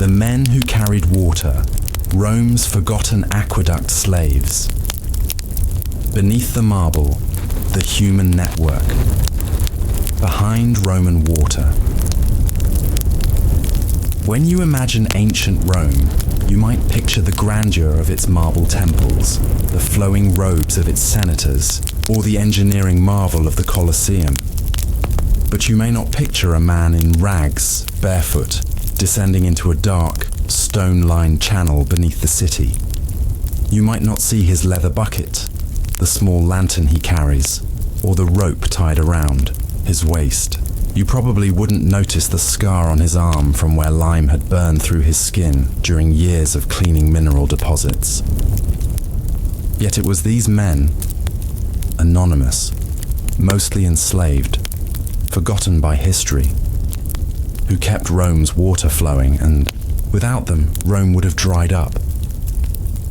The men who carried water, Rome's forgotten aqueduct slaves. Beneath the marble, the human network. Behind Roman water. When you imagine ancient Rome, you might picture the grandeur of its marble temples, the flowing robes of its senators, or the engineering marvel of the Colosseum. But you may not picture a man in rags, barefoot, descending into a dark, stone-lined channel beneath the city. You might not see his leather bucket, the small lantern he carries, or the rope tied around his waist. You probably wouldn't notice the scar on his arm from where lime had burned through his skin during years of cleaning mineral deposits. Yet it was these men, anonymous, mostly enslaved, forgotten by history, who kept Rome's water flowing, and without them, Rome would have dried up.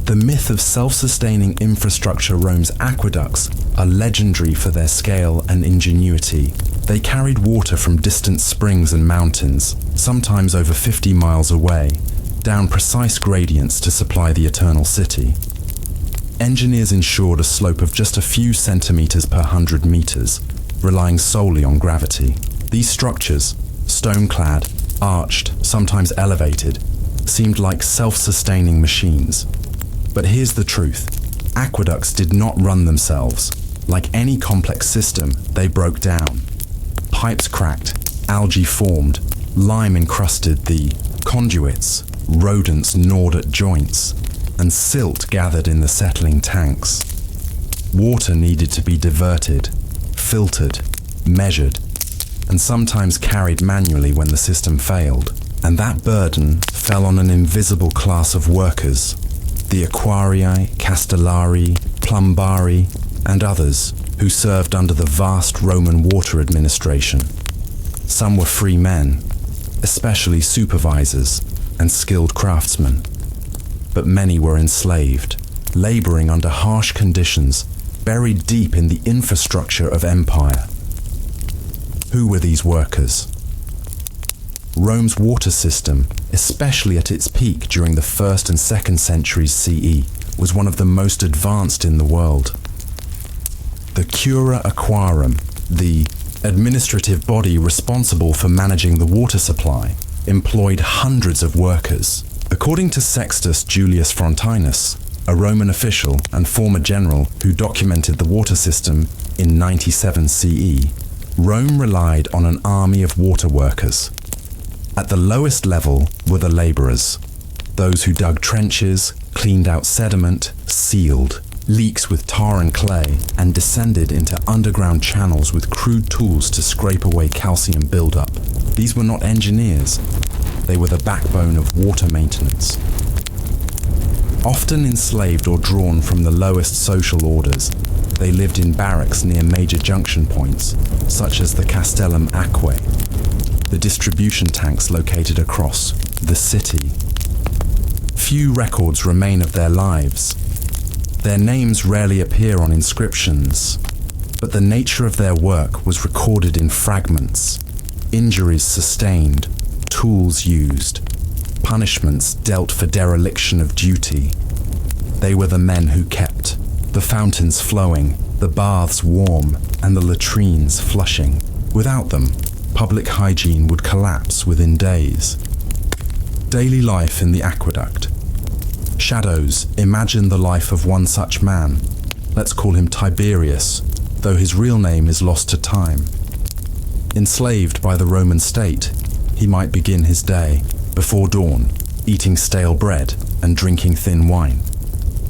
The myth of self-sustaining infrastructure Rome's aqueducts are legendary for their scale and ingenuity. They carried water from distant springs and mountains, sometimes over 50 miles away, down precise gradients to supply the eternal city. Engineers ensured a slope of just a few centimeters per 100 meters, relying solely on gravity. These structures, stone-clad, arched, sometimes elevated, seemed like self-sustaining machines. But here's the truth. Aqueducts did not run themselves. Like any complex system, they broke down. Pipes cracked, algae formed, lime encrusted the conduits, rodents gnawed at joints, and silt gathered in the settling tanks. Water needed to be diverted, filtered, measured, and sometimes carried manually when the system failed. And that burden fell on an invisible class of workers, the aquarii, castellari, plumbari, and others who served under the vast Roman water administration. Some were free men, especially supervisors and skilled craftsmen, but many were enslaved, laboring under harsh conditions, buried deep in the infrastructure of empire. Who were these workers? Rome's water system, especially at its peak during the 1st and 2nd centuries CE, was one of the most advanced in the world. The Cura Aquarum, the administrative body responsible for managing the water supply, employed hundreds of workers. According to Sextus Julius Frontinus, a Roman official and former general who documented the water system in 97 CE, Rome relied on an army of water workers. At the lowest level were the laborers, those who dug trenches, cleaned out sediment, sealed leaks with tar and clay, and descended into underground channels with crude tools to scrape away calcium buildup. These were not engineers. They were the backbone of water maintenance. Often enslaved or drawn from the lowest social orders, they lived in barracks near major junction points, such as the Castellum Aquae, the distribution tanks located across the city. Few records remain of their lives. Their names rarely appear on inscriptions, but the nature of their work was recorded in fragments. Injuries sustained, tools used, punishments dealt for dereliction of duty. They were the men who kept the fountains flowing, the baths warm, and the latrines flushing. Without them, public hygiene would collapse within days. Daily life in the aqueduct. Shadows imagine the life of one such man. Let's call him Tiberius, though his real name is lost to time. Enslaved by the Roman state, he might begin his day, before dawn, eating stale bread and drinking thin wine.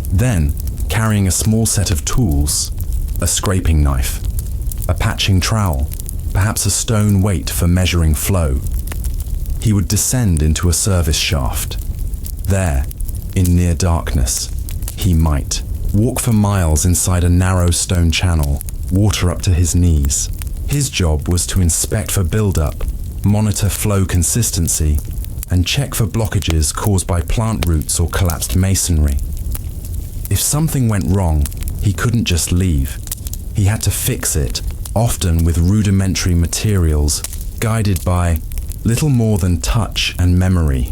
Then, carrying a small set of tools, a scraping knife, a patching trowel, perhaps a stone weight for measuring flow, he would descend into a service shaft. There, in near darkness, he might walk for miles inside a narrow stone channel, water up to his knees. His job was to inspect for buildup, monitor flow consistency, and check for blockages caused by plant roots or collapsed masonry. If something went wrong, he couldn't just leave. He had to fix it, often with rudimentary materials, guided by little more than touch and memory.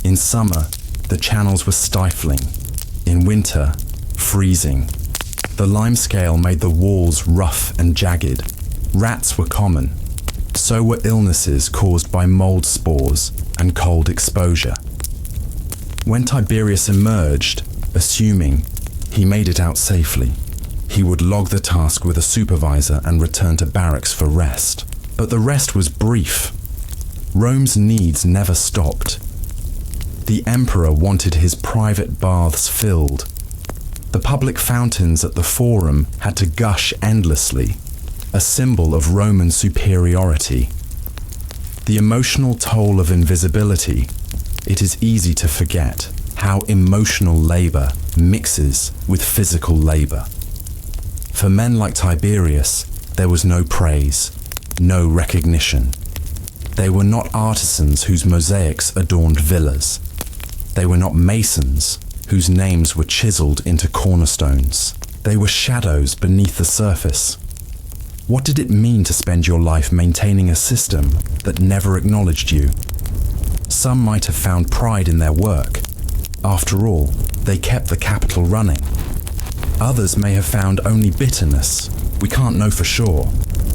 In summer, the channels were stifling. In winter, freezing. The limescale made the walls rough and jagged. Rats were common. So were illnesses caused by mold spores and cold exposure. When Tiberius emerged, assuming he made it out safely, he would log the task with a supervisor and return to barracks for rest. But the rest was brief. Rome's needs never stopped. The emperor wanted his private baths filled. The public fountains at the Forum had to gush endlessly, a symbol of Roman superiority. The emotional toll of invisibility. It is easy to forget how emotional labor mixes with physical labor. For men like Tiberius, there was no praise, no recognition. They were not artisans whose mosaics adorned villas. They were not masons whose names were chiseled into cornerstones. They were shadows beneath the surface. What did it mean to spend your life maintaining a system that never acknowledged you? Some might have found pride in their work. After all, they kept the capital running. Others may have found only bitterness. We can't know for sure.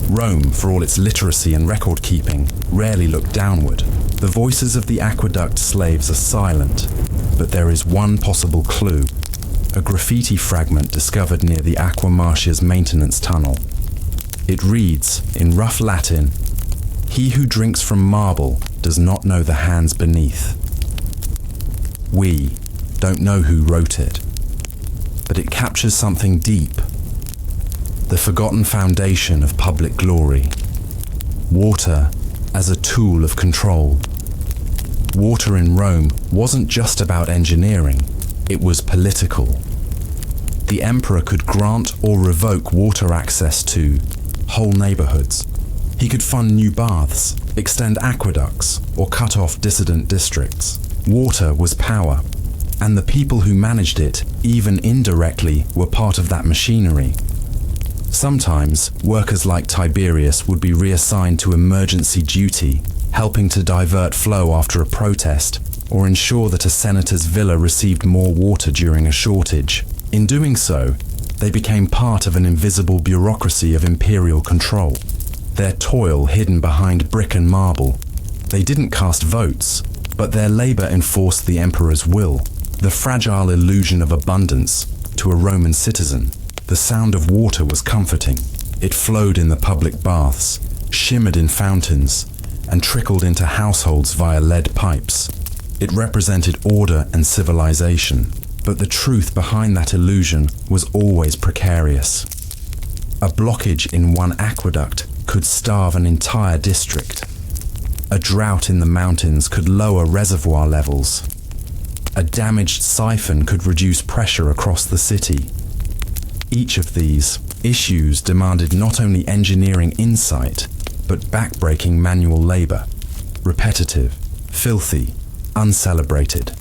Rome, for all its literacy and record-keeping, rarely looked downward. The voices of the aqueduct slaves are silent, but there is one possible clue. A graffiti fragment discovered near the Aqua Marcia's maintenance tunnel. It reads, in rough Latin, "He who drinks from marble does not know the hands beneath." We don't know who wrote it, but it captures something deep. The forgotten foundation of public glory. Water as a tool of control. Water in Rome wasn't just about engineering, it was political. The emperor could grant or revoke water access to whole neighborhoods. He could fund new baths, extend aqueducts, or cut off dissident districts. Water was power, and the people who managed it, even indirectly, were part of that machinery. Sometimes, workers like Tiberius would be reassigned to emergency duty, helping to divert flow after a protest, or ensure that a senator's villa received more water during a shortage. In doing so, they became part of an invisible bureaucracy of imperial control, their toil hidden behind brick and marble. They didn't cast votes, but their labor enforced the emperor's will, the fragile illusion of abundance to a Roman citizen. The sound of water was comforting. It flowed in the public baths, shimmered in fountains, and trickled into households via lead pipes. It represented order and civilization, but the truth behind that illusion was always precarious. A blockage in one aqueduct could starve an entire district. A drought in the mountains could lower reservoir levels. A damaged siphon could reduce pressure across the city. Each of these issues demanded not only engineering insight, but backbreaking manual labor, repetitive, filthy, uncelebrated.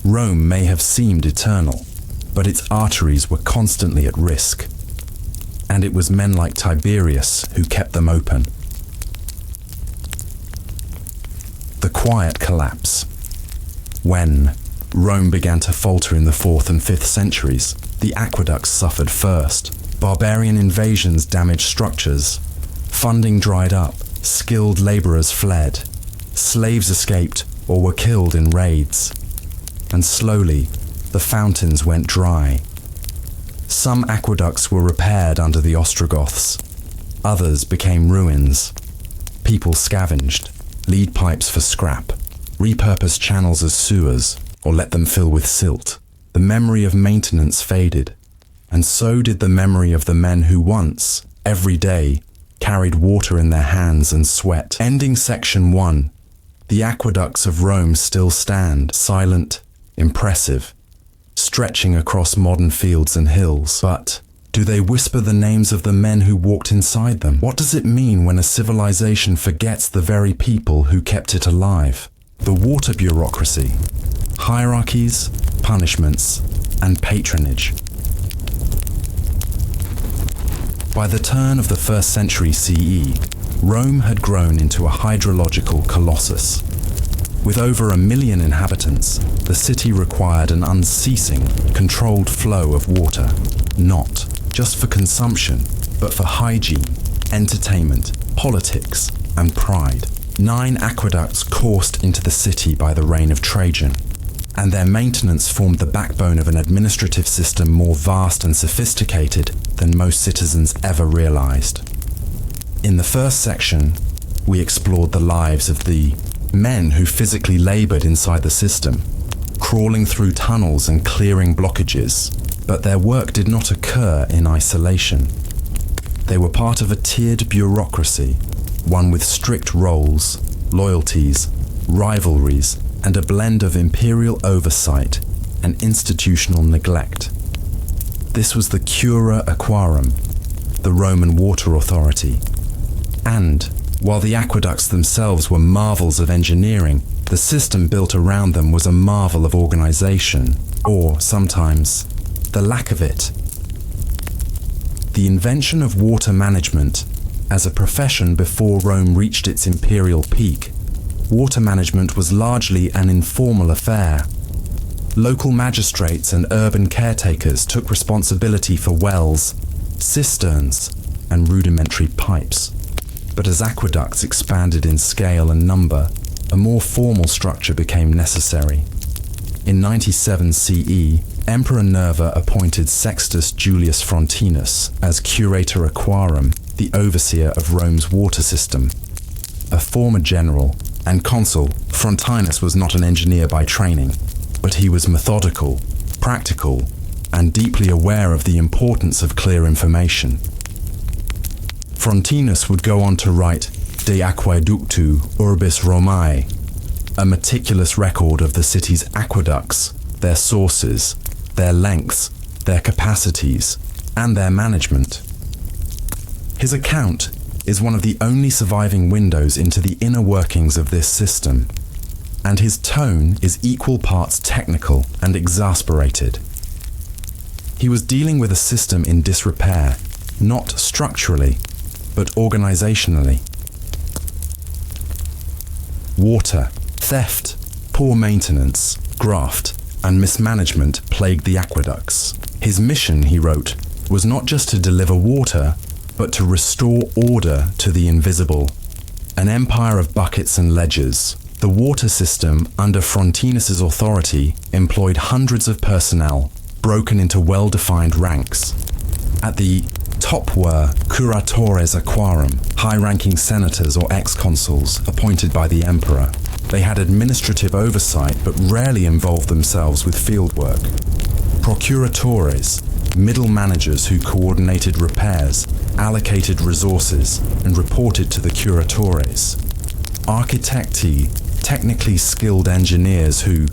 Rome may have seemed eternal, but its arteries were constantly at risk, and it was men like Tiberius who kept them open. The quiet collapse. When Rome began to falter in the 4th and 5th centuries, the aqueducts suffered first. Barbarian invasions damaged structures. Funding dried up. Skilled laborers fled. Slaves escaped or were killed in raids. And slowly, the fountains went dry. Some aqueducts were repaired under the Ostrogoths. Others became ruins. People scavenged, lead pipes for scrap, repurposed channels as sewers, or let them fill with silt. The memory of maintenance faded, and so did the memory of the men who once, every day, carried water in their hands and sweat. Ending section 1, the aqueducts of Rome still stand, silent, impressive, stretching across modern fields and hills. But do they whisper the names of the men who walked inside them? What does it mean when a civilization forgets the very people who kept it alive? The water bureaucracy, hierarchies, punishments, and patronage. By the turn of the 1st century CE, Rome had grown into a hydrological colossus. With over 1 million inhabitants, the city required an unceasing, controlled flow of water, not just for consumption, but for hygiene, entertainment, politics, and pride. 9 aqueducts coursed into the city by the reign of Trajan, and their maintenance formed the backbone of an administrative system more vast and sophisticated than most citizens ever realized. In the first section, we explored the lives of the men who physically labored inside the system, crawling through tunnels and clearing blockages, but their work did not occur in isolation. They were part of a tiered bureaucracy, one with strict roles, loyalties, rivalries, and a blend of imperial oversight and institutional neglect. This was the Cura Aquarum, the Roman water authority. And, while the aqueducts themselves were marvels of engineering, the system built around them was a marvel of organization, or sometimes, the lack of it. The invention of water management as a profession before Rome reached its imperial peak, water management was largely an informal affair. Local magistrates and urban caretakers took responsibility for wells, cisterns, and rudimentary pipes. But as aqueducts expanded in scale and number, a more formal structure became necessary. In 97 CE, Emperor Nerva appointed Sextus Julius Frontinus as Curator Aquarum, the overseer of Rome's water system. A former general and consul, Frontinus was not an engineer by training, but he was methodical, practical, and deeply aware of the importance of clear information. Frontinus would go on to write De Aquaeductu Urbis Romae, a meticulous record of the city's aqueducts, their sources, their lengths, their capacities, and their management. His account is one of the only surviving windows into the inner workings of this system, and his tone is equal parts technical and exasperated. He was dealing with a system in disrepair, not structurally, but organizationally. Water, theft, poor maintenance, graft, and mismanagement plagued the aqueducts. His mission, he wrote, was not just to deliver water, but to restore order to the invisible. An empire of buckets and ledgers, the water system under Frontinus's authority employed hundreds of personnel, broken into well-defined ranks. At the top were curatores aquarum, high-ranking senators or ex-consuls appointed by the emperor. They had administrative oversight but rarely involved themselves with fieldwork. Procuratores, middle managers who coordinated repairs, allocated resources, and reported to the curatores. Architecti, technically skilled engineers who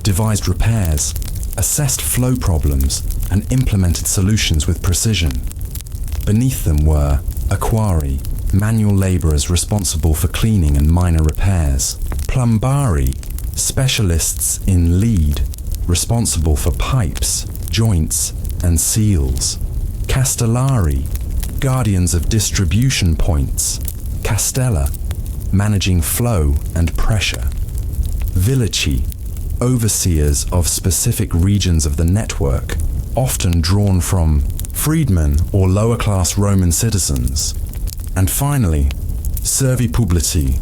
devised repairs, assessed flow problems, and implemented solutions with precision. Beneath them were aquari, manual laborers responsible for cleaning and minor repairs. Plumbari, specialists in lead, responsible for pipes, joints, and seals. Castellari, guardians of distribution points. Castella, managing flow and pressure. Villaci, overseers of specific regions of the network, often drawn from freedmen or lower-class Roman citizens. And finally, servi publici,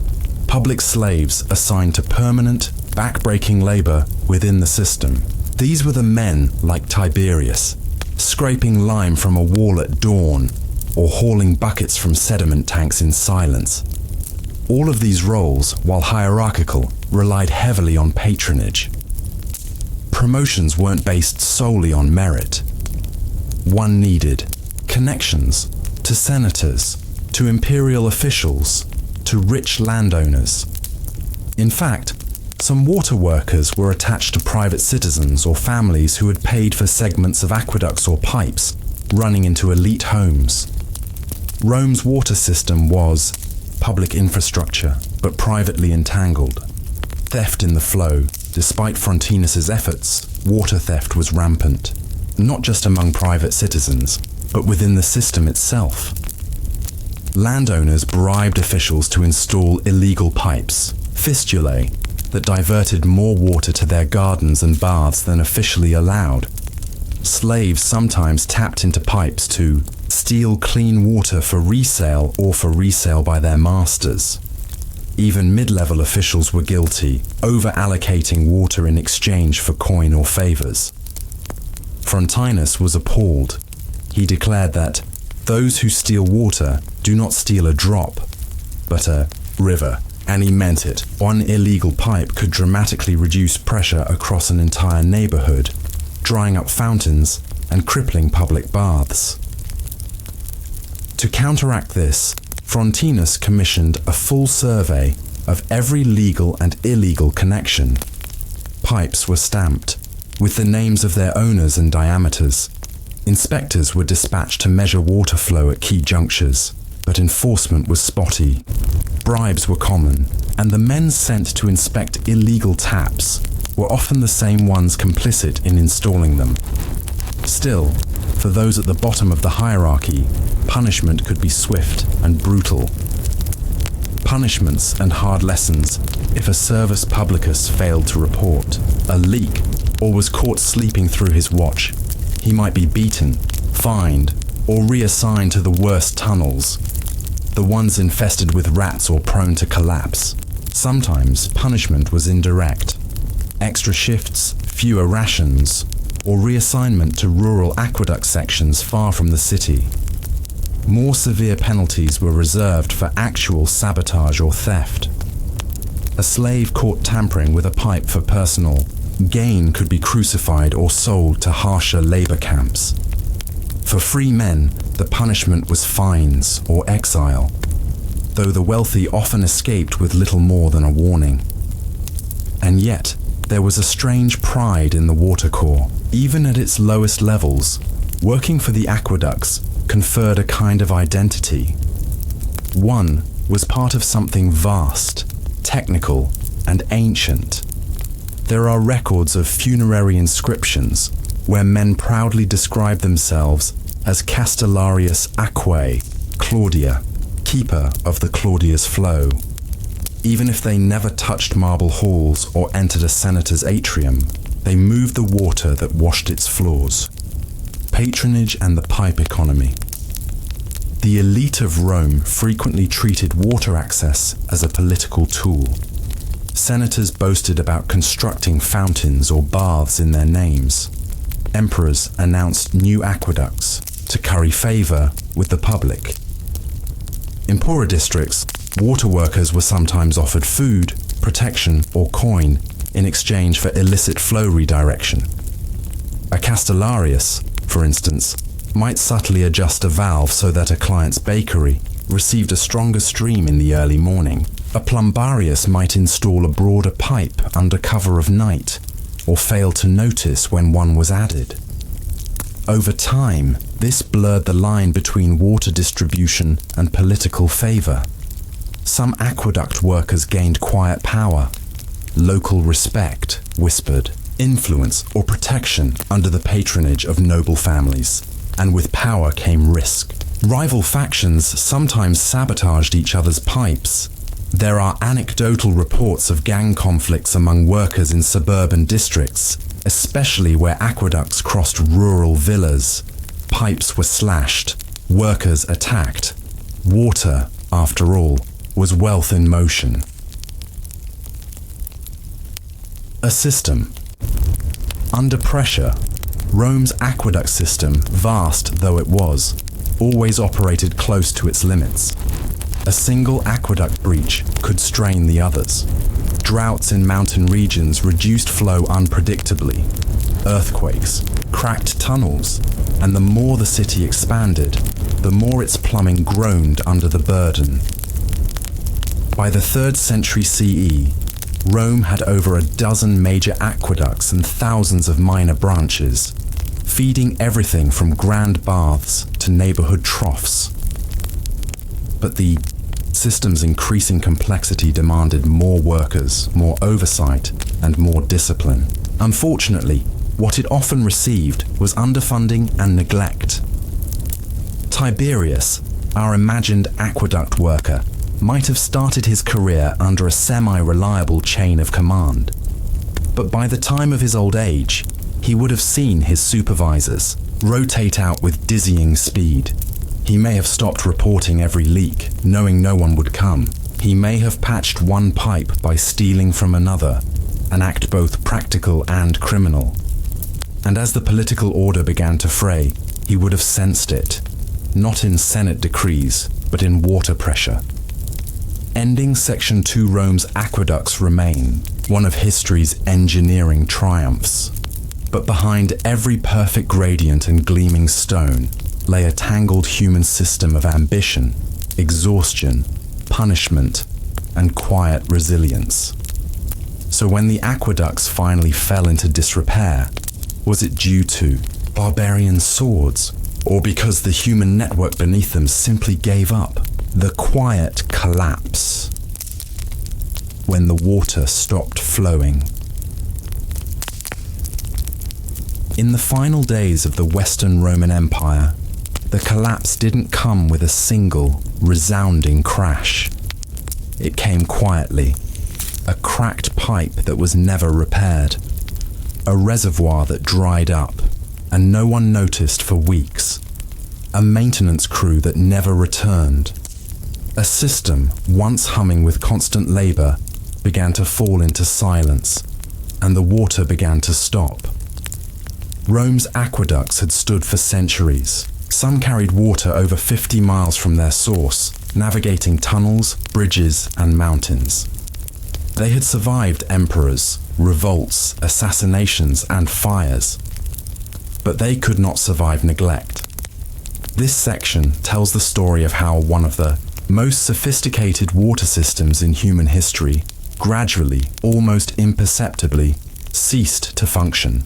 public slaves assigned to permanent, back-breaking labor within the system. These were the men like Tiberius, scraping lime from a wall at dawn, or hauling buckets from sediment tanks in silence. All of these roles, while hierarchical, relied heavily on patronage. Promotions weren't based solely on merit. One needed connections to senators, to imperial officials, to rich landowners. In fact, some water workers were attached to private citizens or families who had paid for segments of aqueducts or pipes running into elite homes. Rome's water system was public infrastructure, but privately entangled. Theft in the flow. Despite Frontinus's efforts, water theft was rampant, not just among private citizens, but within the system itself. Landowners bribed officials to install illegal pipes, fistulae, that diverted more water to their gardens and baths than officially allowed. Slaves sometimes tapped into pipes to steal clean water for resale or for resale by their masters. Even mid-level officials were guilty, over-allocating water in exchange for coin or favors. Frontinus was appalled. He declared that those who steal water do not steal a drop, but a river, and he meant it. One illegal pipe could dramatically reduce pressure across an entire neighborhood, drying up fountains and crippling public baths. To counteract this, Frontinus commissioned a full survey of every legal and illegal connection. Pipes were stamped, with the names of their owners and diameters. Inspectors were dispatched to measure water flow at key junctures, but enforcement was spotty. Bribes were common, and the men sent to inspect illegal taps were often the same ones complicit in installing them. Still, for those at the bottom of the hierarchy, punishment could be swift and brutal. Punishments and hard lessons if a servus publicus failed to report a leak or was caught sleeping through his watch. He might be beaten, fined, or reassigned to the worst tunnels, the ones infested with rats or prone to collapse. Sometimes punishment was indirect. Extra shifts, fewer rations, or reassignment to rural aqueduct sections far from the city. More severe penalties were reserved for actual sabotage or theft. A slave caught tampering with a pipe for personal gain could be crucified or sold to harsher labor camps. For free men, the punishment was fines or exile, though the wealthy often escaped with little more than a warning. And yet, there was a strange pride in the water corps. Even at its lowest levels, working for the aqueducts conferred a kind of identity. One was part of something vast, technical, and ancient. There are records of funerary inscriptions where men proudly describe themselves as Castellarius Aquae, Claudia, keeper of the Claudia's flow. Even if they never touched marble halls or entered a senator's atrium, they moved the water that washed its floors. Patronage and the pipe economy. The elite of Rome frequently treated water access as a political tool. Senators boasted about constructing fountains or baths in their names. Emperors announced new aqueducts to curry favor with the public. In poorer districts, water workers were sometimes offered food, protection, or coin in exchange for illicit flow redirection. A castellarius, for instance, might subtly adjust a valve so that a client's bakery received a stronger stream in the early morning. A plumbarius might install a broader pipe under cover of night, or fail to notice when one was added. Over time, this blurred the line between water distribution and political favor. Some aqueduct workers gained quiet power, local respect, whispered, influence or protection under the patronage of noble families, and with power came risk. Rival factions sometimes sabotaged each other's pipes. There are anecdotal reports of gang conflicts among workers in suburban districts, especially where aqueducts crossed rural villas. Pipes were slashed, workers attacked. Water, after all, was wealth in motion. A system. Under pressure, Rome's aqueduct system, vast though it was, always operated close to its limits. A single aqueduct breach could strain the others. Droughts in mountain regions reduced flow unpredictably. Earthquakes, cracked tunnels, and the more the city expanded, the more its plumbing groaned under the burden. By the 3rd century CE, Rome had over a dozen major aqueducts and thousands of minor branches, feeding everything from grand baths to neighborhood troughs. But the system's increasing complexity demanded more workers, more oversight, and more discipline. Unfortunately, what it often received was underfunding and neglect. Tiberius, our imagined aqueduct worker, might have started his career under a semi-reliable chain of command. But by the time of his old age, he would have seen his supervisors rotate out with dizzying speed. He may have stopped reporting every leak, knowing no one would come. He may have patched one pipe by stealing from another, an act both practical and criminal. And as the political order began to fray, he would have sensed it, not in Senate decrees, but in water pressure. Ending Section 2 Rome's aqueducts remain one of history's engineering triumphs. But behind every perfect gradient and gleaming stone lay a tangled human system of ambition, exhaustion, punishment, and quiet resilience. So when the aqueducts finally fell into disrepair, was it due to barbarian swords, or because the human network beneath them simply gave up? The quiet collapse when the water stopped flowing. In the final days of the Western Roman Empire, the collapse didn't come with a single, resounding crash. It came quietly, a cracked pipe that was never repaired, a reservoir that dried up, and no one noticed for weeks, a maintenance crew that never returned. A system, once humming with constant labor, began to fall into silence, and the water began to stop. Rome's aqueducts had stood for centuries. Some carried water over 50 miles from their source, navigating tunnels, bridges, and mountains. They had survived emperors, revolts, assassinations, and fires. But they could not survive neglect. This section tells the story of how one of the most sophisticated water systems in human history gradually, almost imperceptibly, ceased to function,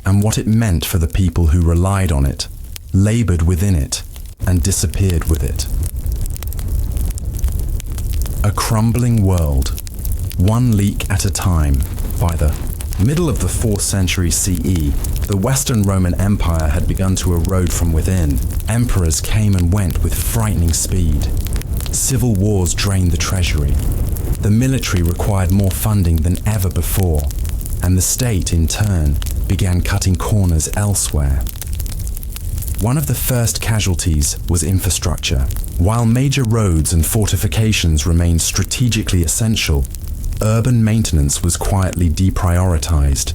and what it meant for the people who relied on it, labored within it, and disappeared with it. A crumbling world, one leak at a time. By the middle of the 4th century CE, the Western Roman Empire had begun to erode from within. Emperors came and went with frightening speed. Civil wars drained the treasury. The military required more funding than ever before, and the state, in turn, began cutting corners elsewhere. One of the first casualties was infrastructure. While major roads and fortifications remained strategically essential, urban maintenance was quietly deprioritized.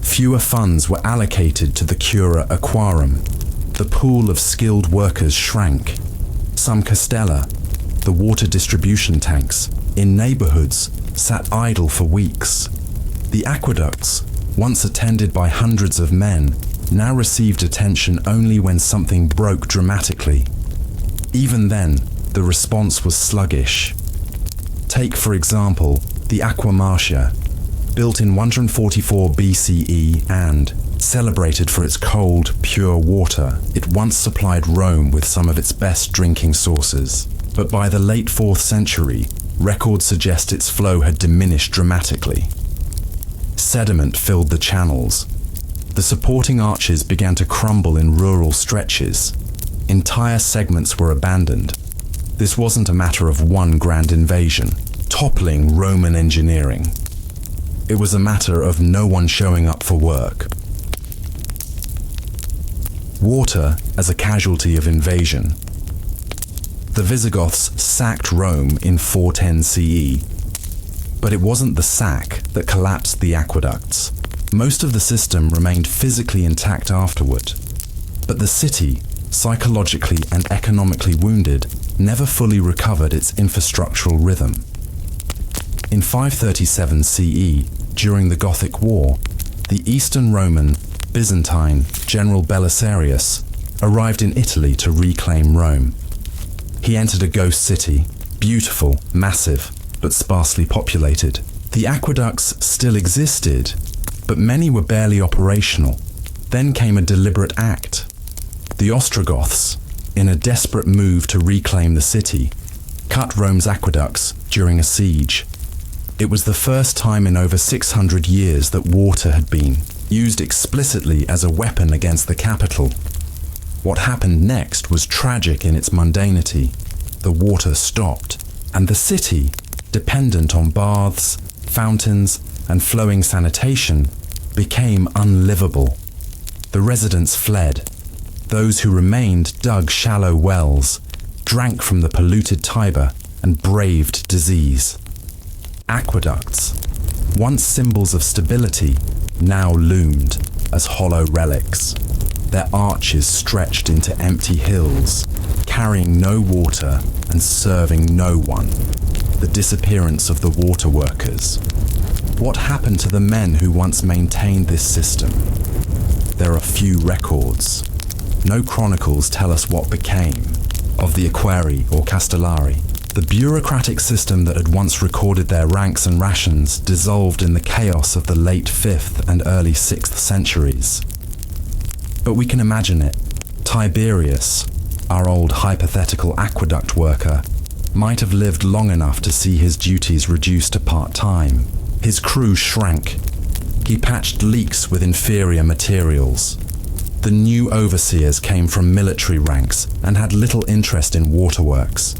Fewer funds were allocated to the cura aquarum. The pool of skilled workers shrank. Some castella, the water distribution tanks, in neighborhoods sat idle for weeks. The aqueducts, once attended by hundreds of men, now received attention only when something broke dramatically. Even then, the response was sluggish. Take, for example, the Aqua Marcia, built in 144 BCE and celebrated for its cold, pure water. It once supplied Rome with some of its best drinking sources. But by the late 4th century, records suggest its flow had diminished dramatically. Sediment filled the channels. The supporting arches began to crumble in rural stretches. Entire segments were abandoned. This wasn't a matter of one grand invasion, toppling Roman engineering. It was a matter of no one showing up for work. Water as a casualty of invasion. The Visigoths sacked Rome in 410 CE, but it wasn't the sack that collapsed the aqueducts. Most of the system remained physically intact afterward, but the city, psychologically and economically wounded, never fully recovered its infrastructural rhythm. In 537 CE, during the Gothic War, the Eastern Roman, Byzantine general Belisarius arrived in Italy to reclaim Rome. He entered a ghost city, beautiful, massive, but sparsely populated. The aqueducts still existed, but many were barely operational. Then came a deliberate act. The Ostrogoths, in a desperate move to reclaim the city, cut Rome's aqueducts during a siege. It was the first time in over 600 years that water had been used explicitly as a weapon against the capital. What happened next was tragic in its mundanity. The water stopped. And the city, dependent on baths, fountains, and flowing sanitation, became unlivable. The residents fled. Those who remained dug shallow wells, drank from the polluted Tiber, and braved disease. Aqueducts, once symbols of stability, now loomed as hollow relics. Their arches stretched into empty hills, carrying no water and serving no one. The disappearance of the water workers. What happened to the men who once maintained this system? There are few records. No chronicles tell us what became of the equerri or castellari. The bureaucratic system that had once recorded their ranks and rations dissolved in the chaos of the late 5th and early 6th centuries. But we can imagine it. Tiberius, our old hypothetical aqueduct worker, might have lived long enough to see his duties reduced to part-time. His crew shrank. He patched leaks with inferior materials. The new overseers came from military ranks and had little interest in waterworks.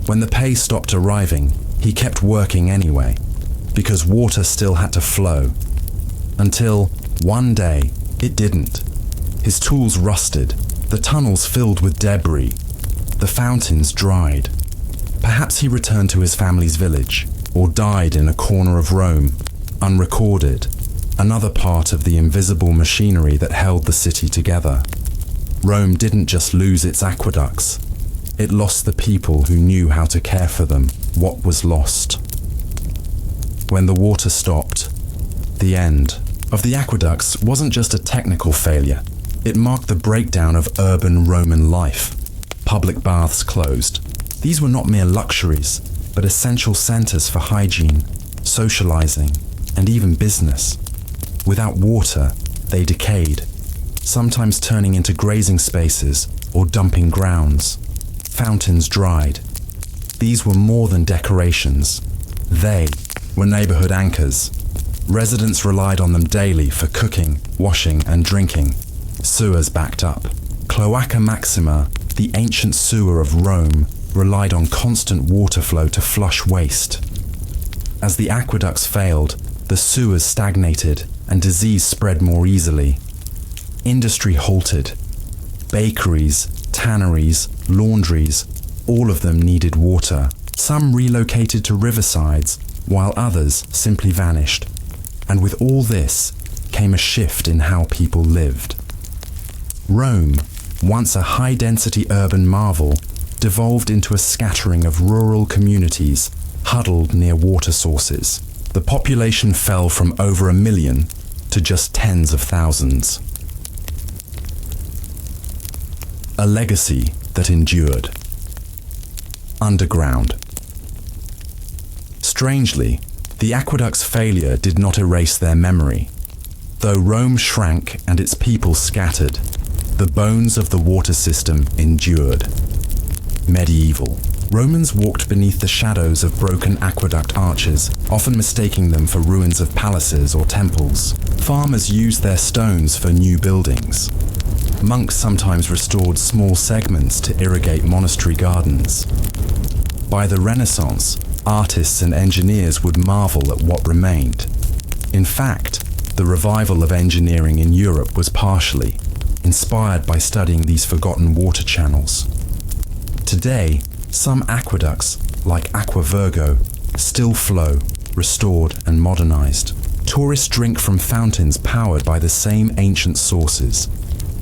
When the pay stopped arriving, he kept working anyway, because water still had to flow. Until, one day, it didn't. His tools rusted, the tunnels filled with debris, the fountains dried. Perhaps he returned to his family's village, or died in a corner of Rome, unrecorded, another part of the invisible machinery that held the city together. Rome didn't just lose its aqueducts. It lost the people who knew how to care for them. What was lost? When the water stopped, the end of the aqueducts wasn't just a technical failure. It marked the breakdown of urban Roman life. Public baths closed. These were not mere luxuries, but essential centers for hygiene, socializing, and even business. Without water, they decayed, sometimes turning into grazing spaces or dumping grounds. Fountains dried. These were more than decorations. They were neighborhood anchors. Residents relied on them daily for cooking, washing, and drinking. Sewers backed up. Cloaca Maxima, the ancient sewer of Rome, relied on constant water flow to flush waste. As the aqueducts failed, the sewers stagnated and disease spread more easily. Industry halted. Bakeries, tanneries, laundries, all of them needed water. Some relocated to riversides, while others simply vanished. And with all this came a shift in how people lived. Rome, once a high-density urban marvel, devolved into a scattering of rural communities huddled near water sources. The population fell from over 1 million to just tens of thousands. A legacy that endured. Underground. Strangely, the aqueduct's failure did not erase their memory. Though Rome shrank and its people scattered, the bones of the water system endured. Medieval. Romans walked beneath the shadows of broken aqueduct arches, often mistaking them for ruins of palaces or temples. Farmers used their stones for new buildings. Monks sometimes restored small segments to irrigate monastery gardens. By the Renaissance, artists and engineers would marvel at what remained. In fact, the revival of engineering in Europe was partially inspired by studying these forgotten water channels. Today, some aqueducts, like Aqua Virgo, still flow, restored and modernized. Tourists drink from fountains powered by the same ancient sources.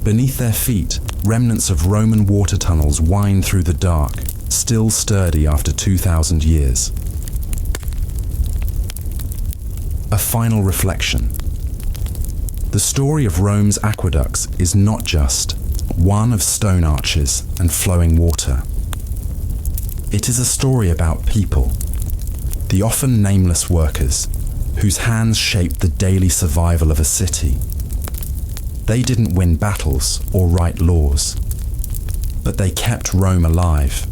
Beneath their feet, remnants of Roman water tunnels wind through the dark, still sturdy after 2,000 years. A final reflection. The story of Rome's aqueducts is not just one of stone arches and flowing water. It is a story about people, the often nameless workers, whose hands shaped the daily survival of a city. They didn't win battles or write laws, but they kept Rome alive.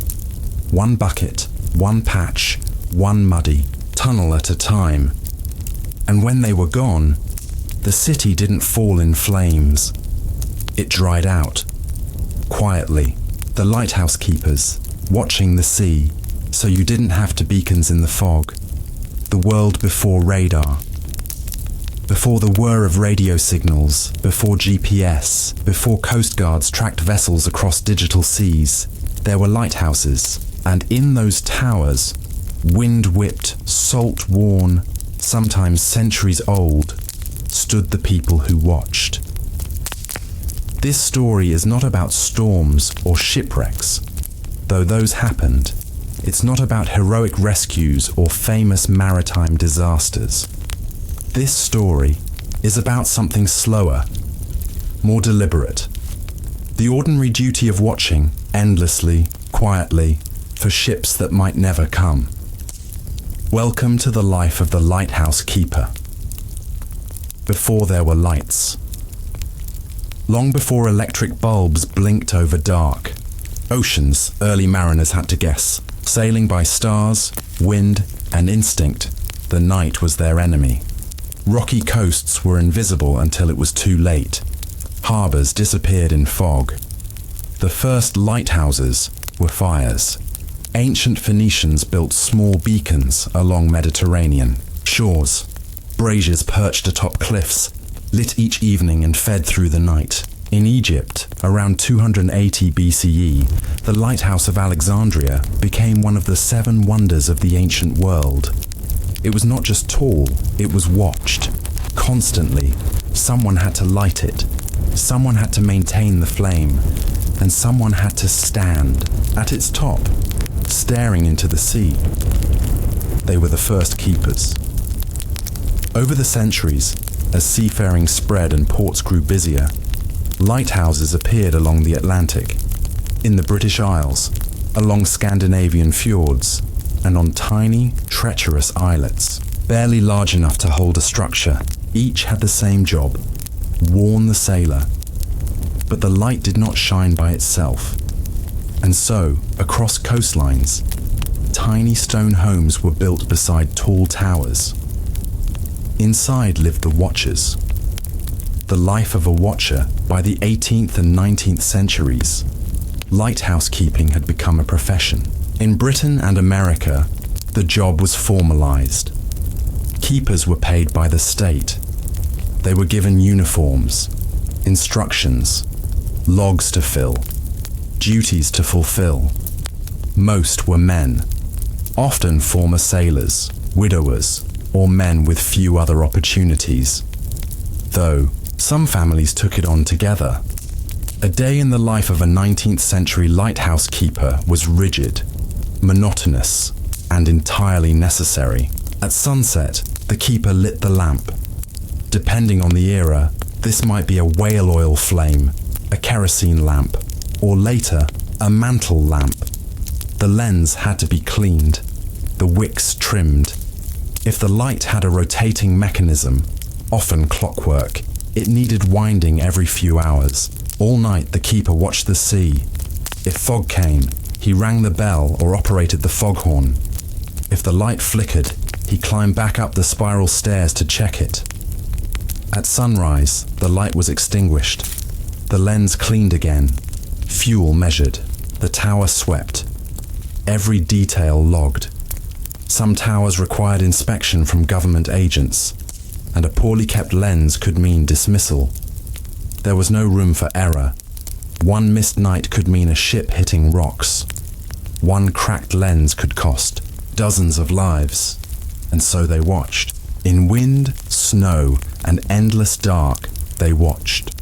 One bucket, one patch, one muddy tunnel at a time. And when they were gone, the city didn't fall in flames. It dried out. Quietly, the lighthouse keepers, watching the sea, so you didn't have to beacons in the fog. The world before radar. Before the whir of radio signals, before GPS, before coast guards tracked vessels across digital seas, there were lighthouses, and in those towers, wind-whipped, salt-worn, sometimes centuries old, stood the people who watched. This story is not about storms or shipwrecks. Though those happened, it's not about heroic rescues or famous maritime disasters. This story is about something slower, more deliberate. The ordinary duty of watching, endlessly, quietly, for ships that might never come. Welcome to the life of the lighthouse keeper. Before there were lights. Long before electric bulbs blinked over dark, oceans, early mariners had to guess, sailing by stars, wind, and instinct, the night was their enemy. Rocky coasts were invisible until it was too late. Harbours disappeared in fog. The first lighthouses were fires. Ancient Phoenicians built small beacons along Mediterranean shores. Braziers perched atop cliffs, lit each evening and fed through the night. In Egypt, around 280 BCE, the lighthouse of Alexandria became one of the 7 wonders of the ancient world. It was not just tall, it was watched. Constantly, someone had to light it, someone had to maintain the flame, and someone had to stand at its top, staring into the sea. They were the first keepers. Over the centuries, as seafaring spread and ports grew busier, lighthouses appeared along the Atlantic, in the British Isles, along Scandinavian fjords, and on tiny, treacherous islets, barely large enough to hold a structure. Each had the same job: warn the sailor. But the light did not shine by itself. And so, across coastlines, tiny stone homes were built beside tall towers. Inside lived the watchers. The life of a watcher by the 18th and 19th centuries. Lighthouse keeping had become a profession. In Britain and America, the job was formalized. Keepers were paid by the state. They were given uniforms, instructions, logs to fill, duties to fulfill. Most were men, often former sailors, widowers, or men with few other opportunities. Though, some families took it on together. A day in the life of a 19th century lighthouse keeper was rigid, monotonous, and entirely necessary. At sunset, the keeper lit the lamp. Depending on the era, this might be a whale oil flame, a kerosene lamp, or later, a mantle lamp. The lens had to be cleaned, the wicks trimmed. If the light had a rotating mechanism, often clockwork, it needed winding every few hours. All night the keeper watched the sea. If fog came, he rang the bell or operated the foghorn. If the light flickered, he climbed back up the spiral stairs to check it. At sunrise, the light was extinguished. The lens cleaned again. Fuel measured. The tower swept. Every detail logged. Some towers required inspection from government agents, and a poorly kept lens could mean dismissal. There was no room for error. One missed night could mean a ship hitting rocks. One cracked lens could cost dozens of lives. And so they watched. In wind, snow, and endless dark, they watched.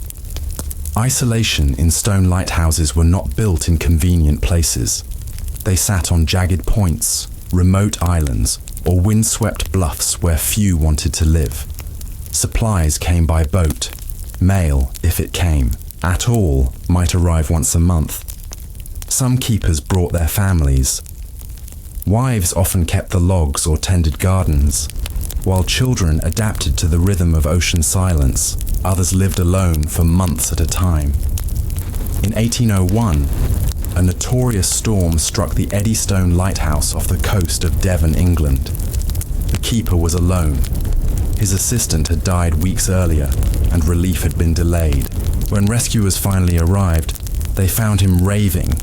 Isolation in stone lighthouses were not built in convenient places. They sat on jagged points, remote islands, or windswept bluffs where few wanted to live. Supplies came by boat. Mail, if it came, at all, might arrive once a month. Some keepers brought their families. Wives often kept the logs or tended gardens, while children adapted to the rhythm of ocean silence. Others lived alone for months at a time. In 1801, a notorious storm struck the Eddystone Lighthouse off the coast of Devon, England. The keeper was alone. His assistant had died weeks earlier, and relief had been delayed. When rescuers finally arrived, they found him raving,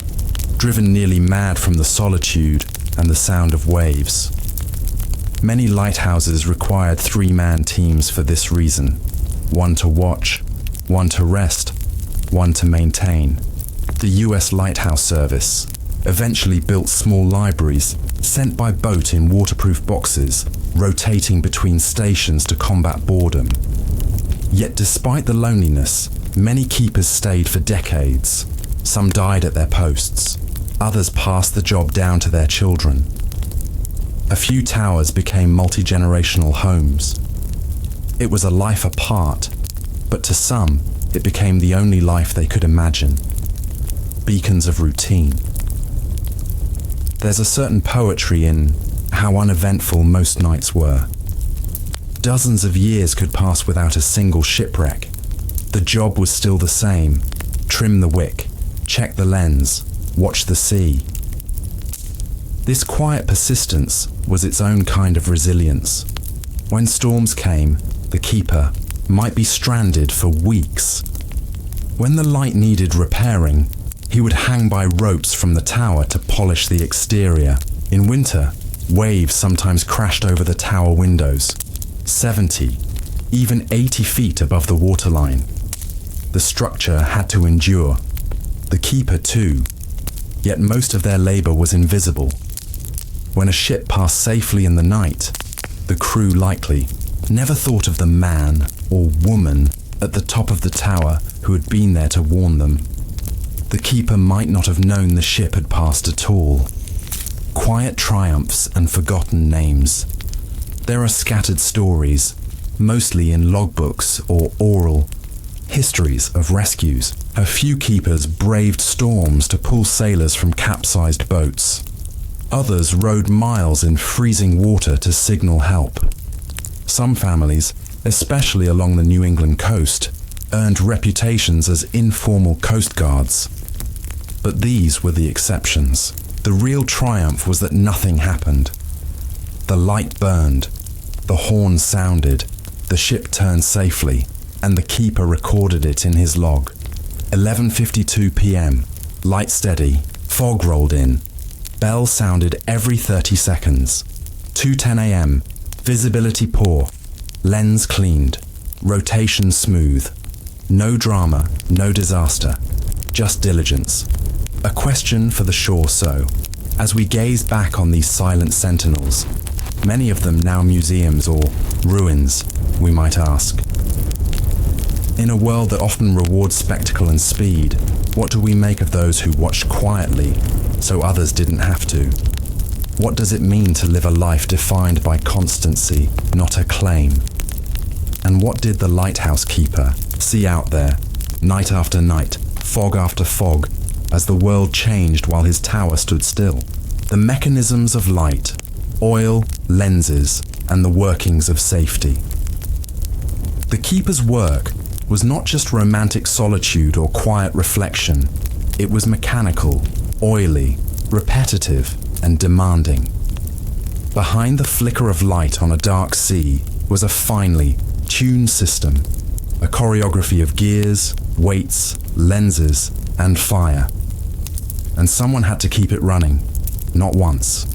driven nearly mad from the solitude, and the sound of waves. Many lighthouses required three-man teams for this reason: one to watch, one to rest, one to maintain. The US Lighthouse Service eventually built small libraries sent by boat in waterproof boxes, rotating between stations to combat boredom. Yet despite the loneliness, many keepers stayed for decades. Some died at their posts. Others passed the job down to their children. A few towers became multi-generational homes. It was a life apart, but to some, it became the only life they could imagine. Beacons of routine. There's a certain poetry in how uneventful most nights were. Dozens of years could pass without a single shipwreck. The job was still the same: trim the wick, check the lens, watch the sea. This quiet persistence was its own kind of resilience. When storms came, the keeper might be stranded for weeks. When the light needed repairing, he would hang by ropes from the tower to polish the exterior. In winter, waves sometimes crashed over the tower windows, 70, even 80 feet above the waterline. The structure had to endure. The keeper too. Yet most of their labor was invisible. When a ship passed safely in the night, the crew likely never thought of the man or woman at the top of the tower who had been there to warn them. The keeper might not have known the ship had passed at all. Quiet triumphs and forgotten names. There are scattered stories, mostly in logbooks or oral histories of rescues. A few keepers braved storms to pull sailors from capsized boats. Others rode miles in freezing water to signal help. Some families, especially along the New England coast, earned reputations as informal coast guards. But these were the exceptions. The real triumph was that nothing happened. The light burned, the horn sounded, the ship turned safely, and the keeper recorded it in his log. 11:52 p.m, light steady, fog rolled in. Bell sounded every 30 seconds. 2:10 a.m, visibility poor, lens cleaned, rotation smooth. No drama, no disaster, just diligence. A question for the shore so. As we gaze back on these silent sentinels, many of them now museums or ruins, we might ask. In a world that often rewards spectacle and speed, what do we make of those who watched quietly so others didn't have to? What does it mean to live a life defined by constancy, not acclaim? And what did the lighthouse keeper see out there, night after night, fog after fog, as the world changed while his tower stood still? The mechanisms of light, oil, lenses, and the workings of safety. The keeper's work was not just romantic solitude or quiet reflection. It was mechanical, oily, repetitive, and demanding. Behind the flicker of light on a dark sea was a finely tuned system, a choreography of gears, weights, lenses, and fire. And someone had to keep it running, not once,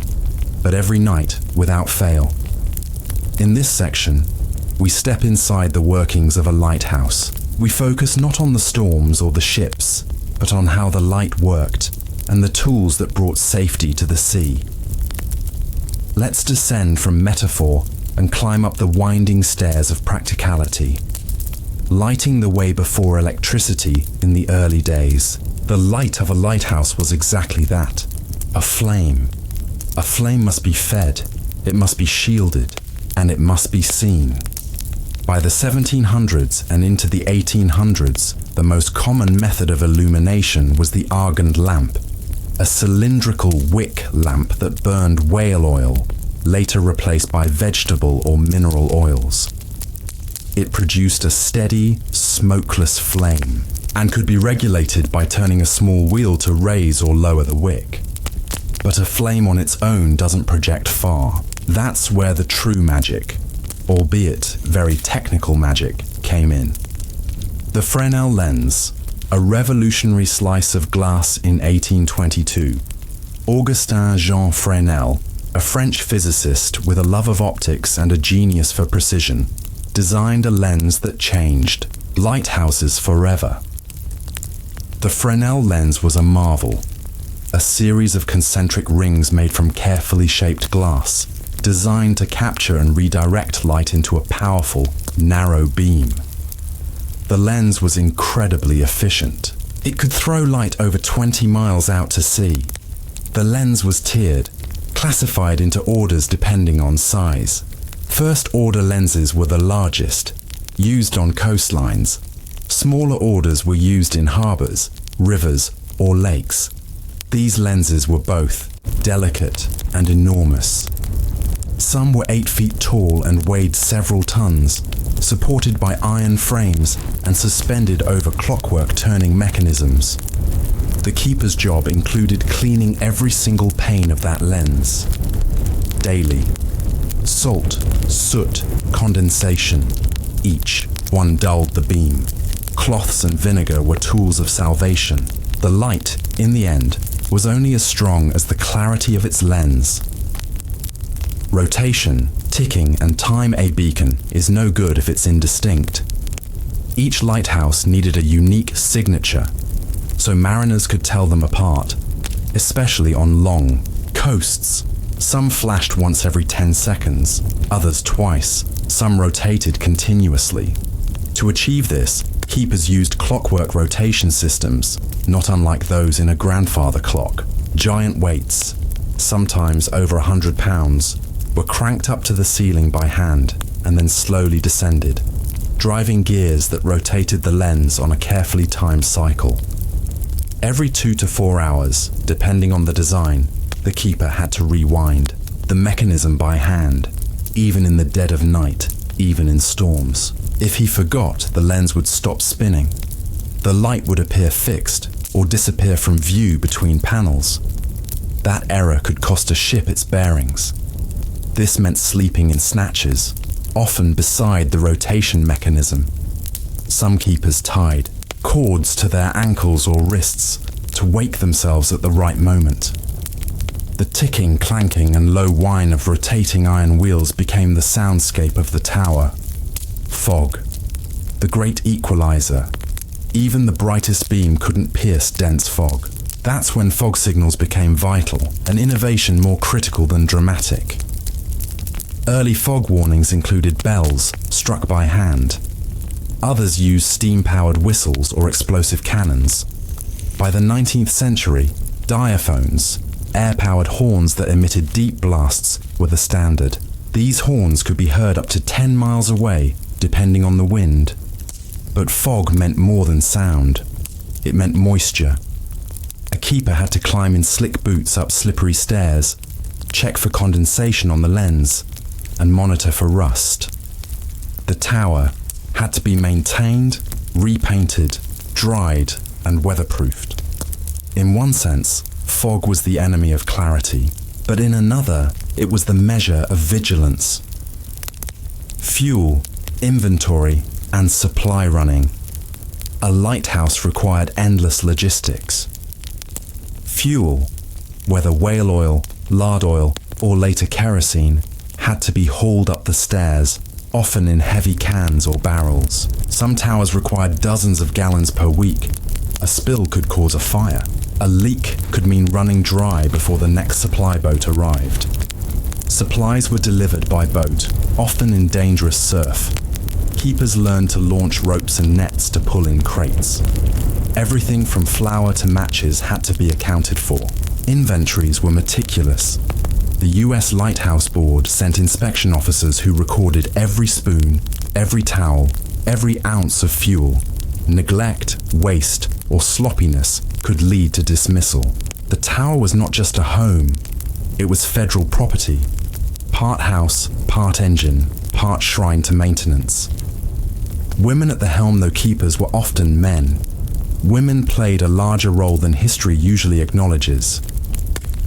but every night without fail. In this section, we step inside the workings of a lighthouse. We focus not on the storms or the ships, but on how the light worked and the tools that brought safety to the sea. Let's descend from metaphor and climb up the winding stairs of practicality. Lighting the way before electricity in the early days, the light of a lighthouse was exactly that, a flame. A flame must be fed, it must be shielded, and it must be seen. By the 1700s and into the 1800s, the most common method of illumination was the argand lamp, a cylindrical wick lamp that burned whale oil, later replaced by vegetable or mineral oils. It produced a steady, smokeless flame, and could be regulated by turning a small wheel to raise or lower the wick. But a flame on its own doesn't project far. That's where the true magic, albeit very technical magic, came in. The Fresnel lens, a revolutionary slice of glass in 1822, Augustin Jean Fresnel, a French physicist with a love of optics and a genius for precision, designed a lens that changed lighthouses forever. The Fresnel lens was a marvel, a series of concentric rings made from carefully shaped glass, designed to capture and redirect light into a powerful, narrow beam. The lens was incredibly efficient. It could throw light over 20 miles out to sea. The lens was tiered, classified into orders depending on size. First order lenses were the largest, used on coastlines. Smaller orders were used in harbours, rivers, or lakes. These lenses were both delicate and enormous. Some were 8 feet tall and weighed several tons, supported by iron frames and suspended over clockwork turning mechanisms. The keeper's job included cleaning every single pane of that lens. Daily. Salt, soot, condensation. Each one dulled the beam. Cloths and vinegar were tools of salvation. The light, in the end, was only as strong as the clarity of its lens. Rotation, ticking, and time a beacon is no good if it's indistinct. Each lighthouse needed a unique signature, so mariners could tell them apart, especially on long coasts. Some flashed once every 10 seconds, others twice, some rotated continuously. To achieve this, keepers used clockwork rotation systems, not unlike those in a grandfather clock. Giant weights, sometimes over 100 pounds, were cranked up to the ceiling by hand and then slowly descended, driving gears that rotated the lens on a carefully timed cycle. Every 2 to 4 hours, depending on the design, the keeper had to rewind the mechanism by hand, even in the dead of night, even in storms. If he forgot, the lens would stop spinning. The light would appear fixed or disappear from view between panels. That error could cost a ship its bearings. This meant sleeping in snatches, often beside the rotation mechanism. Some keepers tied cords to their ankles or wrists to wake themselves at the right moment. The ticking, clanking, and low whine of rotating iron wheels became the soundscape of the tower. Fog, the great equalizer. Even the brightest beam couldn't pierce dense fog. That's when fog signals became vital, an innovation more critical than dramatic. Early fog warnings included bells struck by hand. Others used steam-powered whistles or explosive cannons. By the 19th century, diaphones, air-powered horns that emitted deep blasts, were the standard. These horns could be heard up to 10 miles away, depending on the wind. But fog meant more than sound. It meant moisture. A keeper had to climb in slick boots up slippery stairs, check for condensation on the lens, and monitor for rust. The tower had to be maintained, repainted, dried, and weatherproofed. In one sense, fog was the enemy of clarity, but in another, it was the measure of vigilance. Fuel, inventory, and supply running. A lighthouse required endless logistics. Fuel, whether whale oil, lard oil, or later kerosene, had to be hauled up the stairs, often in heavy cans or barrels. Some towers required dozens of gallons per week. A spill could cause a fire. A leak could mean running dry before the next supply boat arrived. Supplies were delivered by boat, often in dangerous surf. Keepers learned to launch ropes and nets to pull in crates. Everything from flour to matches had to be accounted for. Inventories were meticulous. The US Lighthouse Board sent inspection officers who recorded every spoon, every towel, every ounce of fuel. Neglect, waste, or sloppiness could lead to dismissal. The tower was not just a home, it was federal property. Part house, part engine, part shrine to maintenance. Women at the helm, though keepers, were often men. Women played a larger role than history usually acknowledges.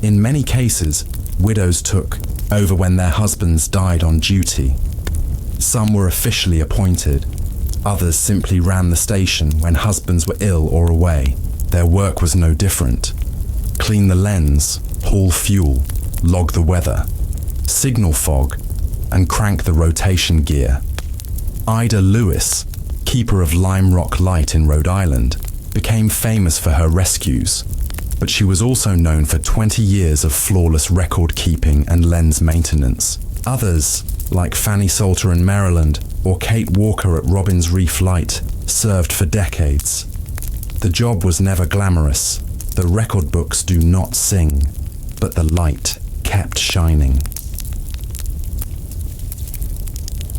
In many cases, widows took over when their husbands died on duty. Some were officially appointed. Others simply ran the station when husbands were ill or away. Their work was no different. Clean the lens, haul fuel, log the weather, signal fog, and crank the rotation gear. Ida Lewis, keeper of Lime Rock Light in Rhode Island, became famous for her rescues, but she was also known for 20 years of flawless record keeping and lens maintenance. Others, like Fanny Salter in Maryland or Kate Walker at Robbins Reef Light, served for decades. The job was never glamorous. The record books do not sing, but the light kept shining.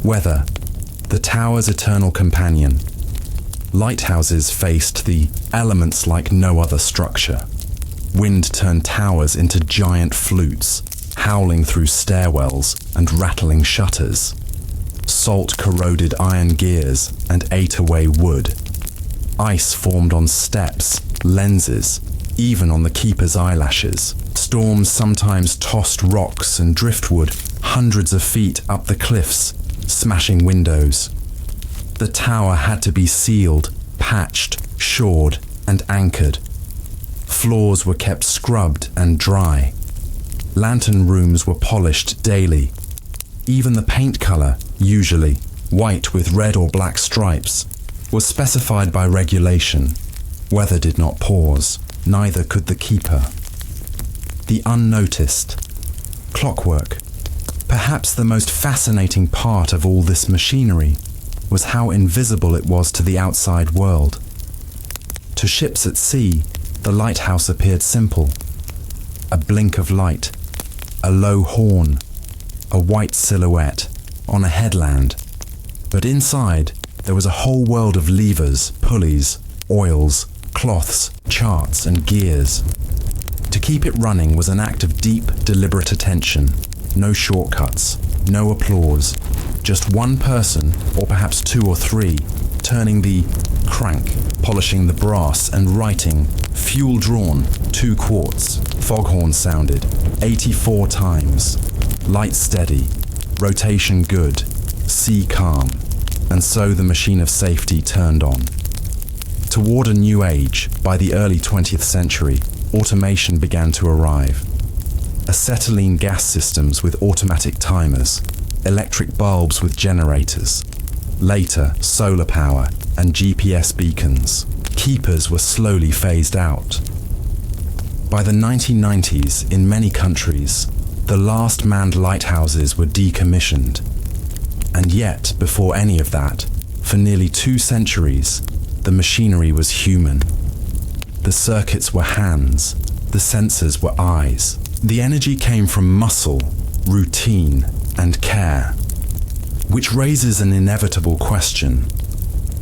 Weather, the tower's eternal companion. Lighthouses faced the elements like no other structure. Wind turned towers into giant flutes, howling through stairwells and rattling shutters. Salt corroded iron gears and ate away wood. Ice formed on steps, lenses, even on the keeper's eyelashes. Storms sometimes tossed rocks and driftwood hundreds of feet up the cliffs, smashing windows. The tower had to be sealed, patched, shored, and anchored. Floors were kept scrubbed and dry. Lantern rooms were polished daily. Even the paint color, usually white with red or black stripes, was specified by regulation. Weather did not pause, neither could the keeper. The unnoticed. Clockwork. Perhaps the most fascinating part of all this machinery was how invisible it was to the outside world. To ships at sea, the lighthouse appeared simple. A blink of light, a low horn, a white silhouette on a headland. But inside, there was a whole world of levers, pulleys, oils, cloths, charts, and gears. To keep it running was an act of deep, deliberate attention. No shortcuts, no applause. Just one person, or perhaps two or three, turning the crank, polishing the brass, and writing, fuel drawn, 2 quarts, foghorn sounded, 84 times, light steady, rotation good, sea calm, and so the machine of safety turned on. Toward a new age, by the early 20th century, automation began to arrive. Acetylene gas systems with automatic timers, electric bulbs with generators, later solar power and GPS beacons. Keepers were slowly phased out. By the 1990s, in many countries, the last manned lighthouses were decommissioned. And yet, before any of that, for nearly 2 centuries, the machinery was human. The circuits were hands, the sensors were eyes. The energy came from muscle, routine, and care. Which raises an inevitable question.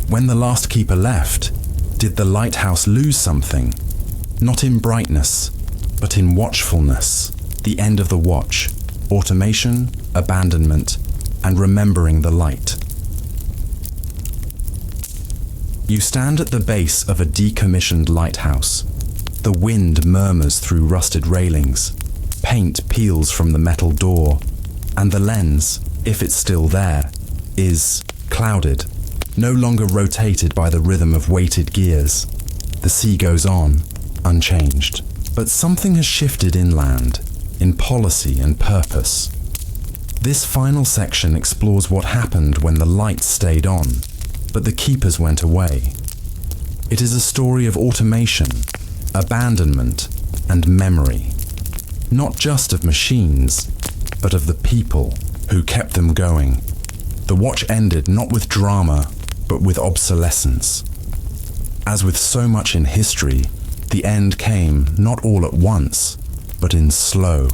When the last keeper left, did the lighthouse lose something? Not in brightness, but in watchfulness. The end of the watch, automation, abandonment, and remembering the light. You stand at the base of a decommissioned lighthouse. The wind murmurs through rusted railings. Paint peels from the metal door. And the lens, if it's still there, is clouded, no longer rotated by the rhythm of weighted gears. The sea goes on, unchanged. But something has shifted inland, in policy and purpose. This final section explores what happened when the lights stayed on, but the keepers went away. It is a story of automation, abandonment, and memory. Not just of machines, but of the people who kept them going. The watch ended not with drama, but with obsolescence. As with so much in history, the end came not all at once, but in slow,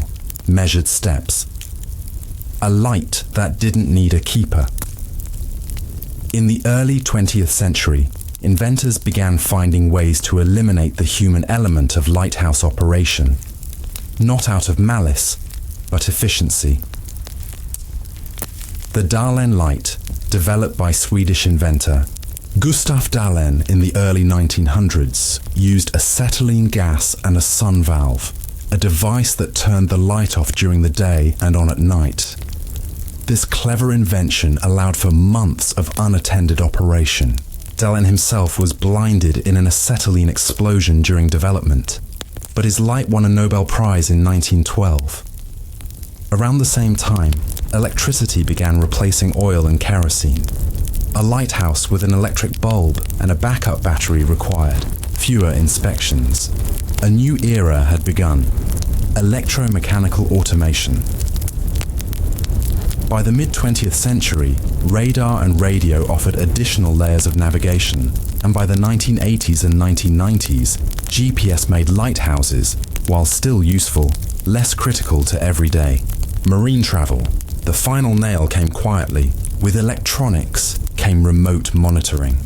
measured steps. A light that didn't need a keeper. In the early 20th century, inventors began finding ways to eliminate the human element of lighthouse operation, not out of malice, but efficiency. The Dahlen light, developed by Swedish inventor Gustaf Dahlen in the early 1900s, used acetylene gas and a sun valve, a device that turned the light off during the day and on at night. This clever invention allowed for months of unattended operation. Dahlen himself was blinded in an acetylene explosion during development, but his light won a Nobel Prize in 1912. Around the same time, electricity began replacing oil and kerosene. A lighthouse with an electric bulb and a backup battery required fewer inspections. A new era had begun: electromechanical automation. By the mid-20th century, radar and radio offered additional layers of navigation, and by the 1980s and 1990s, GPS made lighthouses, while still useful, less critical to everyday. Marine travel. The final nail came quietly. With electronics came remote monitoring.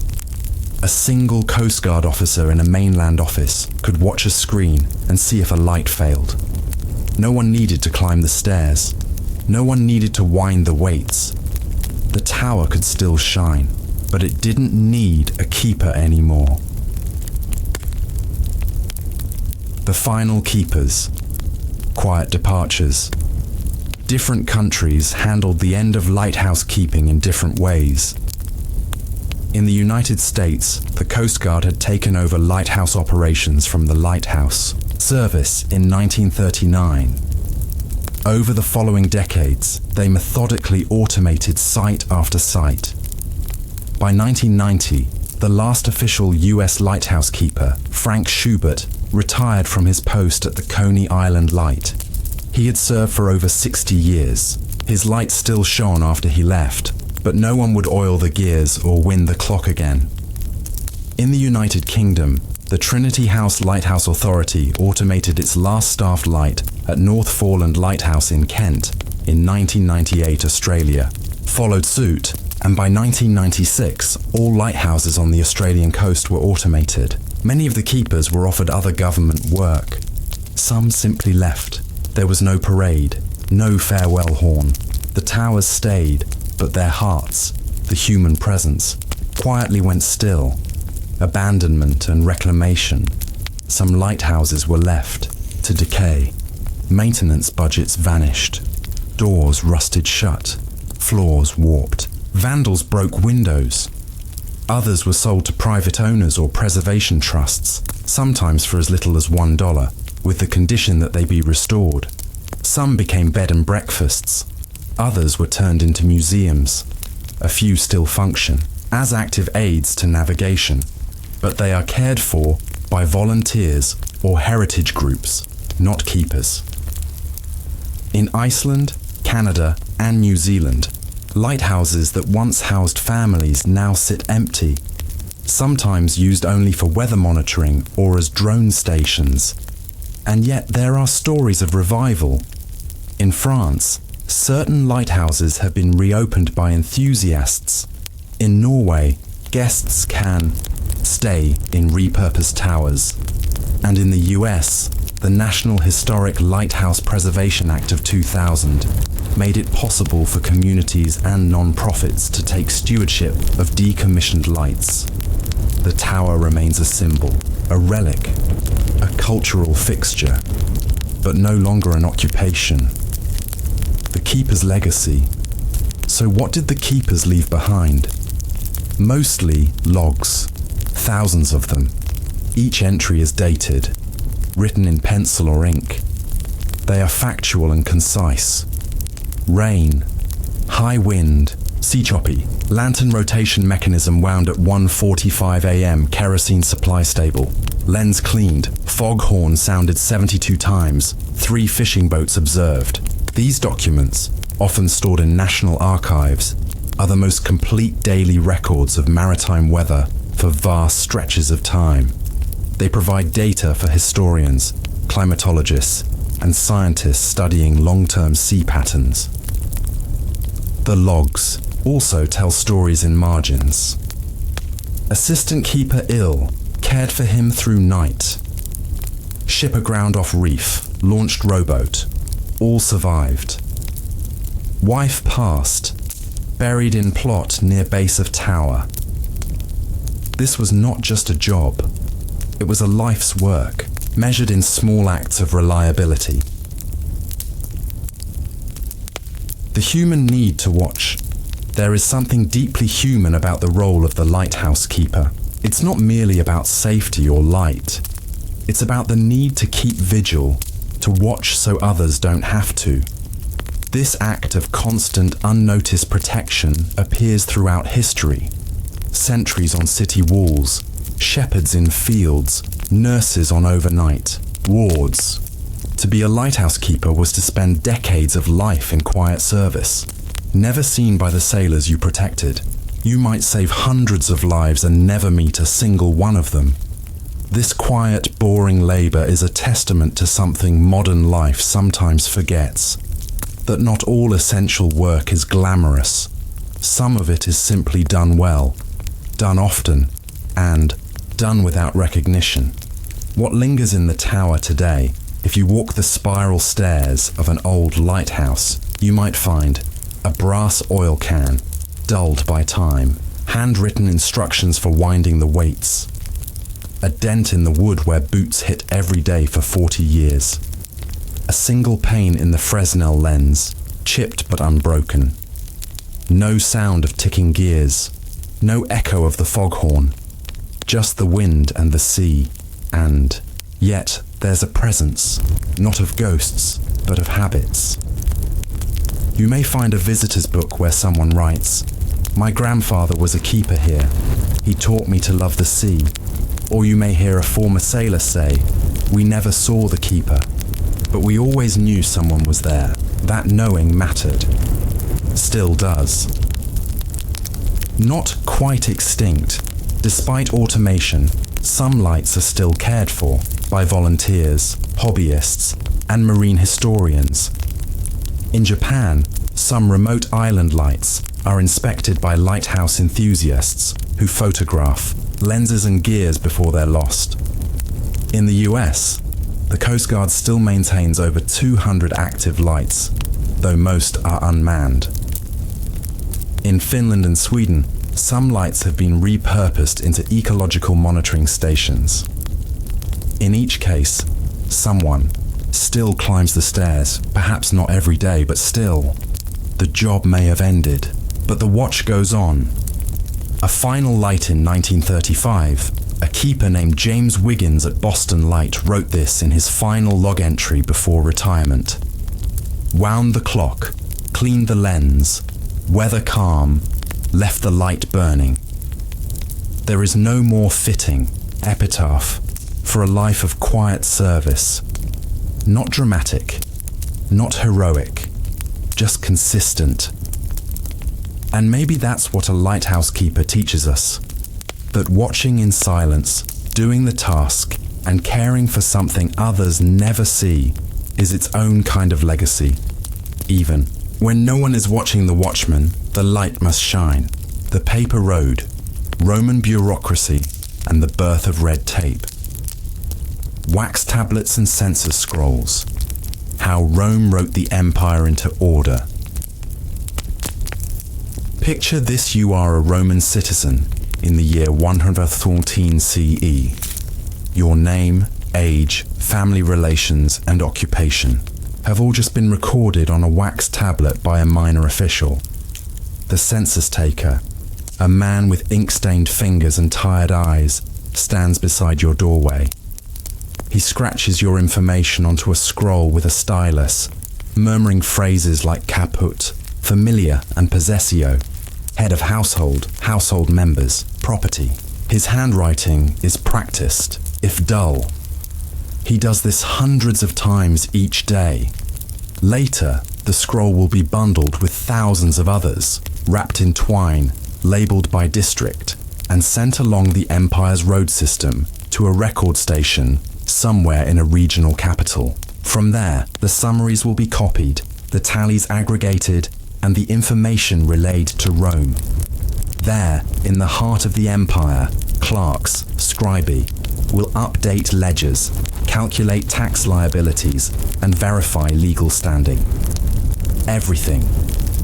A single Coast Guard officer in a mainland office could watch a screen and see if a light failed. No one needed to climb the stairs. No one needed to wind the weights. The tower could still shine, but it didn't need a keeper anymore. The final keepers. Quiet departures. Different countries handled the end of lighthouse keeping in different ways. In the United States, the Coast Guard had taken over lighthouse operations from the lighthouse service in 1939. Over the following decades, they methodically automated site after site. By 1990, the last official US lighthouse keeper, Frank Schubert, retired from his post at the Coney Island Light. He had served for over 60 years. His light still shone after he left, but no one would oil the gears or wind the clock again. In the United Kingdom, the Trinity House Lighthouse Authority automated its last staffed light at North Foreland Lighthouse in Kent in 1998 Australia, followed suit, and by 1996 all lighthouses on the Australian coast were automated. Many of the keepers were offered other government work. Some simply left. There was no parade, no farewell horn. The towers stayed, but their hearts, the human presence, quietly went still. Abandonment and reclamation. Some lighthouses were left to decay. Maintenance budgets vanished. Doors rusted shut. Floors warped. Vandals broke windows. Others were sold to private owners or preservation trusts, sometimes for as little as $1, with the condition that they be restored. Some became bed and breakfasts. Others were turned into museums. A few still function as active aids to navigation, but they are cared for by volunteers or heritage groups, not keepers. In Iceland, Canada, and New Zealand, lighthouses that once housed families now sit empty, sometimes used only for weather monitoring or as drone stations. And yet there are stories of revival. In France, certain lighthouses have been reopened by enthusiasts. In Norway, guests can stay in repurposed towers. And in the US, the National Historic Lighthouse Preservation Act of 2000 made it possible for communities and non-profits to take stewardship of decommissioned lights. The tower remains a symbol, a relic, a cultural fixture, but no longer an occupation. The keeper's legacy. So what did the keepers leave behind? Mostly logs, thousands of them. Each entry is dated, written in pencil or ink. They are factual and concise. Rain, high wind, sea choppy, lantern rotation mechanism wound at 1:45 a.m. kerosene supply stable. Lens cleaned, foghorn sounded 72 times, 3 fishing boats observed. These documents, often stored in national archives, are the most complete daily records of maritime weather for vast stretches of time. They provide data for historians, climatologists, and scientists studying long-term sea patterns. The logs also tell stories in margins. Assistant keeper ill, cared for him through night. Ship aground off reef, launched rowboat, all survived. Wife passed, buried in plot near base of tower. This was not just a job, it was a life's work, measured in small acts of reliability. The human need to watch. There is something deeply human about the role of the lighthouse keeper. It's not merely about safety or light. It's about the need to keep vigil, to watch so others don't have to. This act of constant, unnoticed protection appears throughout history. Sentries on city walls, shepherds in fields, nurses on overnight, wards. To be a lighthouse keeper was to spend decades of life in quiet service. Never seen by the sailors you protected, you might save hundreds of lives and never meet a single one of them. This quiet, boring labor is a testament to something modern life sometimes forgets. That not all essential work is glamorous. Some of it is simply done well, done often, and done without recognition. What lingers in the tower today, if you walk the spiral stairs of an old lighthouse, you might find a brass oil can, dulled by time, handwritten instructions for winding the weights, a dent in the wood where boots hit every day for 40 years, a single pane in the Fresnel lens, chipped but unbroken, no sound of ticking gears, no echo of the foghorn, just the wind and the sea, and yet there's a presence, not of ghosts, but of habits. You may find a visitor's book where someone writes, "My grandfather was a keeper here. He taught me to love the sea." Or you may hear a former sailor say, "We never saw the keeper, but we always knew someone was there. That knowing mattered." Still does. Not quite extinct. Despite automation, some lights are still cared for by volunteers, hobbyists, and marine historians. In Japan, some remote island lights are inspected by lighthouse enthusiasts who photograph lenses and gears before they're lost. In the US, the Coast Guard still maintains over 200 active lights, though most are unmanned. In Finland and Sweden, some lights have been repurposed into ecological monitoring stations. In each case, someone still climbs the stairs, perhaps not every day, but still. The job may have ended, but the watch goes on. A final light in 1935, a keeper named James Wiggins at Boston Light wrote this in his final log entry before retirement. "Wound the clock, cleaned the lens, weather calm, left the light burning. There is no more fitting epitaph for a life of quiet service. Not dramatic, not heroic, just consistent." And maybe that's what a lighthouse keeper teaches us. That watching in silence, doing the task, and caring for something others never see is its own kind of legacy. Even when no one is watching the watchman, the light must shine. The paper road, Roman bureaucracy, and the birth of red tape. Wax tablets and census scrolls. How Rome wrote the empire into order. Picture this: you are a Roman citizen in the year 114 CE. Your name, age, family relations, and occupation have all just been recorded on a wax tablet by a minor official. The census taker, a man with ink-stained fingers and tired eyes, stands beside your doorway. He scratches your information onto a scroll with a stylus, murmuring phrases like caput, familiar, and possessio, head of household, household members, property. His handwriting is practiced, if dull. He does this hundreds of times each day. Later, the scroll will be bundled with thousands of others, wrapped in twine, labelled by district, and sent along the empire's road system to a record station somewhere in a regional capital. From there, the summaries will be copied, the tallies aggregated, and the information relayed to Rome. There, in the heart of the empire, clerks, scribi, will update ledgers, calculate tax liabilities, and verify legal standing. Everything,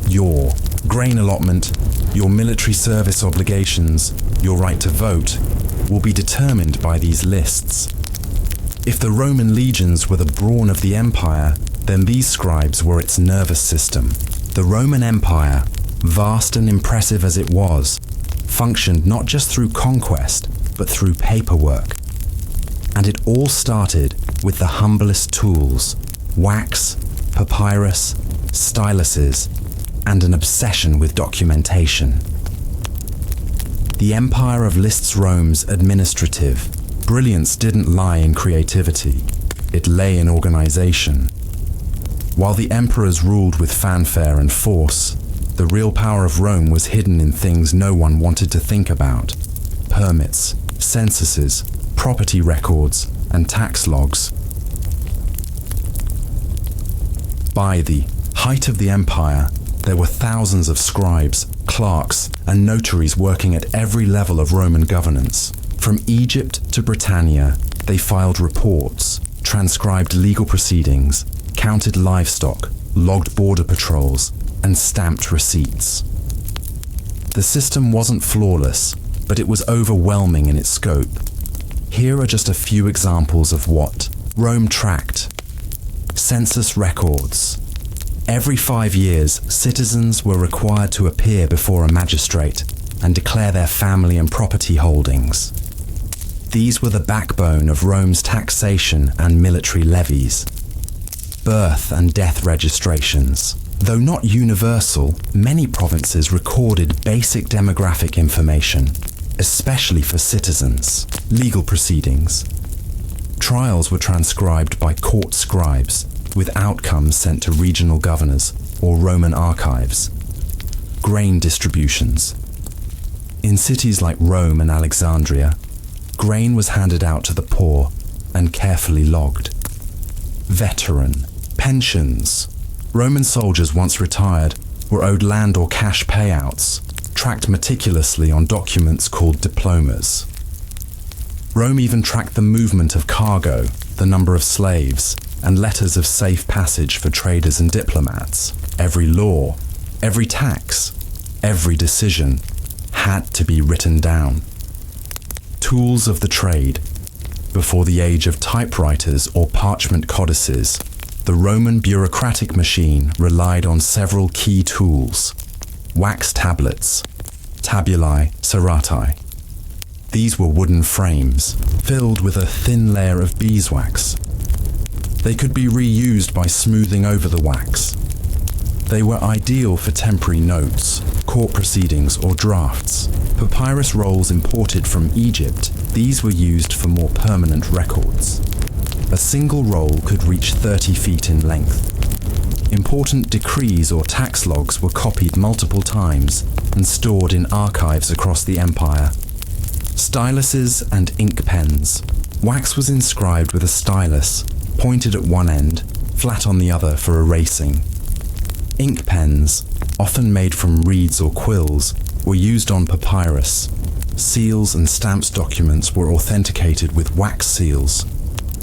your grain allotment, your military service obligations, your right to vote, will be determined by these lists. If the Roman legions were the brawn of the empire, then these scribes were its nervous system. The Roman Empire, vast and impressive as it was, functioned not just through conquest, but through paperwork. And it all started with the humblest tools: wax, papyrus, styluses, and an obsession with documentation. The empire of Liszt's Rome's administrative brilliance didn't lie in creativity, it lay in organization. While the emperors ruled with fanfare and force, the real power of Rome was hidden in things no one wanted to think about: permits, censuses, property records, and tax logs. By the height of the empire, there were thousands of scribes, clerks, and notaries working at every level of Roman governance. From Egypt to Britannia, they filed reports, transcribed legal proceedings, counted livestock, logged border patrols, and stamped receipts. The system wasn't flawless, but it was overwhelming in its scope. Here are just a few examples of what Rome tracked. Census records. Every 5 years, citizens were required to appear before a magistrate and declare their family and property holdings. These were the backbone of Rome's taxation and military levies. Birth and death registrations. Though not universal, many provinces recorded basic demographic information, especially for citizens. Legal proceedings. Trials were transcribed by court scribes, with outcomes sent to regional governors or Roman archives. Grain distributions. In cities like Rome and Alexandria, grain was handed out to the poor and carefully logged. Veteran. Pensions. Roman soldiers once retired were owed land or cash payouts, tracked meticulously on documents called diplomas. Rome even tracked the movement of cargo, the number of slaves, and letters of safe passage for traders and diplomats. Every law, every tax, every decision had to be written down. Tools of the trade. Before the age of typewriters or parchment codices, the Roman bureaucratic machine relied on several key tools: wax tablets, tabulae serratae. These were wooden frames, filled with a thin layer of beeswax. They could be reused by smoothing over the wax. They were ideal for temporary notes, court proceedings, or drafts. Papyrus rolls imported from Egypt, these were used for more permanent records. A single roll could reach 30 feet in length. Important decrees or tax logs were copied multiple times and stored in archives across the empire. Styluses and ink pens. Wax was inscribed with a stylus, pointed at one end, flat on the other for erasing. Ink pens, often made from reeds or quills, were used on papyrus. Seals and stamps documents were authenticated with wax seals,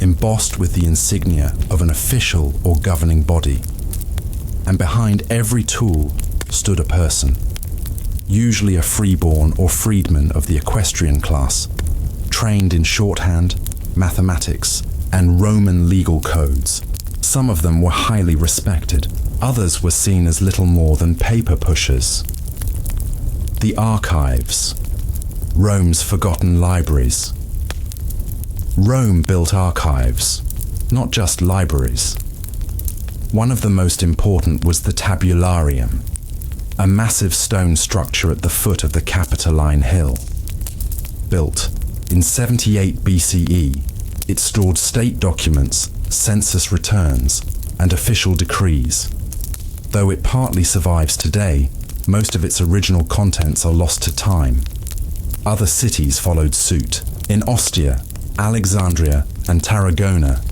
embossed with the insignia of an official or governing body. And behind every tool stood a person, usually a freeborn or freedman of the equestrian class, trained in shorthand, mathematics, and Roman legal codes. Some of them were highly respected, others were seen as little more than paper pushers. The archives. Rome's forgotten libraries. Rome built archives, not just libraries. One of the most important was the tabularium, a massive stone structure at the foot of the Capitoline Hill. Built in 78 BCE, it stored state documents, census returns, and official decrees. Though it partly survives today, most of its original contents are lost to time. Other cities followed suit. In Ostia, Alexandria, and Tarragona,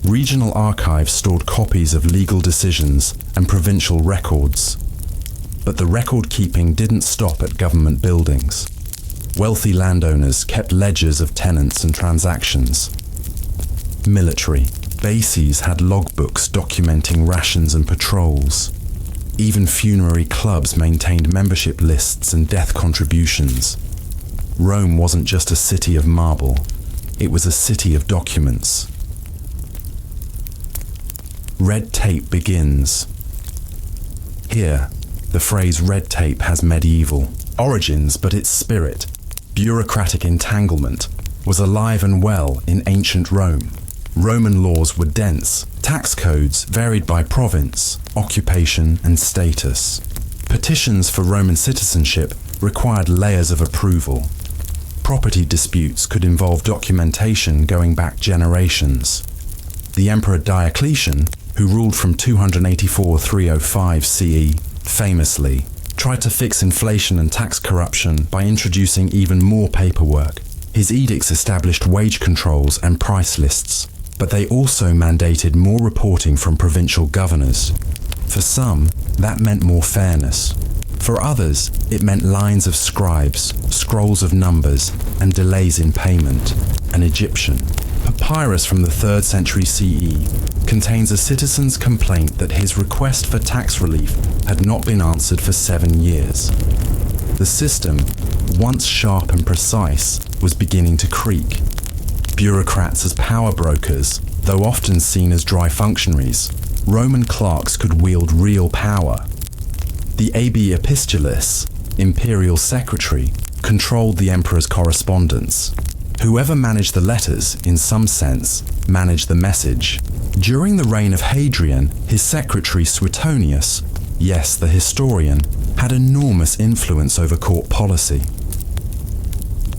regional archives stored copies of legal decisions and provincial records. But the record-keeping didn't stop at government buildings. Wealthy landowners kept ledgers of tenants and transactions. Military. Bases had logbooks documenting rations and patrols. Even funerary clubs maintained membership lists and death contributions. Rome wasn't just a city of marble, it was a city of documents. Red tape begins. Here, the phrase red tape has medieval origins, but its spirit, bureaucratic entanglement, was alive and well in ancient Rome. Roman laws were dense. Tax codes varied by province, occupation, and status. Petitions for Roman citizenship required layers of approval. Property disputes could involve documentation going back generations. The Emperor Diocletian, who ruled from 284–305 CE, famously tried to fix inflation and tax corruption by introducing even more paperwork. His edicts established wage controls and price lists, but they also mandated more reporting from provincial governors. For some, that meant more fairness. For others, it meant lines of scribes, scrolls of numbers, and delays in payment. An Egyptian papyrus from the 3rd century CE contains a citizen's complaint that his request for tax relief had not been answered for 7 years. The system, once sharp and precise, was beginning to creak. Bureaucrats as power brokers, though often seen as dry functionaries, Roman clerks could wield real power. The AB Epistulis, imperial secretary, controlled the emperor's correspondence. Whoever managed the letters, in some sense, managed the message. During the reign of Hadrian, his secretary Suetonius, yes, the historian, had enormous influence over court policy.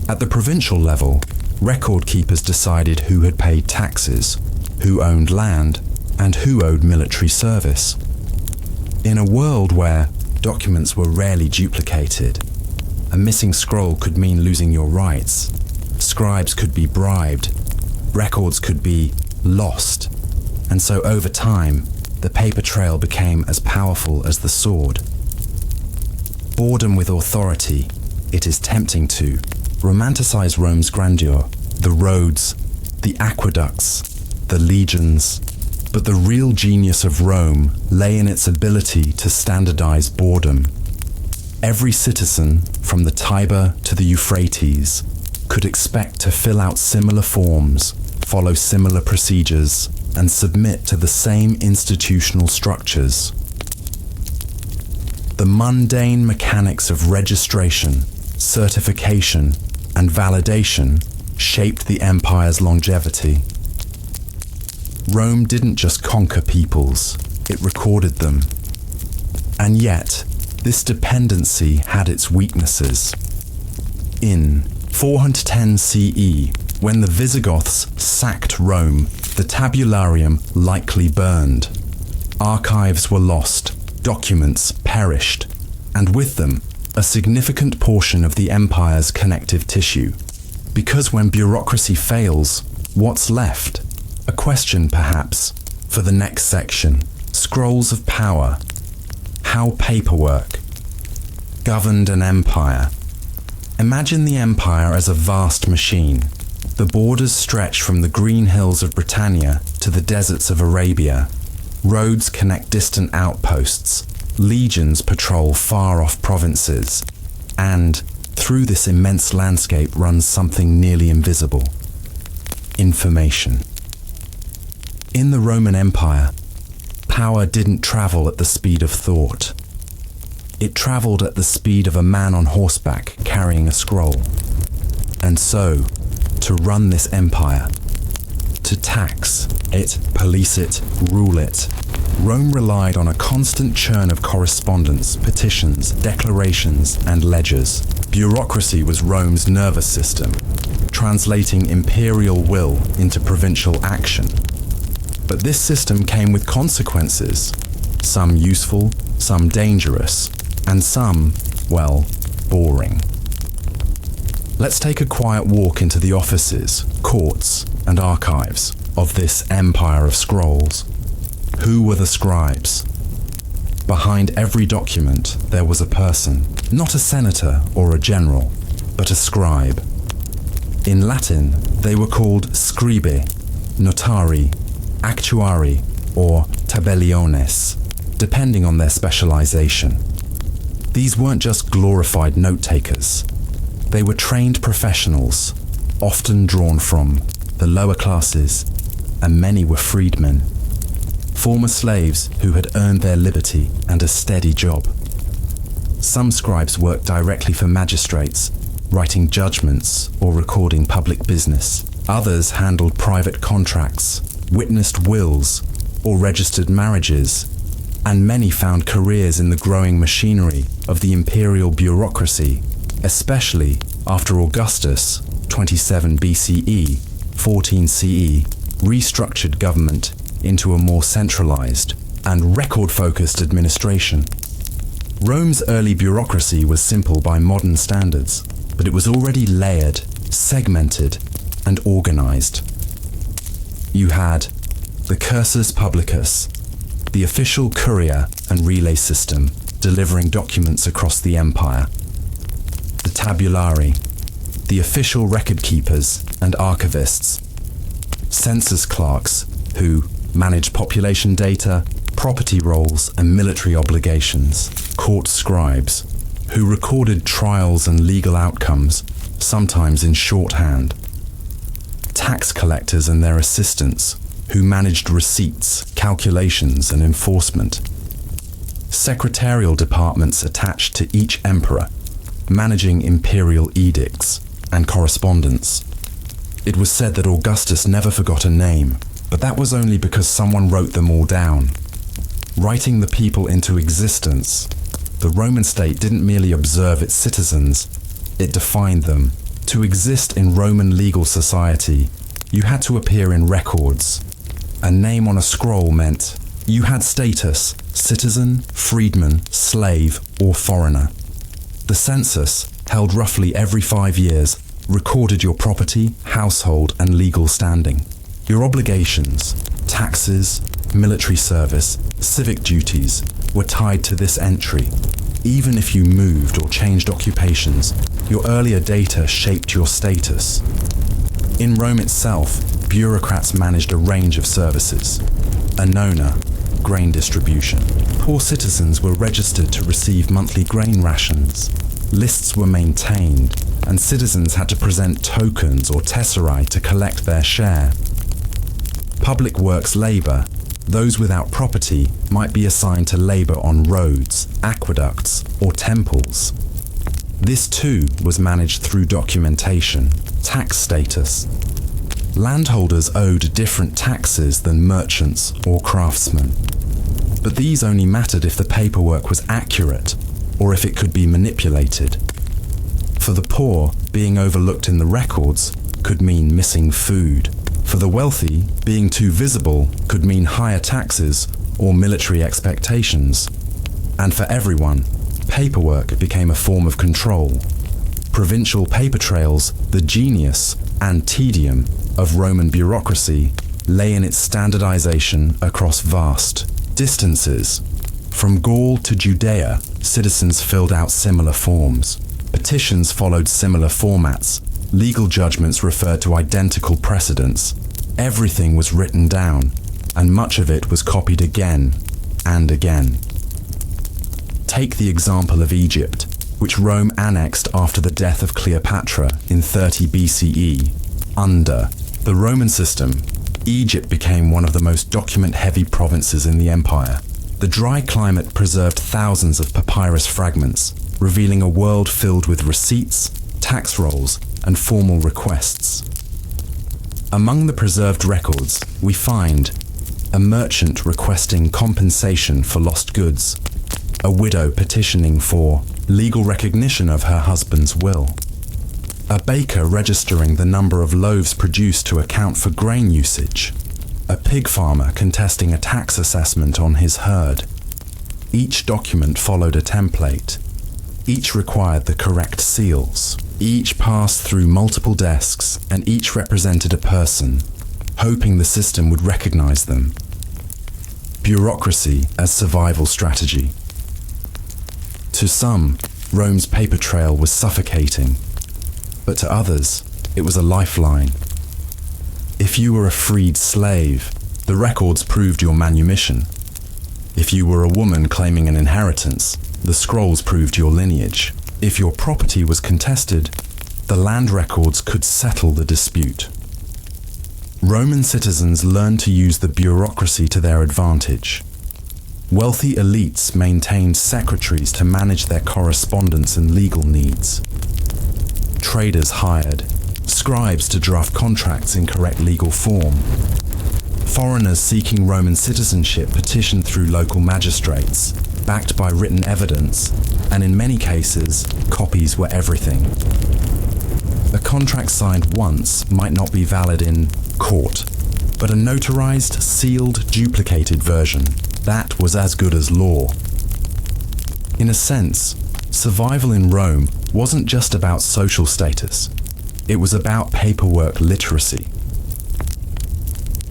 At the provincial level, record keepers decided who had paid taxes, who owned land, and who owed military service. In a world where documents were rarely duplicated, a missing scroll could mean losing your rights. Scribes could be bribed, records could be lost, and so over time, the paper trail became as powerful as the sword. Boredom with authority, it is tempting to romanticize Rome's grandeur, the roads, the aqueducts, the legions, but the real genius of Rome lay in its ability to standardize boredom. Every citizen, from the Tiber to the Euphrates, could expect to fill out similar forms, follow similar procedures, and submit to the same institutional structures. The mundane mechanics of registration, certification, and validation shaped the empire's longevity. Rome didn't just conquer peoples, it recorded them. And yet, this dependency had its weaknesses. In 410 CE, when the Visigoths sacked Rome, the tabularium likely burned. Archives were lost, documents perished, and with them, a significant portion of the empire's connective tissue. Because when bureaucracy fails, what's left? A question, perhaps, for the next section. Scrolls of power. How paperwork governed an empire. Imagine the empire as a vast machine. The borders stretch from the green hills of Britannia to the deserts of Arabia. Roads connect distant outposts. Legions patrol far-off provinces. And through this immense landscape runs something nearly invisible. Information. In the Roman Empire, power didn't travel at the speed of thought. It traveled at the speed of a man on horseback carrying a scroll. And so, to run this empire, to tax it, police it, rule it, Rome relied on a constant churn of correspondence, petitions, declarations, and ledgers. Bureaucracy was Rome's nervous system, translating imperial will into provincial action. But this system came with consequences, some useful, some dangerous, and some, well, boring. Let's take a quiet walk into the offices, courts, and archives of this empire of scrolls. Who were the scribes? Behind every document, there was a person, not a senator or a general, but a scribe. In Latin, they were called scribe, notari, actuari, or tabelliones, depending on their specialization. These weren't just glorified note-takers. They were trained professionals, often drawn from the lower classes, and many were freedmen, former slaves who had earned their liberty and a steady job. Some scribes worked directly for magistrates, writing judgments or recording public business. Others handled private contracts, witnessed wills, or registered marriages, and many found careers in the growing machinery of the imperial bureaucracy, especially after Augustus, 27 BCE, 14 CE, restructured government into a more centralized and record-focused administration. Rome's early bureaucracy was simple by modern standards, but it was already layered, segmented, and organized. You had the cursus publicus, the official courier and relay system delivering documents across the empire. The tabulari, the official record keepers and archivists. Census clerks, who managed population data, property rolls and military obligations. Court scribes, who recorded trials and legal outcomes, sometimes in shorthand. Tax collectors and their assistants, who managed receipts, calculations, and enforcement. Secretarial departments attached to each emperor, managing imperial edicts and correspondence. It was said that Augustus never forgot a name, but that was only because someone wrote them all down. Writing the people into existence, the Roman state didn't merely observe its citizens, it defined them. To exist in Roman legal society, you had to appear in records. A name on a scroll meant you had status, citizen, freedman, slave, or foreigner. The census, held roughly every 5 years, recorded your property, household, and legal standing. Your obligations, taxes, military service, civic duties were tied to this entry. Even if you moved or changed occupations, your earlier data shaped your status. In Rome itself, bureaucrats managed a range of services. A nona, grain distribution. Poor citizens were registered to receive monthly grain rations. Lists were maintained, and citizens had to present tokens or tesserae to collect their share. Public works labour, those without property might be assigned to labour on roads, aqueducts, or temples. This too was managed through documentation. Tax status. Landholders owed different taxes than merchants or craftsmen. But these only mattered if the paperwork was accurate or if it could be manipulated. For the poor, being overlooked in the records could mean missing food. For the wealthy, being too visible could mean higher taxes or military expectations. And for everyone, paperwork became a form of control. Provincial paper trails, the genius and tedium of Roman bureaucracy, lay in its standardization across vast distances. From Gaul to Judea, citizens filled out similar forms. Petitions followed similar formats. Legal judgments referred to identical precedents. Everything was written down, and much of it was copied again and again. Take the example of Egypt, which Rome annexed after the death of Cleopatra in 30 BCE. Under the Roman system, Egypt became one of the most document-heavy provinces in the empire. The dry climate preserved thousands of papyrus fragments, revealing a world filled with receipts, tax rolls, and formal requests. Among the preserved records, we find a merchant requesting compensation for lost goods, a widow petitioning for legal recognition of her husband's will, a baker registering the number of loaves produced to account for grain usage, a pig farmer contesting a tax assessment on his herd. Each document followed a template. Each required the correct seals. Each passed through multiple desks, and each represented a person, hoping the system would recognize them. Bureaucracy as survival strategy. To some, Rome's paper trail was suffocating, but to others, it was a lifeline. If you were a freed slave, the records proved your manumission. If you were a woman claiming an inheritance, the scrolls proved your lineage. If your property was contested, the land records could settle the dispute. Roman citizens learned to use the bureaucracy to their advantage. Wealthy elites maintained secretaries to manage their correspondence and legal needs. traders hired, scribes to draft contracts in correct legal form. Foreigners seeking Roman citizenship petitioned through local magistrates, backed by written evidence, and in many cases, copies were everything. A contract signed once might not be valid in court, but a notarized, sealed, duplicated version, that was as good as law. In a sense, survival in Rome wasn't just about social status. It was about paperwork literacy.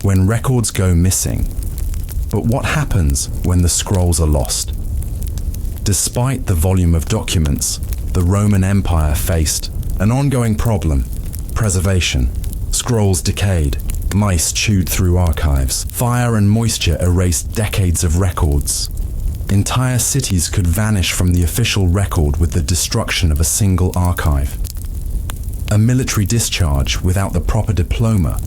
When records go missing, but what happens when the scrolls are lost? Despite the volume of documents, the Roman Empire faced an ongoing problem: preservation. Scrolls decayed, mice chewed through archives, fire and moisture erased decades of records. Entire cities could vanish from the official record with the destruction of a single archive. A military discharge without the proper diploma,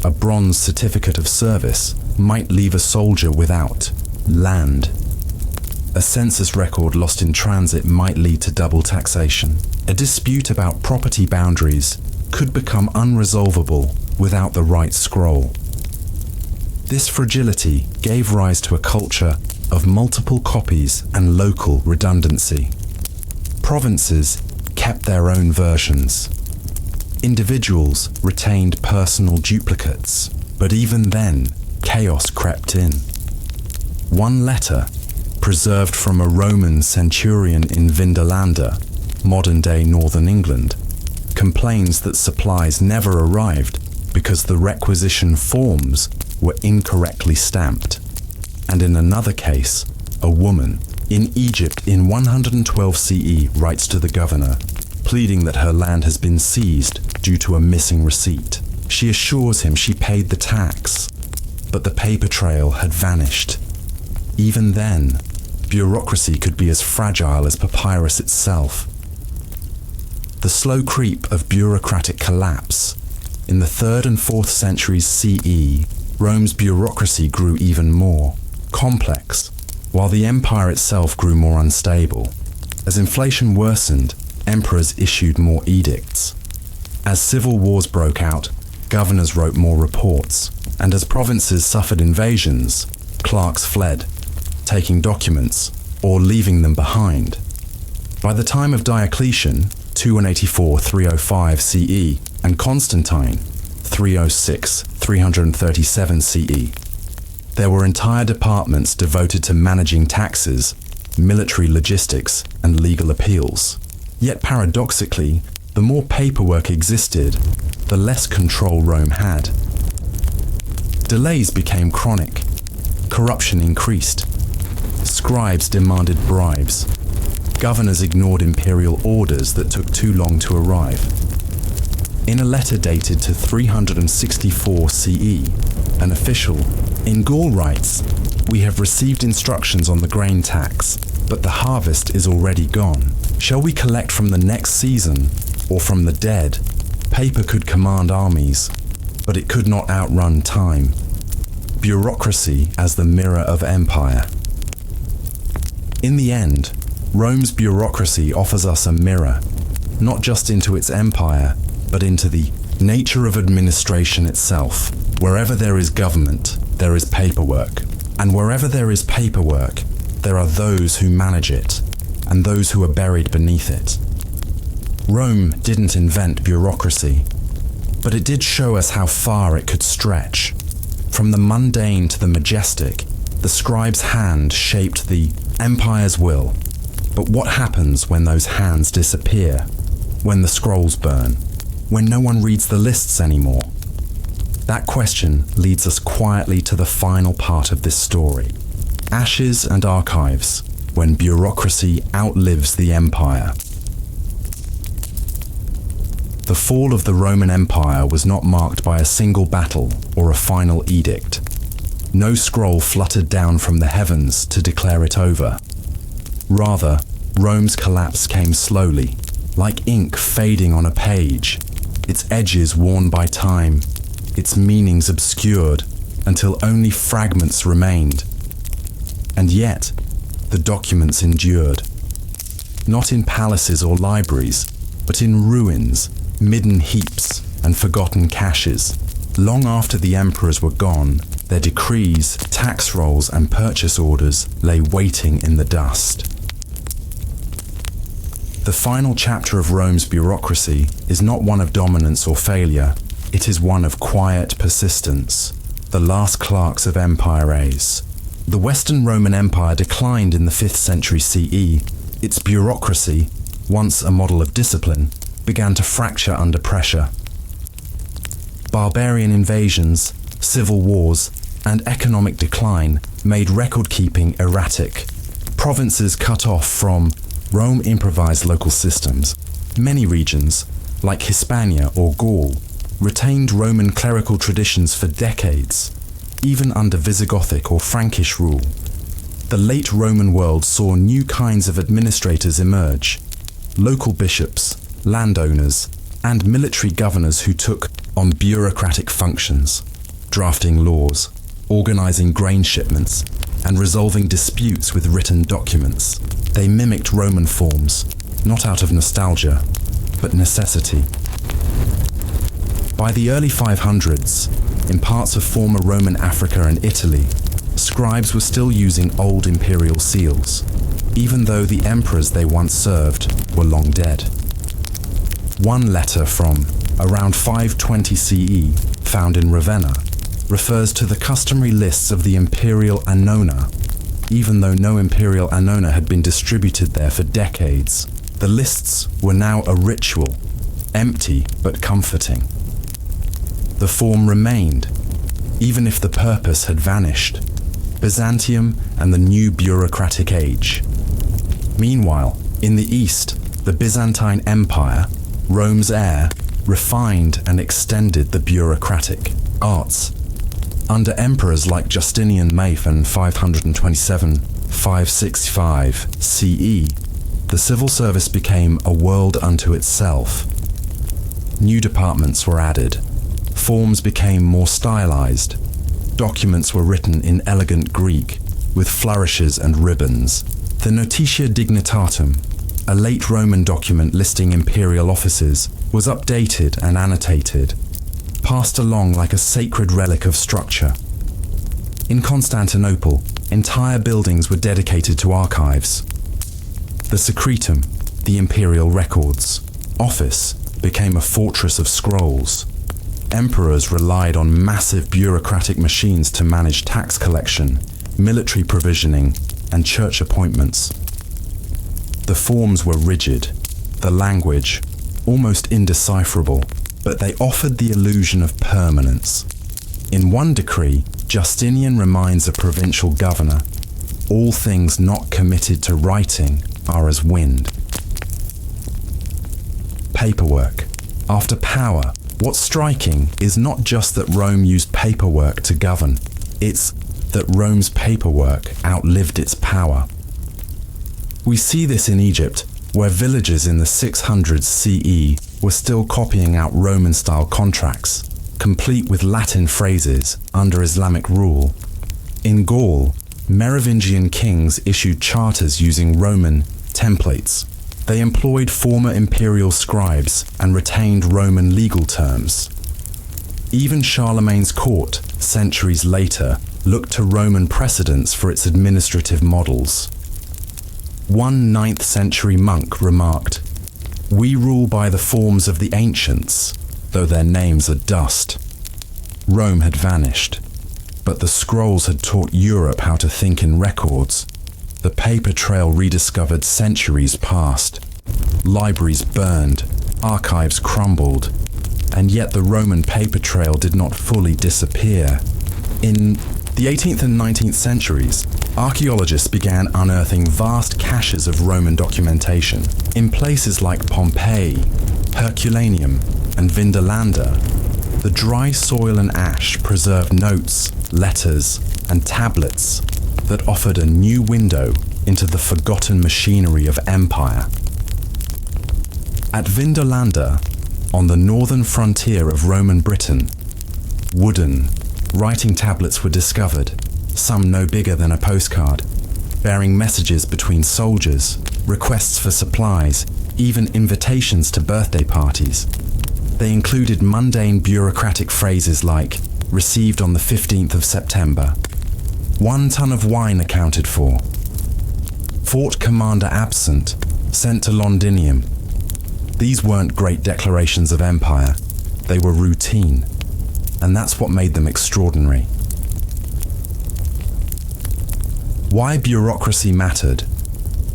a bronze certificate of service, might leave a soldier without land. A census record lost in transit might lead to double taxation. A dispute about property boundaries could become unresolvable without the right scroll. This fragility gave rise to a culture of multiple copies and local redundancy. Provinces kept their own versions. Individuals retained personal duplicates, but even then, chaos crept in. One letter, preserved from a Roman centurion in Vindolanda, modern-day northern England, complains that supplies never arrived because the requisition forms were incorrectly stamped. And in another case, a woman in Egypt in 112 CE writes to the governor, pleading that her land has been seized due to a missing receipt. She assures him she paid the tax, but the paper trail had vanished. Even then, bureaucracy could be as fragile as papyrus itself. The slow creep of bureaucratic collapse. In the 3rd and 4th centuries CE, Rome's bureaucracy grew even more complex, while the empire itself grew more unstable. As inflation worsened, emperors issued more edicts. As civil wars broke out, governors wrote more reports, and as provinces suffered invasions, clerks fled, taking documents or leaving them behind. By the time of Diocletian, 284-305 CE, and Constantine, 306-337 CE, there were entire departments devoted to managing taxes, military logistics, and legal appeals. Yet paradoxically, the more paperwork existed, the less control Rome had. Delays became chronic. Corruption increased. Scribes demanded bribes. Governors ignored imperial orders that took too long to arrive. In a letter dated to 364 CE, an official in Gaul writes, "We have received instructions on the grain tax, but the harvest is already gone. Shall we collect from the next season or from the dead?" Paper could command armies, but it could not outrun time. Bureaucracy as the mirror of empire. In the end, Rome's bureaucracy offers us a mirror, not just into its empire, but into the nature of administration itself. Wherever there is government, there is paperwork. And wherever there is paperwork, there are those who manage it, and those who are buried beneath it. Rome didn't invent bureaucracy, but it did show us how far it could stretch. From the mundane to the majestic, the scribe's hand shaped the empire's will. But what happens when those hands disappear? When the scrolls burn? When no one reads the lists anymore? That question leads us quietly to the final part of this story. Ashes and archives, when bureaucracy outlives the empire. The fall of the Roman Empire was not marked by a single battle or a final edict. No scroll fluttered down from the heavens to declare it over. Rather, Rome's collapse came slowly, like ink fading on a page, its edges worn by time, its meanings obscured, until only fragments remained. And yet, the documents endured. Not in palaces or libraries, but in ruins, midden heaps and forgotten caches. Long after the emperors were gone, their decrees, tax rolls, and purchase orders lay waiting in the dust. The final chapter of Rome's bureaucracy is not one of dominance or failure, it is one of quiet persistence. The last clerks of Empire A's. The Western Roman Empire declined in the 5th century CE. Its bureaucracy, once a model of discipline, began to fracture under pressure. Barbarian invasions, civil wars, and economic decline made record-keeping erratic. Provinces cut off from Rome improvised local systems. Many regions, like Hispania or Gaul, retained Roman clerical traditions for decades, even under Visigothic or Frankish rule. The late Roman world saw new kinds of administrators emerge: local bishops, landowners, and military governors who took on bureaucratic functions, drafting laws, organizing grain shipments, and resolving disputes with written documents. They mimicked Roman forms, not out of nostalgia, but necessity. By the early 500s, in parts of former Roman Africa and Italy, scribes were still using old imperial seals, even though the emperors they once served were long dead. One letter from around 520 CE, found in Ravenna, refers to the customary lists of the imperial annona, even though no imperial annona had been distributed there for decades. The lists were now a ritual, empty but comforting. The form remained, even if the purpose had vanished. Byzantium and the new bureaucratic age. Meanwhile, in the East, the Byzantine Empire, Rome's heir, refined and extended the bureaucratic arts. Under emperors like Justinian Mathan 527-565 CE, the civil service became a world unto itself. New departments were added. Forms became more stylized. Documents were written in elegant Greek, with flourishes and ribbons. The Notitia Dignitatum, a late Roman document listing imperial offices, was updated and annotated, passed along like a sacred relic of structure. In Constantinople, entire buildings were dedicated to archives. The Secretum, the imperial records, office became a fortress of scrolls. Emperors relied on massive bureaucratic machines to manage tax collection, military provisioning, and church appointments. The forms were rigid, the language almost indecipherable, but they offered the illusion of permanence. In one decree, Justinian reminds a provincial governor, "All things not committed to writing are as wind." Paperwork. After power, what's striking is not just that Rome used paperwork to govern, it's that Rome's paperwork outlived its power. We see this in Egypt, where villages in the 600s CE were still copying out Roman-style contracts, complete with Latin phrases under Islamic rule. In Gaul, Merovingian kings issued charters using Roman templates. They employed former imperial scribes and retained Roman legal terms. Even Charlemagne's court, centuries later, looked to Roman precedents for its administrative models. One 9th century monk remarked, "We rule by the forms of the ancients, though their names are dust." Rome had vanished, but the scrolls had taught Europe how to think in records. The paper trail rediscovered centuries past. Libraries burned, archives crumbled, and yet the Roman paper trail did not fully disappear. In the 18th and 19th centuries, archaeologists began unearthing vast caches of Roman documentation. In places like Pompeii, Herculaneum, and Vindolanda, the dry soil and ash preserved notes, letters, and tablets that offered a new window into the forgotten machinery of empire. At Vindolanda, on the northern frontier of Roman Britain, wooden writing tablets were discovered, some no bigger than a postcard, bearing messages between soldiers, requests for supplies, even invitations to birthday parties. They included mundane bureaucratic phrases like, received on the 15th of September, 1 ton of wine accounted for, fort commander absent, sent to Londinium. These weren't great declarations of empire, they were routine, and that's what made them extraordinary. Why bureaucracy mattered.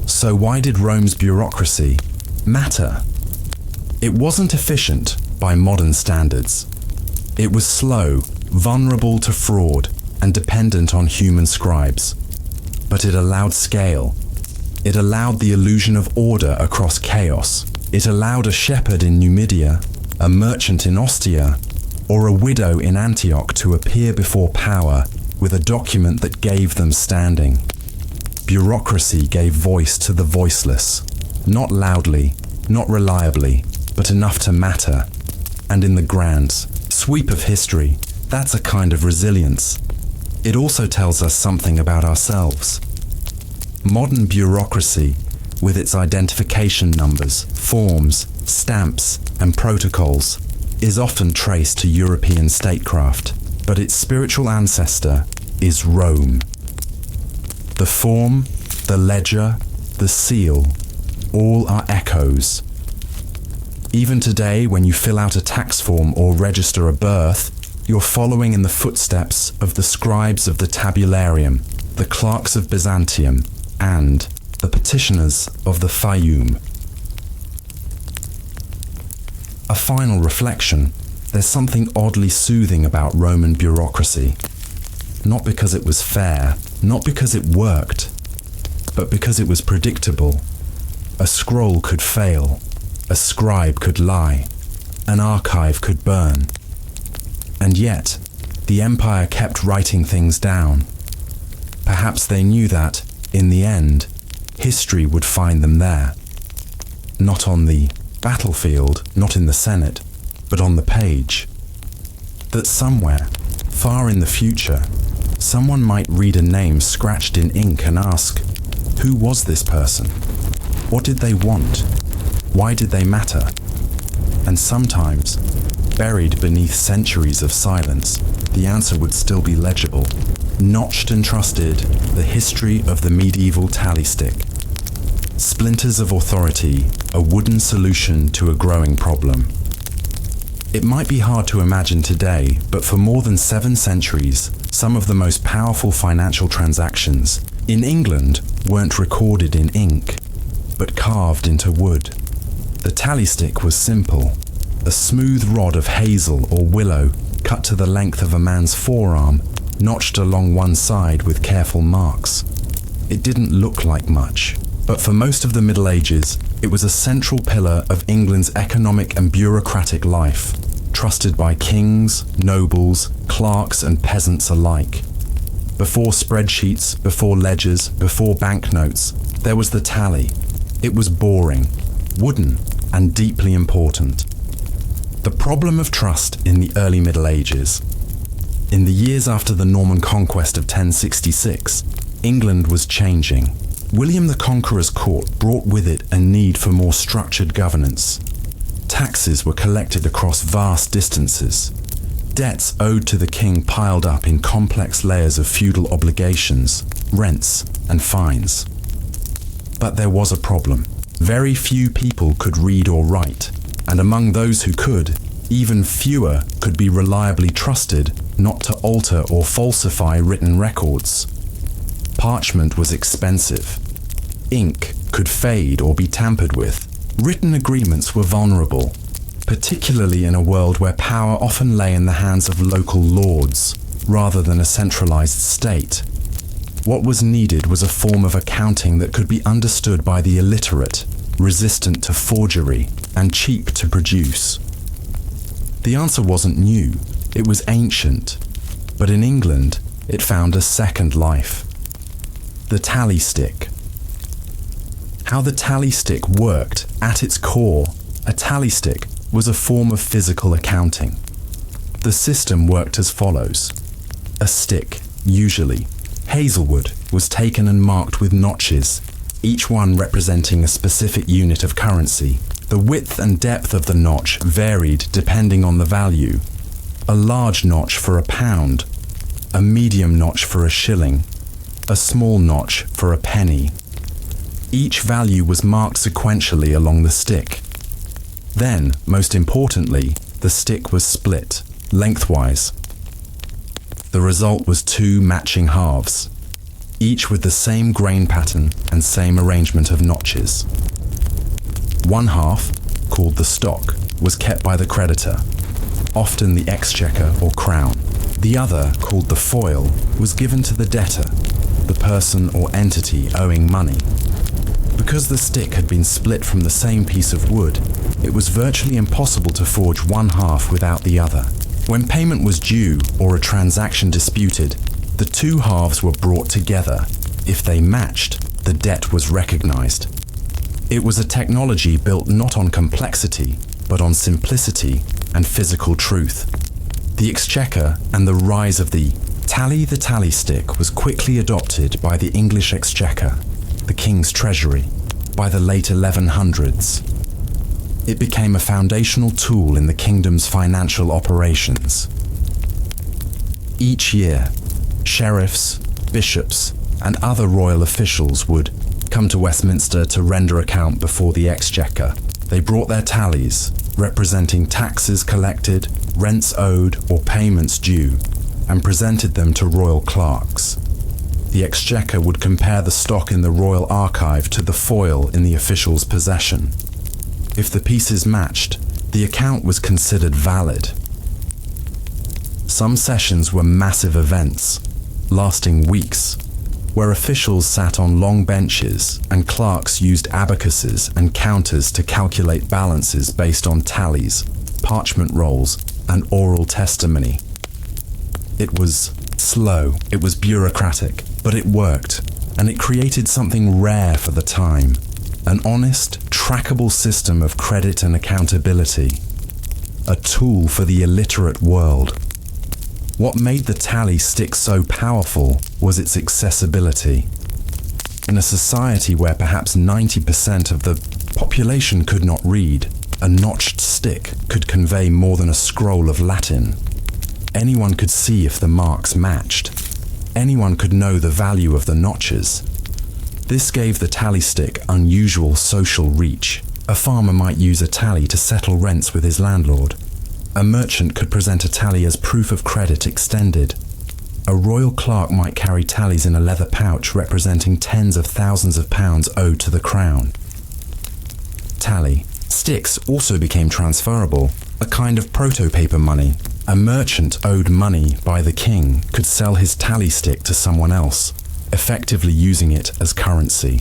So why did Rome's bureaucracy matter? It wasn't efficient by modern standards. It was slow, vulnerable to fraud, and dependent on human scribes. But it allowed scale. It allowed the illusion of order across chaos. It allowed a shepherd in Numidia, a merchant in Ostia, or a widow in Antioch to appear before power with a document that gave them standing. Bureaucracy gave voice to the voiceless, not loudly, not reliably, but enough to matter. And in the grand sweep of history, that's a kind of resilience. It also tells us something about ourselves. Modern bureaucracy, with its identification numbers, forms, stamps, and protocols, is often traced to European statecraft, but its spiritual ancestor is Rome. The form, the ledger, the seal, all are echoes. Even today, when you fill out a tax form or register a birth, you're following in the footsteps of the scribes of the tabularium, the clerks of Byzantium, and the petitioners of the Fayum. A final reflection, there's something oddly soothing about Roman bureaucracy. Not because it was fair, not because it worked, but because it was predictable. A scroll could fail, a scribe could lie, an archive could burn. And yet, the empire kept writing things down. Perhaps they knew that, in the end, history would find them there. Not on the battlefield, not in the Senate, but on the page. That somewhere, far in the future, someone might read a name scratched in ink and ask, who was this person? What did they want? Why did they matter? And sometimes, buried beneath centuries of silence, the answer would still be legible. Notched and trusted, the history of the medieval tally stick. Splinters of authority, a wooden solution to a growing problem. It might be hard to imagine today, but for more than 7 centuries, some of the most powerful financial transactions in England weren't recorded in ink, but carved into wood. The tally stick was simple, a smooth rod of hazel or willow cut to the length of a man's forearm, notched along one side with careful marks. It didn't look like much, but for most of the Middle Ages, it was a central pillar of England's economic and bureaucratic life, trusted by kings, nobles, clerks, and peasants alike. Before spreadsheets, before ledgers, before banknotes, there was the tally. It was boring, wooden, and deeply important. The problem of trust in the early Middle Ages. In the years after the Norman conquest of 1066, England was changing. William the Conqueror's court brought with it a need for more structured governance. Taxes were collected across vast distances. Debts owed to the king piled up in complex layers of feudal obligations, rents, and fines. But there was a problem. Very few people could read or write, and among those who could, even fewer could be reliably trusted not to alter or falsify written records. Parchment was expensive. Ink could fade or be tampered with. Written agreements were vulnerable, particularly in a world where power often lay in the hands of local lords, rather than a centralized state. What was needed was a form of accounting that could be understood by the illiterate, resistant to forgery, and cheap to produce. The answer wasn't new, it was ancient, but in England, it found a second life. The tally stick. How the tally stick worked, at its core, a tally stick was a form of physical accounting. The system worked as follows. A stick, usually hazelwood, was taken and marked with notches, each one representing a specific unit of currency, The width and depth of the notch varied depending on the value. A large notch for £1, a medium notch for £1, a small notch for £0.01. Each value was marked sequentially along the stick. Then, most importantly, the stick was split, lengthwise. The result was 2 matching halves, each with the same grain pattern and same arrangement of notches. One half, called the stock, was kept by the creditor, often the exchequer or crown. The other, called the foil, was given to the debtor, the person or entity owing money. Because the stick had been split from the same piece of wood, it was virtually impossible to forge one half without the other. When payment was due or a transaction disputed, the 2 halves were brought together. If they matched, the debt was recognized. It was a technology built not on complexity, but on simplicity and physical truth. The exchequer and the rise of the tally stick was quickly adopted by the English exchequer, the King's Treasury, by the late 1100s. It became a foundational tool in the kingdom's financial operations. Each year, sheriffs, bishops, and other royal officials would come to Westminster to render account before the exchequer. They brought their tallies, representing taxes collected, rents owed, or payments due, and presented them to royal clerks. The exchequer would compare the stock in the royal archive to the foil in the official's possession. If the pieces matched, the account was considered valid. Some sessions were massive events, lasting weeks, where officials sat on long benches and clerks used abacuses and counters to calculate balances based on tallies, parchment rolls, and oral testimony. It was slow, it was bureaucratic, but it worked, and it created something rare for the time, an honest, trackable system of credit and accountability, a tool for the illiterate world. What made the tally stick so powerful was its accessibility. In a society where perhaps 90% of the population could not read, a notched stick could convey more than a scroll of Latin. Anyone could see if the marks matched. Anyone could know the value of the notches. This gave the tally stick unusual social reach. A farmer might use a tally to settle rents with his landlord. A merchant could present a tally as proof of credit extended. A royal clerk might carry tallies in a leather pouch representing tens of thousands of pounds owed to the crown. Tally sticks also became transferable, a kind of proto-paper money. A merchant owed money by the king could sell his tally stick to someone else, effectively using it as currency.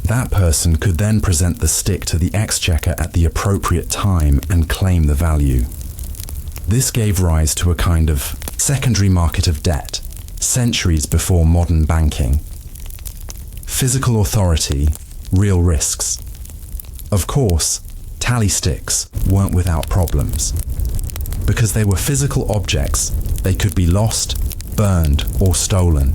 That person could then present the stick to the exchequer at the appropriate time and claim the value. This gave rise to a kind of secondary market of debt, centuries before modern banking. Physical authority, real risks. Of course, tally sticks weren't without problems. Because they were physical objects, they could be lost, burned, or stolen.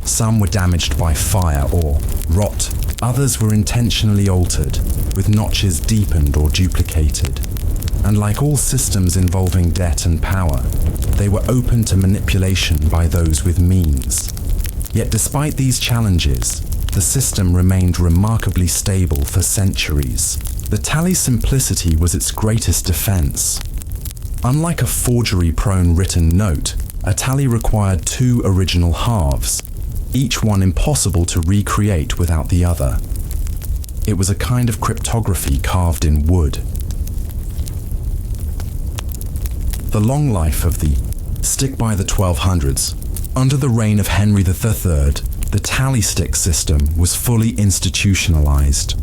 Some were damaged by fire or rot. Others were intentionally altered, with notches deepened or duplicated. And like all systems involving debt and power, they were open to manipulation by those with means. Yet despite these challenges, the system remained remarkably stable for centuries. The tally's simplicity was its greatest defense. Unlike a forgery-prone written note, a tally required 2 original halves, each one impossible to recreate without the other. It was a kind of cryptography carved in wood. The long life of the stick by the 1200s. Under the reign of Henry III, the tally stick system was fully institutionalized.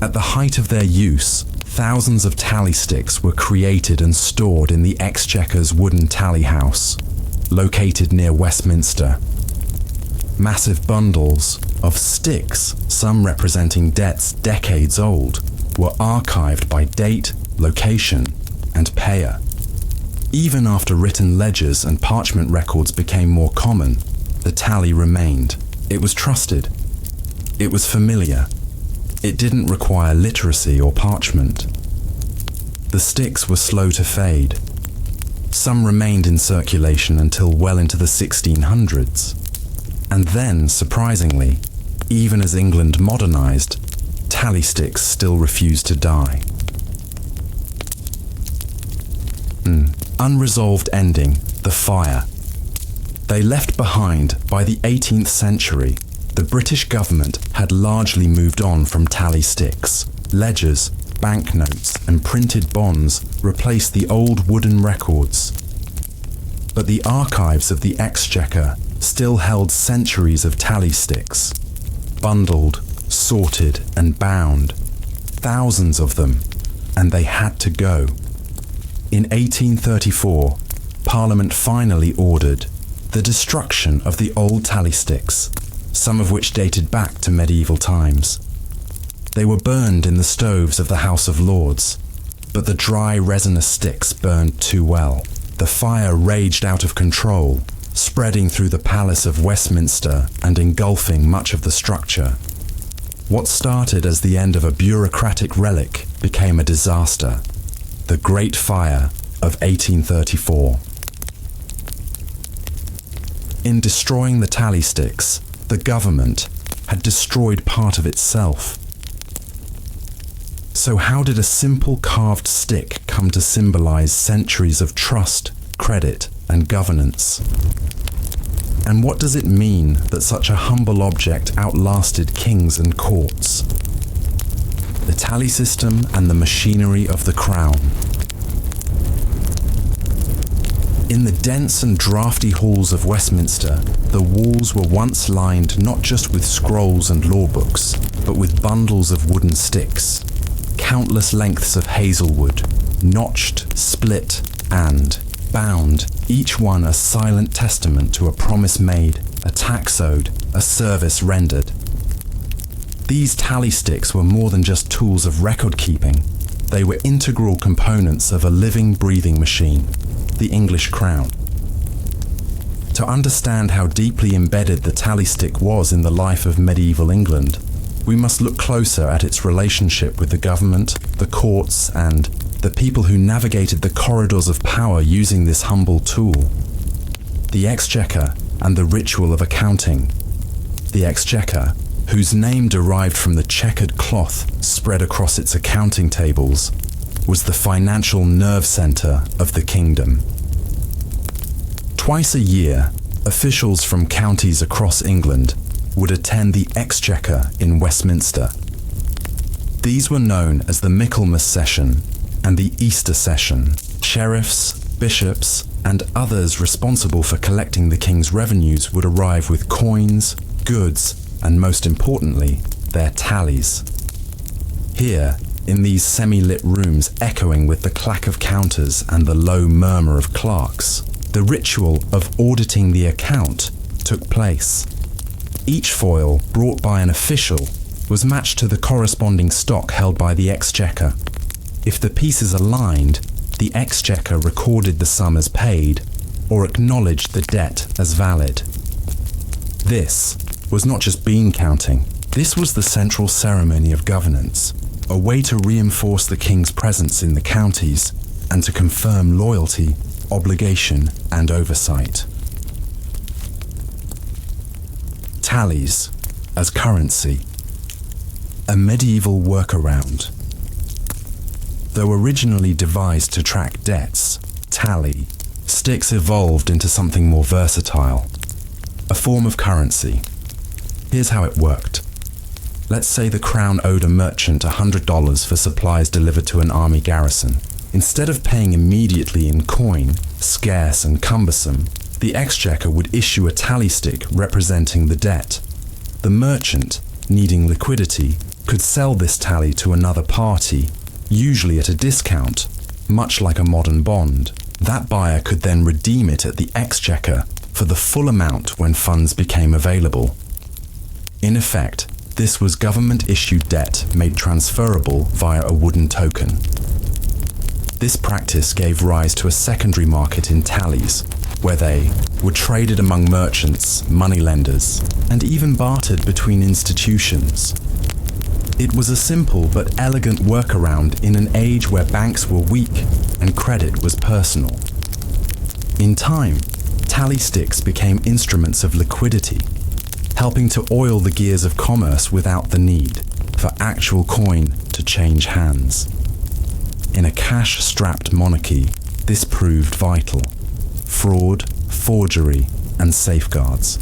At the height of their use, thousands of tally sticks were created and stored in the Exchequer's wooden tally house, located near Westminster. Massive bundles of sticks, some representing debts decades old, were archived by date, location, and payer. Even after written ledgers and parchment records became more common, the tally remained. It was trusted. It was familiar. It didn't require literacy or parchment. The sticks were slow to fade. Some remained in circulation until well into the 1600s. And then, surprisingly, even as England modernized, tally sticks still refused to die. Unresolved ending, the fire. They left behind by the 18th century. The British government had largely moved on from tally sticks. Ledgers, banknotes, and printed bonds replaced the old wooden records. But the archives of the Exchequer still held centuries of tally sticks, bundled, sorted, and bound. Thousands of them, and they had to go. In 1834, Parliament finally ordered the destruction of the old tally sticks, some of which dated back to medieval times. They were burned in the stoves of the House of Lords, but the dry resinous sticks burned too well. The fire raged out of control, spreading through the Palace of Westminster and engulfing much of the structure. What started as the end of a bureaucratic relic became a disaster. The Great Fire of 1834. In destroying the tally sticks, the government had destroyed part of itself. So how did a simple carved stick come to symbolize centuries of trust, credit, and governance? And what does it mean that such a humble object outlasted kings and courts? The tally system and the machinery of the crown. In the dense and drafty halls of Westminster, the walls were once lined not just with scrolls and law books, but with bundles of wooden sticks, countless lengths of hazelwood, notched, split, and bound, each one a silent testament to a promise made, a tax owed, a service rendered. These tally sticks were more than just tools of record keeping. They were integral components of a living, breathing machine, the English crown. To understand how deeply embedded the tally stick was in the life of medieval England, we must look closer at its relationship with the government, the courts, and the people who navigated the corridors of power using this humble tool. The Exchequer and the ritual of accounting. The Exchequer, whose name derived from the checkered cloth spread across its accounting tables, was the financial nerve centre of the kingdom. Twice a year, officials from counties across England would attend the Exchequer in Westminster. These were known as the Michaelmas Session and the Easter Session. Sheriffs, bishops, and others responsible for collecting the king's revenues would arrive with coins, goods, and most importantly, their tallies. Here, in these semi-lit rooms echoing with the clack of counters and the low murmur of clerks, the ritual of auditing the account took place. Each foil brought by an official was matched to the corresponding stock held by the Exchequer. If the pieces aligned, the Exchequer recorded the sum as paid or acknowledged the debt as valid. This was not just bean counting. This was the central ceremony of governance, a way to reinforce the king's presence in the counties and to confirm loyalty, obligation, and oversight. Tallies as currency. A medieval workaround. Though originally devised to track debts, tally sticks evolved into something more versatile, a form of currency. Here's how it worked. Let's say the crown owed a merchant $100 for supplies delivered to an army garrison. Instead of paying immediately in coin, scarce and cumbersome, the Exchequer would issue a tally stick representing the debt. The merchant, needing liquidity, could sell this tally to another party, usually at a discount, much like a modern bond. That buyer could then redeem it at the Exchequer for the full amount when funds became available. In effect, this was government-issued debt made transferable via a wooden token. This practice gave rise to a secondary market in tallies, where they were traded among merchants, moneylenders, and even bartered between institutions. It was a simple but elegant workaround in an age where banks were weak and credit was personal. In time, tally sticks became instruments of liquidity, helping to oil the gears of commerce without the need for actual coin to change hands. In a cash-strapped monarchy, this proved vital. Fraud, forgery, and safeguards.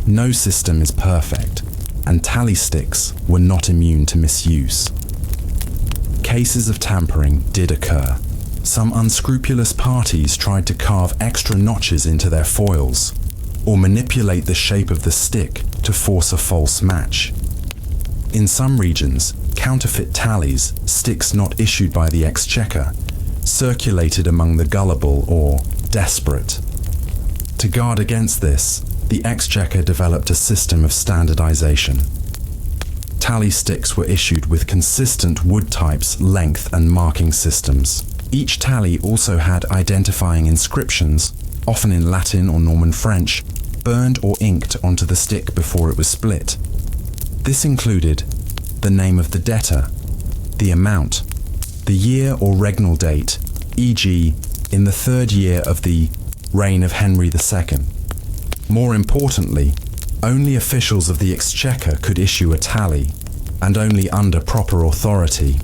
No system is perfect, and tally sticks were not immune to misuse. Cases of tampering did occur. Some unscrupulous parties tried to carve extra notches into their foils, or manipulate the shape of the stick to force a false match. In some regions, counterfeit tallies, sticks not issued by the exchequer, circulated among the gullible or desperate. To guard against this, the exchequer developed a system of standardization. Tally sticks were issued with consistent wood types, length, and marking systems. Each tally also had identifying inscriptions, often in Latin or Norman French, burned or inked onto the stick before it was split. This included the name of the debtor, the amount, the year or regnal date, e.g., in the 3rd year of the reign of Henry II. More importantly, only officials of the exchequer could issue a tally, and only under proper authority.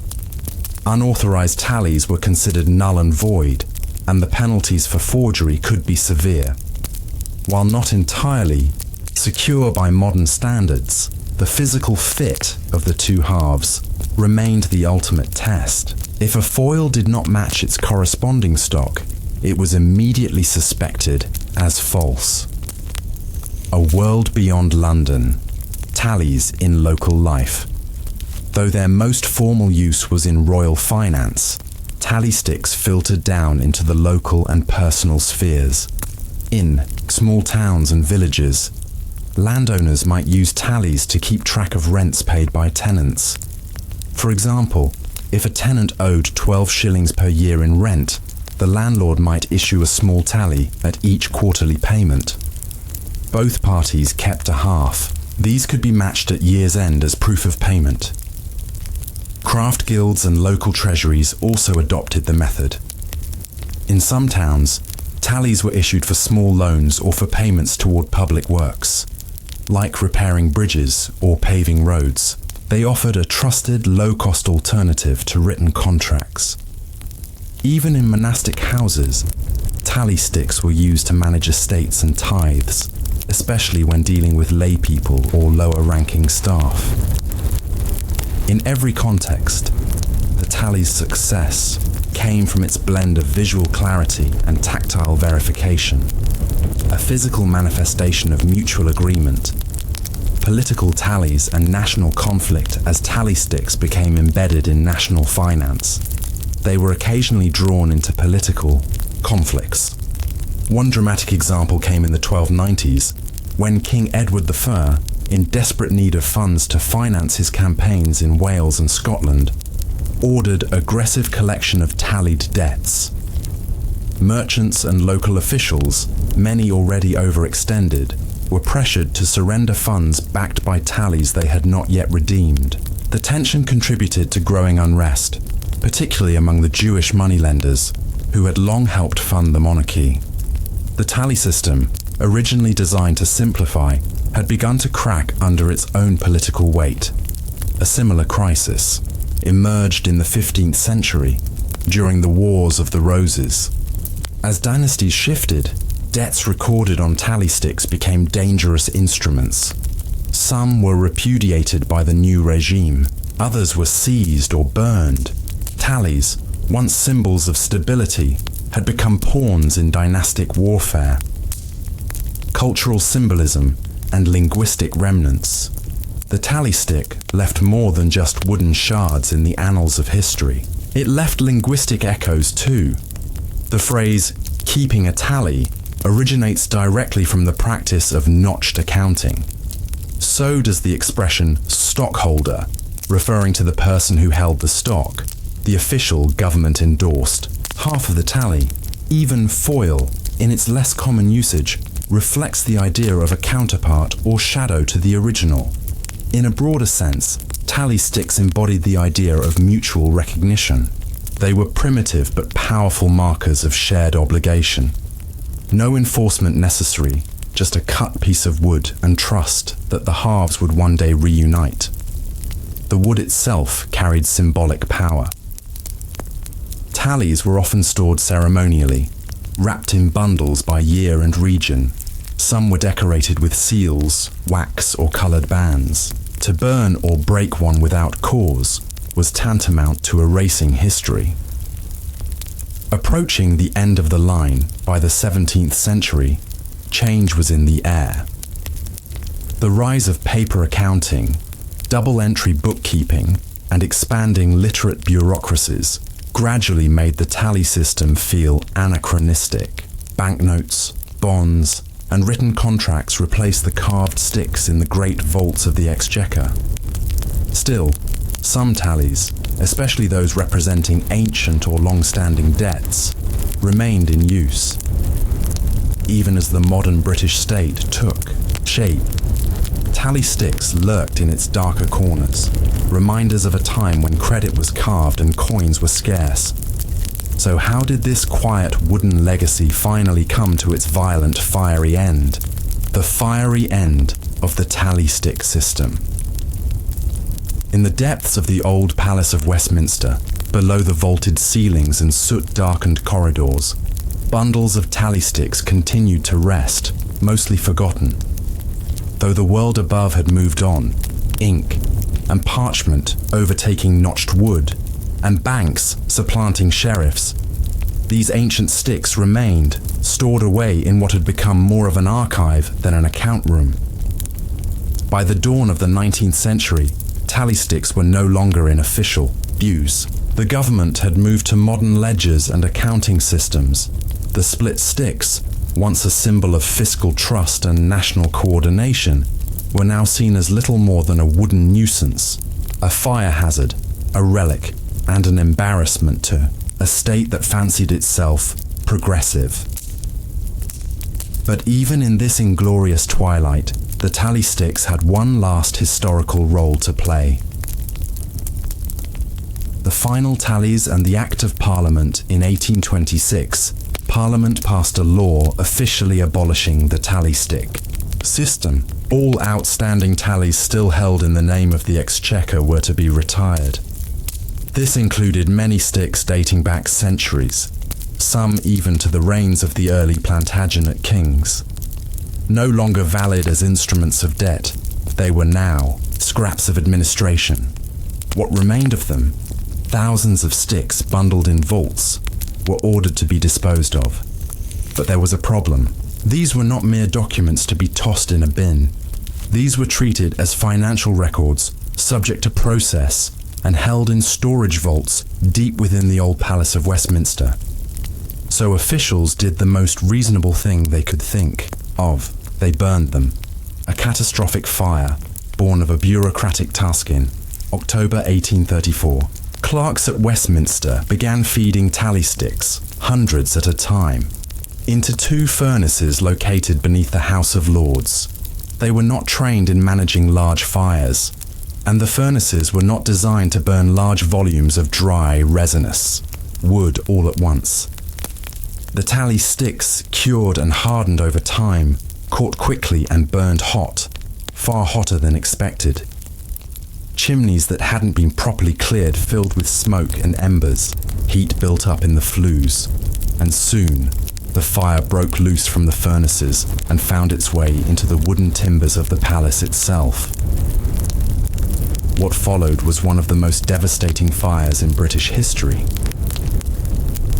Unauthorized tallies were considered null and void, and the penalties for forgery could be severe. While not entirely secure by modern standards, the physical fit of the two halves remained the ultimate test. If a foil did not match its corresponding stock, it was immediately suspected as false. A world beyond London. Tallies in local life. Though their most formal use was in royal finance, tally sticks filtered down into the local and personal spheres. In small towns and villages, landowners might use tallies to keep track of rents paid by tenants. For example, if a tenant owed 12 shillings per year in rent, the landlord might issue a small tally at each quarterly payment. Both parties kept a half. These could be matched at year's end as proof of payment. Craft guilds and local treasuries also adopted the method. In some towns, tallies were issued for small loans or for payments toward public works, like repairing bridges or paving roads. They offered a trusted, low-cost alternative to written contracts. Even in monastic houses, tally sticks were used to manage estates and tithes, especially when dealing with lay people or lower-ranking staff. In every context, the tally's success came from its blend of visual clarity and tactile verification, a physical manifestation of mutual agreement. Political tallies and national conflict as tally sticks became embedded in national finance. They were occasionally drawn into political conflicts. One dramatic example came in the 1290s, when King Edward I, in desperate need of funds to finance his campaigns in Wales and Scotland, ordered aggressive collection of tallied debts. Merchants and local officials, many already overextended, were pressured to surrender funds backed by tallies they had not yet redeemed. The tension contributed to growing unrest, particularly among the Jewish moneylenders, who had long helped fund the monarchy. The tally system, originally designed to simplify, had begun to crack under its own political weight. A similar crisis emerged in the 15th century during the Wars of the Roses. As dynasties shifted, debts recorded on tally sticks became dangerous instruments. Some were repudiated by the new regime, others were seized or burned. Tallies, once symbols of stability, had become pawns in dynastic warfare. Cultural symbolism and linguistic remnants. The tally stick left more than just wooden shards in the annals of history. It left linguistic echoes too. The phrase, keeping a tally, originates directly from the practice of notched accounting. So does the expression stockholder, referring to the person who held the stock, the official government-endorsed half of the tally. Even foil, in its less common usage, reflects the idea of a counterpart or shadow to the original. In a broader sense, Tally sticks embodied the idea of mutual recognition. They were primitive but powerful markers of shared obligation. No enforcement necessary, just a cut piece of wood and trust that the halves would one day reunite. The wood itself carried symbolic power. Tallies were often stored ceremonially, wrapped in bundles by year and region. Some were decorated with seals, wax or coloured bands. To burn or break one without cause was tantamount to erasing history. Approaching the end of the line by the 17th century, change was in the air. The rise of paper accounting, double-entry bookkeeping, and expanding literate bureaucracies gradually made the tally system feel anachronistic. Banknotes, bonds, and written contracts replaced the carved sticks in the great vaults of the exchequer. Still, some tallies, especially those representing ancient or long-standing debts, remained in use. Even as the modern British state took shape, tally sticks lurked in its darker corners, reminders of a time when credit was carved and coins were scarce. So how did this quiet wooden legacy finally come to its violent, fiery end? The fiery end of the tally stick system. In the depths of the old Palace of Westminster, below the vaulted ceilings and soot-darkened corridors, bundles of tally sticks continued to rest, mostly forgotten. Though the world above had moved on, ink and parchment overtaking notched wood, and banks supplanting sheriffs, these ancient sticks remained, stored away in what had become more of an archive than an account room. By the dawn of the 19th century, tally sticks were no longer in official use. The government had moved to modern ledgers and accounting systems. The split sticks, once a symbol of fiscal trust and national coordination, were now seen as little more than a wooden nuisance, a fire hazard, a relic, and an embarrassment to a state that fancied itself progressive. But even in this inglorious twilight, the tally sticks had one last historical role to play. The final tallies and the Act of Parliament in 1826, Parliament passed a law officially abolishing the tally stick system. All outstanding tallies still held in the name of the Exchequer were to be retired. This included many sticks dating back centuries, some even to the reigns of the early Plantagenet kings. No longer valid as instruments of debt, they were now scraps of administration. What remained of them, thousands of sticks bundled in vaults, were ordered to be disposed of. But there was a problem. These were not mere documents to be tossed in a bin. These were treated as financial records, subject to process, and held in storage vaults deep within the old Palace of Westminster. So officials did the most reasonable thing they could think of. They burned them. A catastrophic fire, born of a bureaucratic task-in, October 1834. Clerks at Westminster began feeding tally sticks, hundreds at a time, into two furnaces located beneath the House of Lords. They were not trained in managing large fires, and the furnaces were not designed to burn large volumes of dry, resinous wood all at once. The tally sticks, cured and hardened over time, caught quickly and burned hot, far hotter than expected. Chimneys that hadn't been properly cleared filled with smoke and embers, heat built up in the flues, and soon the fire broke loose from the furnaces and found its way into the wooden timbers of the palace itself. What followed was one of the most devastating fires in British history.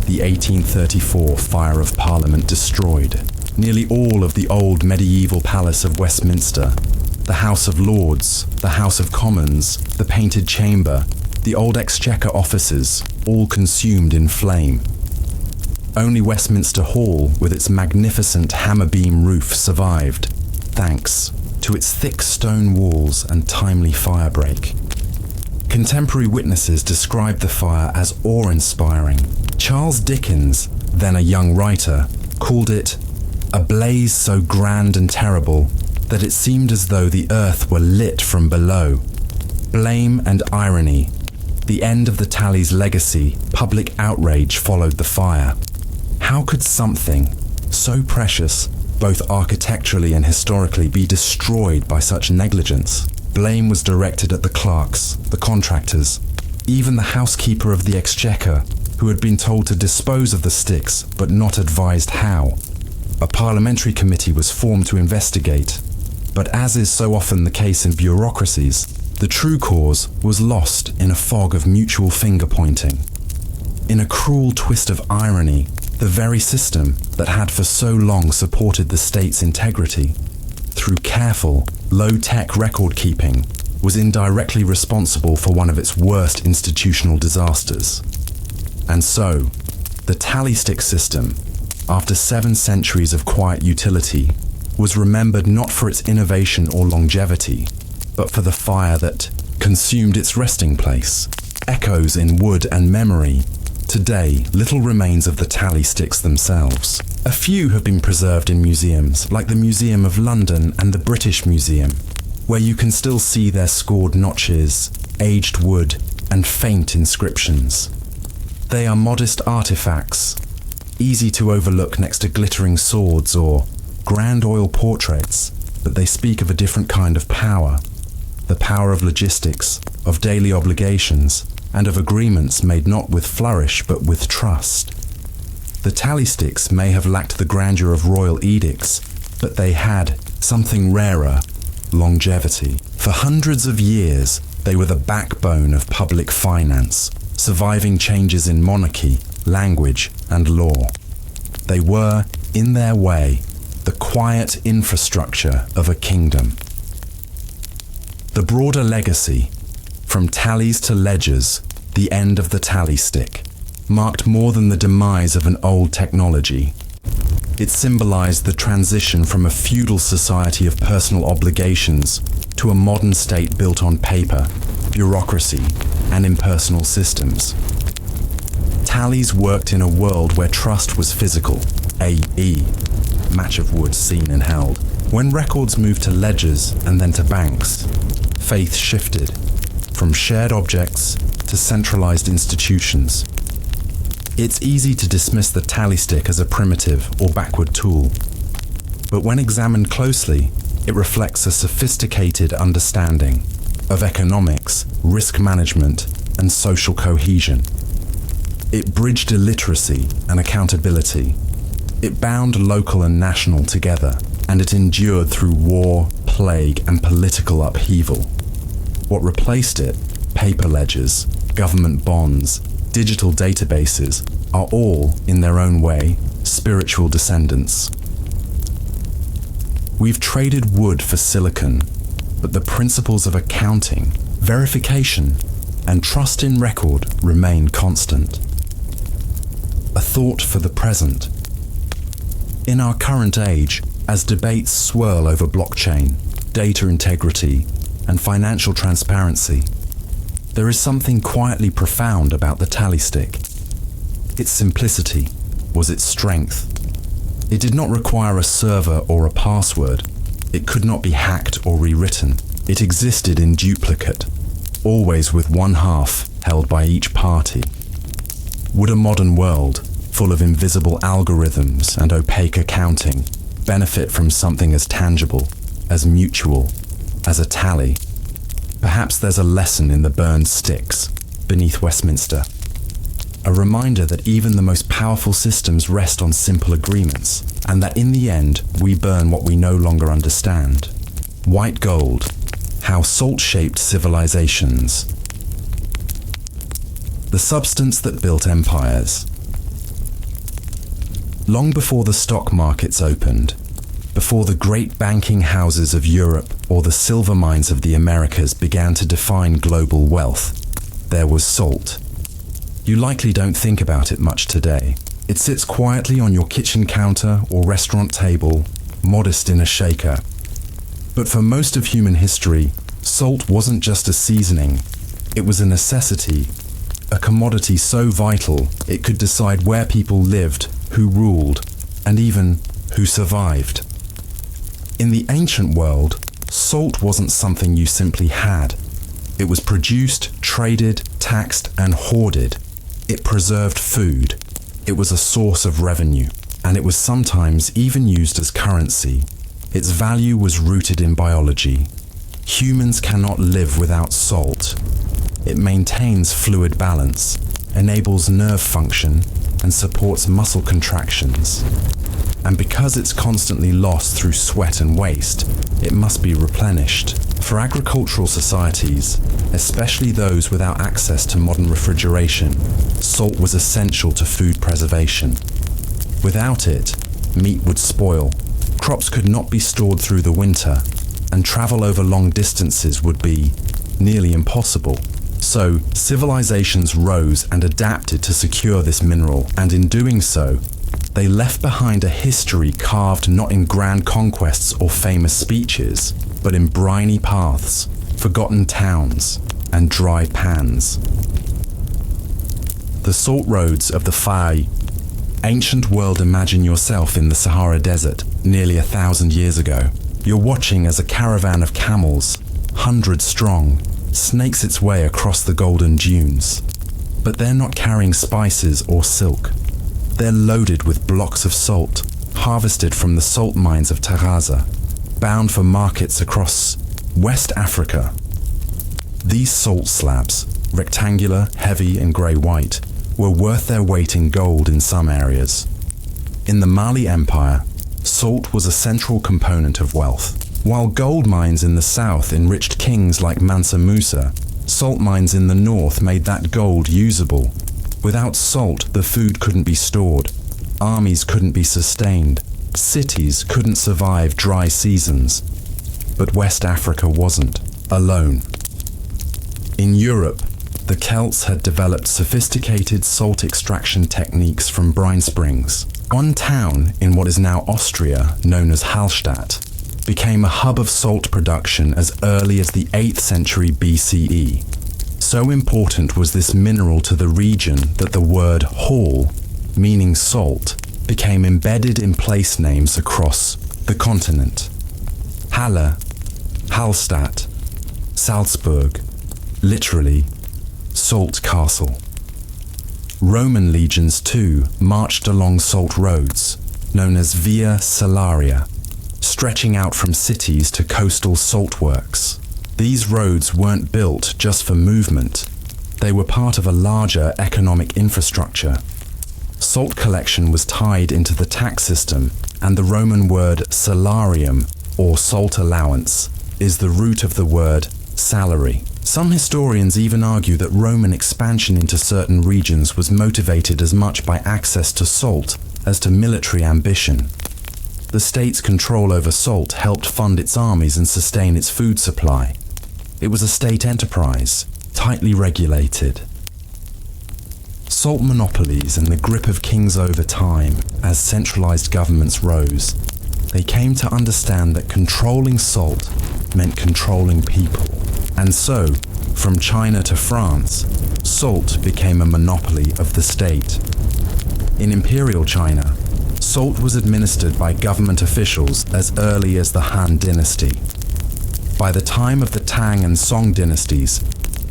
The 1834 Fire of Parliament destroyed nearly all of the old medieval Palace of Westminster, the House of Lords, the House of Commons, the Painted Chamber, the old Exchequer offices, all consumed in flame. Only Westminster Hall, with its magnificent hammer-beam roof, survived, thanks to its thick stone walls and timely firebreak. Contemporary witnesses described the fire as awe-inspiring. Charles Dickens, then a young writer, called it a blaze so grand and terrible that it seemed as though the earth were lit from below. Blame and irony. The end of the tally's legacy, public outrage followed the fire. How could something so precious, both architecturally and historically, be destroyed by such negligence? Blame was directed at the clerks, the contractors, even the housekeeper of the exchequer, who had been told to dispose of the sticks but not advised how. A parliamentary committee was formed to investigate, but as is so often the case in bureaucracies, the true cause was lost in a fog of mutual finger-pointing. In a cruel twist of irony, the very system that had for so long supported the state's integrity, through careful, low-tech record-keeping, was indirectly responsible for one of its worst institutional disasters. And so, the tally stick system, after 7 centuries of quiet utility, was remembered not for its innovation or longevity, but for the fire that consumed its resting place. Echoes in wood and memory. Today, little remains of the tally sticks themselves. A few have been preserved in museums, like the Museum of London and the British Museum, where you can still see their scored notches, aged wood, and faint inscriptions. They are modest artifacts, easy to overlook next to glittering swords or grand oil portraits, but they speak of a different kind of power. The power of logistics, of daily obligations, and of agreements made not with flourish but with trust. The tally sticks may have lacked the grandeur of royal edicts, but they had something rarer: longevity. For hundreds of years, they were the backbone of public finance, surviving changes in monarchy, language, and law. They were, in their way, the quiet infrastructure of a kingdom. The broader legacy, from tallies to ledgers, the end of the tally stick, marked more than the demise of an old technology. It symbolized the transition from a feudal society of personal obligations to a modern state built on paper, bureaucracy, and impersonal systems. Tallies worked in a world where trust was physical, AE, match of wood seen and held. When records moved to ledgers and then to banks, faith shifted from shared objects to centralized institutions. It's easy to dismiss the tally stick as a primitive or backward tool, but when examined closely, it reflects a sophisticated understanding of economics, risk management, and social cohesion. It bridged illiteracy and accountability. It bound local and national together, and it endured through war, plague, and political upheaval. What replaced it, paper ledgers, government bonds, digital databases, are all, in their own way, spiritual descendants. We've traded wood for silicon, but the principles of accounting, verification, and trust in record remain constant. A thought for the present. In our current age, as debates swirl over blockchain, data integrity, and financial transparency, there is something quietly profound about the tally stick. Its simplicity was its strength. It did not require a server or a password. It could not be hacked or rewritten. It existed in duplicate, always with one half held by each party. Would a modern world, full of invisible algorithms and opaque accounting, benefit from something as tangible, as mutual, as a tally? Perhaps there's a lesson in the burned sticks beneath Westminster. A reminder that even the most powerful systems rest on simple agreements, and that in the end, we burn what we no longer understand. White gold, how salt shaped civilizations. The substance that built empires. Long before the stock markets opened, before the great banking houses of Europe or the silver mines of the Americas began to define global wealth, there was salt. You likely don't think about it much today. It sits quietly on your kitchen counter or restaurant table, modest in a shaker. But for most of human history, salt wasn't just a seasoning. It was a necessity, a commodity so vital it could decide where people lived, who ruled, and even who survived. In the ancient world, salt wasn't something you simply had. It was produced, traded, taxed, and hoarded. It preserved food. It was a source of revenue, and it was sometimes even used as currency. Its value was rooted in biology. Humans cannot live without salt. It maintains fluid balance, enables nerve function, and supports muscle contractions. And because it's constantly lost through sweat and waste, it must be replenished. For agricultural societies, especially those without access to modern refrigeration, salt was essential to food preservation. Without it, meat would spoil, crops could not be stored through the winter, and travel over long distances would be nearly impossible. So, civilizations rose and adapted to secure this mineral, and in doing so, they left behind a history carved not in grand conquests or famous speeches, but in briny paths, forgotten towns, and dry pans. The salt roads of the Fai. Ancient world, imagine yourself in the Sahara Desert nearly 1,000 years ago. You're watching as a caravan of camels, 100 strong, snakes its way across the golden dunes. But they're not carrying spices or silk. They're loaded with blocks of salt, harvested from the salt mines of Taraza, bound for markets across West Africa. These salt slabs, rectangular, heavy and grey-white, were worth their weight in gold in some areas. In the Mali Empire, salt was a central component of wealth. While gold mines in the south enriched kings like Mansa Musa, salt mines in the north made that gold usable. Without salt, the food couldn't be stored, armies couldn't be sustained, cities couldn't survive dry seasons. But West Africa wasn't alone. In Europe, the Celts had developed sophisticated salt extraction techniques from brine springs. One town in what is now Austria, known as Hallstatt, became a hub of salt production as early as the 8th century BCE. So important was this mineral to the region that the word Hall, meaning salt, became embedded in place names across the continent. Halle, Hallstatt, Salzburg, literally, Salt Castle. Roman legions too marched along salt roads, known as Via Salaria, stretching out from cities to coastal salt works. These roads weren't built just for movement. They were part of a larger economic infrastructure. Salt collection was tied into the tax system, and the Roman word salarium, or salt allowance, is the root of the word salary. Some historians even argue that Roman expansion into certain regions was motivated as much by access to salt as to military ambition. The state's control over salt helped fund its armies and sustain its food supply. It was a state enterprise, tightly regulated. Salt monopolies and the grip of kings over time, as centralized governments rose, they came to understand that controlling salt meant controlling people. And so, from China to France, salt became a monopoly of the state. In Imperial China, salt was administered by government officials as early as the Han Dynasty. By the time of the Tang and Song dynasties,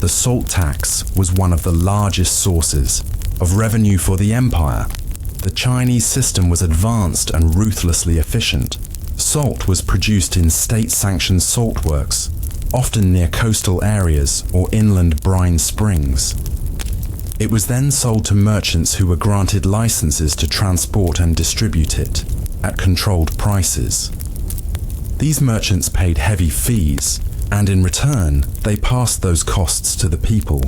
the salt tax was one of the largest sources of revenue for the empire. The Chinese system was advanced and ruthlessly efficient. Salt was produced in state-sanctioned salt works, often near coastal areas or inland brine springs. It was then sold to merchants who were granted licenses to transport and distribute it at controlled prices. These merchants paid heavy fees, and in return, they passed those costs to the people.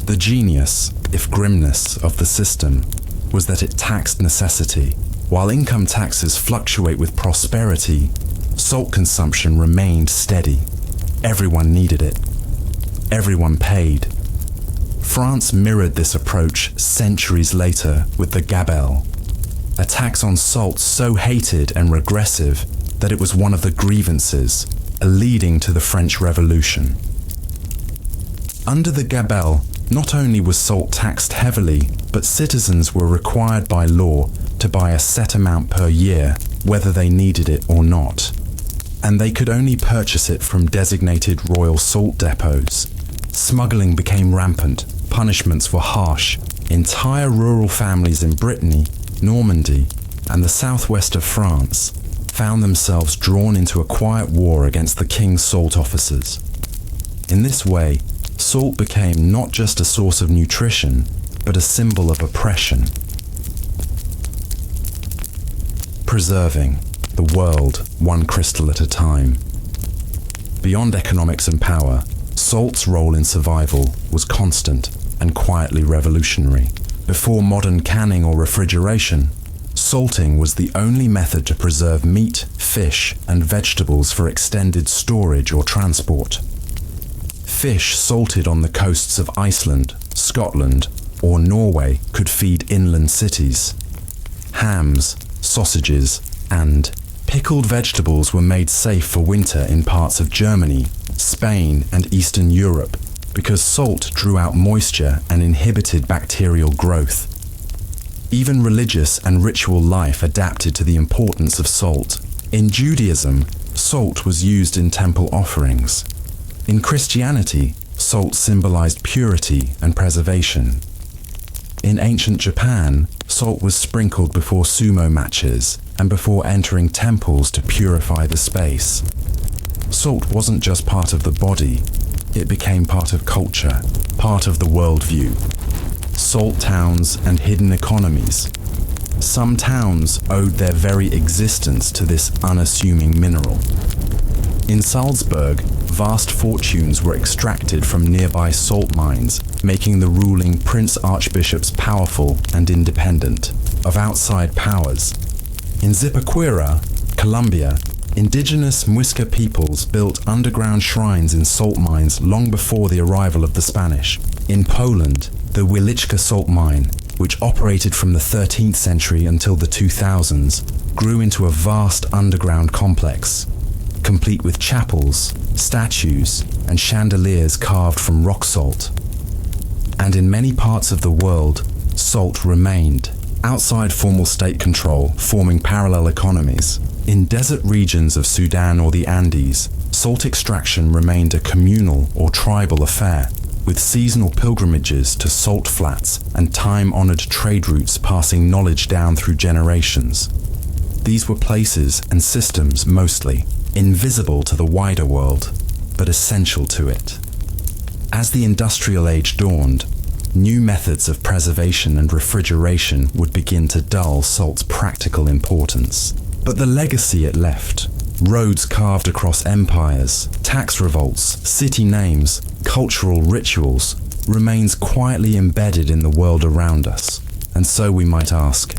The genius, if grimness, of the system was that it taxed necessity. While income taxes fluctuate with prosperity, salt consumption remained steady. Everyone needed it. Everyone paid. France mirrored this approach centuries later with the gabelle, a tax on salt so hated and regressive that it was one of the grievances leading to the French Revolution. Under the gabelle, not only was salt taxed heavily, but citizens were required by law to buy a set amount per year, whether they needed it or not. And they could only purchase it from designated royal salt depots. Smuggling became rampant, punishments were harsh. Entire rural families in Brittany, Normandy, and the southwest of France found themselves drawn into a quiet war against the king's salt officers. In this way, salt became not just a source of nutrition, but a symbol of oppression. Preserving the world one crystal at a time. Beyond economics and power, salt's role in survival was constant and quietly revolutionary. Before modern canning or refrigeration, salting was the only method to preserve meat, fish, and vegetables for extended storage or transport. Fish salted on the coasts of Iceland, Scotland, or Norway could feed inland cities. Hams, sausages, and pickled vegetables were made safe for winter in parts of Germany, Spain, and Eastern Europe because salt drew out moisture and inhibited bacterial growth. Even religious and ritual life adapted to the importance of salt. In Judaism, salt was used in temple offerings. In Christianity, salt symbolized purity and preservation. In ancient Japan, salt was sprinkled before sumo matches and before entering temples to purify the space. Salt wasn't just part of the body, it became part of culture, part of the worldview. Salt towns and hidden economies. Some towns owed their very existence to this unassuming mineral. In Salzburg, vast fortunes were extracted from nearby salt mines, making the ruling prince archbishops powerful and independent of outside powers. In Zipaquira, Colombia, indigenous Muisca peoples built underground shrines in salt mines long before the arrival of the Spanish. In Poland, the Wieliczka salt mine, which operated from the 13th century until the 2000s, grew into a vast underground complex, complete with chapels, statues, and chandeliers carved from rock salt. And in many parts of the world, salt remained, outside formal state control, forming parallel economies. In desert regions of Sudan or the Andes, salt extraction remained a communal or tribal affair, with seasonal pilgrimages to salt flats and time-honored trade routes passing knowledge down through generations. These were places and systems mostly invisible to the wider world, but essential to it. As the industrial age dawned, new methods of preservation and refrigeration would begin to dull salt's practical importance. But the legacy it left, roads carved across empires, tax revolts, city names, cultural rituals, remains quietly embedded in the world around us. And so we might ask,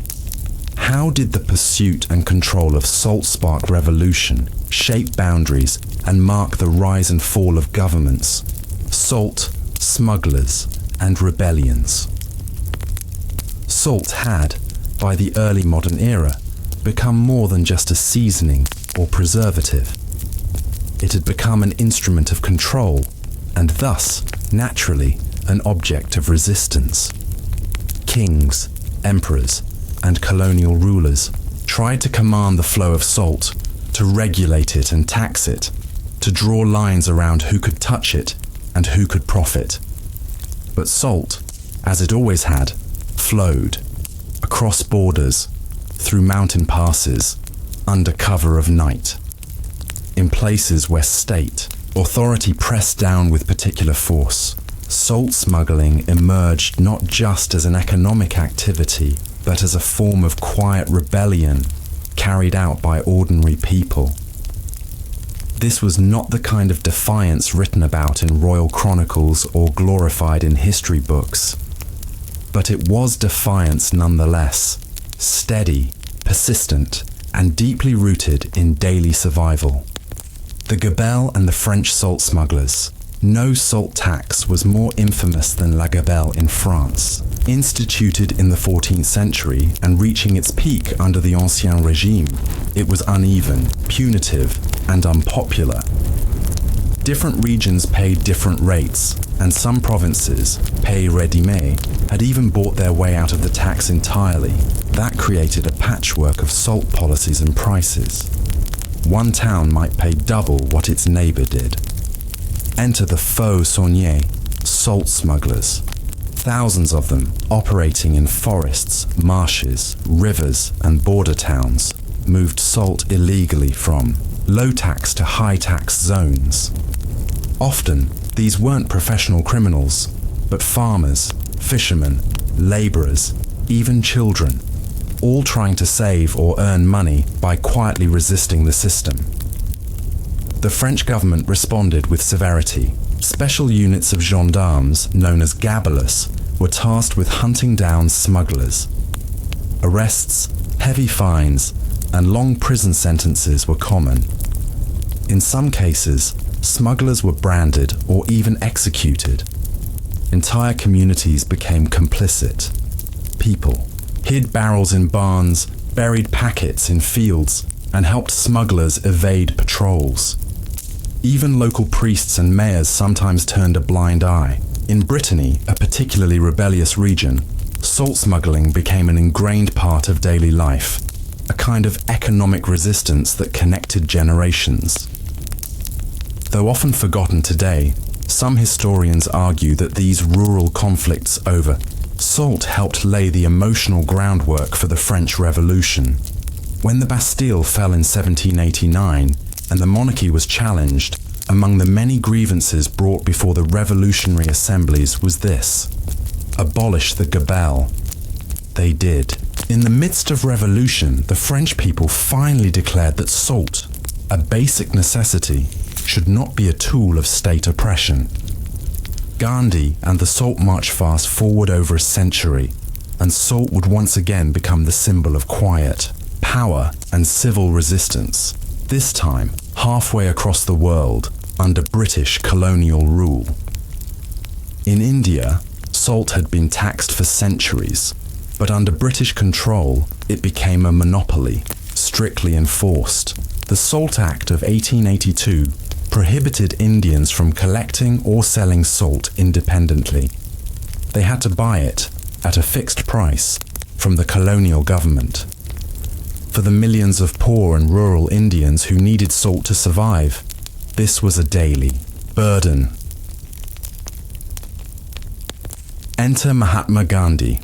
how did the pursuit and control of salt spark revolution shape boundaries and mark the rise and fall of governments, salt, smugglers, and rebellions? Salt had, by the early modern era, become more than just a seasoning or preservative. It had become an instrument of control, and thus, naturally, an object of resistance. Kings, emperors, and colonial rulers tried to command the flow of salt, to regulate it and tax it, to draw lines around who could touch it and who could profit. But salt, as it always had, flowed across borders, through mountain passes, under cover of night. In places where state, authority pressed down with particular force, salt smuggling emerged not just as an economic activity, but as a form of quiet rebellion carried out by ordinary people. This was not the kind of defiance written about in royal chronicles or glorified in history books, but it was defiance nonetheless, steady, persistent, and deeply rooted in daily survival. The gabelle and the French salt smugglers. No salt tax was more infamous than la gabelle in France. Instituted in the 14th century and reaching its peak under the Ancien Régime, it was uneven, punitive, and unpopular. Different regions paid different rates, and some provinces, pays rédimés, had even bought their way out of the tax entirely. That created a patchwork of salt policies and prices. One town might pay double what its neighbour did. Enter the faux saunier, salt smugglers. Thousands of them operating in forests, marshes, rivers, and border towns moved salt illegally from low-tax to high-tax zones. Often, these weren't professional criminals, but farmers, fishermen, labourers, even children, all trying to save or earn money by quietly resisting the system. The French government responded with severity. Special units of gendarmes, known as gabelous, were tasked with hunting down smugglers. Arrests, heavy fines, and long prison sentences were common. In some cases, smugglers were branded or even executed. Entire communities became complicit. People hid barrels in barns, buried packets in fields, and helped smugglers evade patrols. Even local priests and mayors sometimes turned a blind eye. In Brittany, a particularly rebellious region, salt smuggling became an ingrained part of daily life, a kind of economic resistance that connected generations. Though often forgotten today, some historians argue that these rural conflicts over salt helped lay the emotional groundwork for the French Revolution. When the Bastille fell in 1789 and the monarchy was challenged, among the many grievances brought before the revolutionary assemblies was this: abolish the gabelle. They did. In the midst of revolution, the French people finally declared that salt, a basic necessity, should not be a tool of state oppression. Gandhi and the Salt March fast forward over a century, and salt would once again become the symbol of quiet, power, and civil resistance, this time halfway across the world under British colonial rule. In India, salt had been taxed for centuries, but under British control, it became a monopoly, strictly enforced. The Salt Act of 1882 prohibited Indians from collecting or selling salt independently. They had to buy it at a fixed price from the colonial government. For the millions of poor and rural Indians who needed salt to survive, this was a daily burden. Enter Mahatma Gandhi.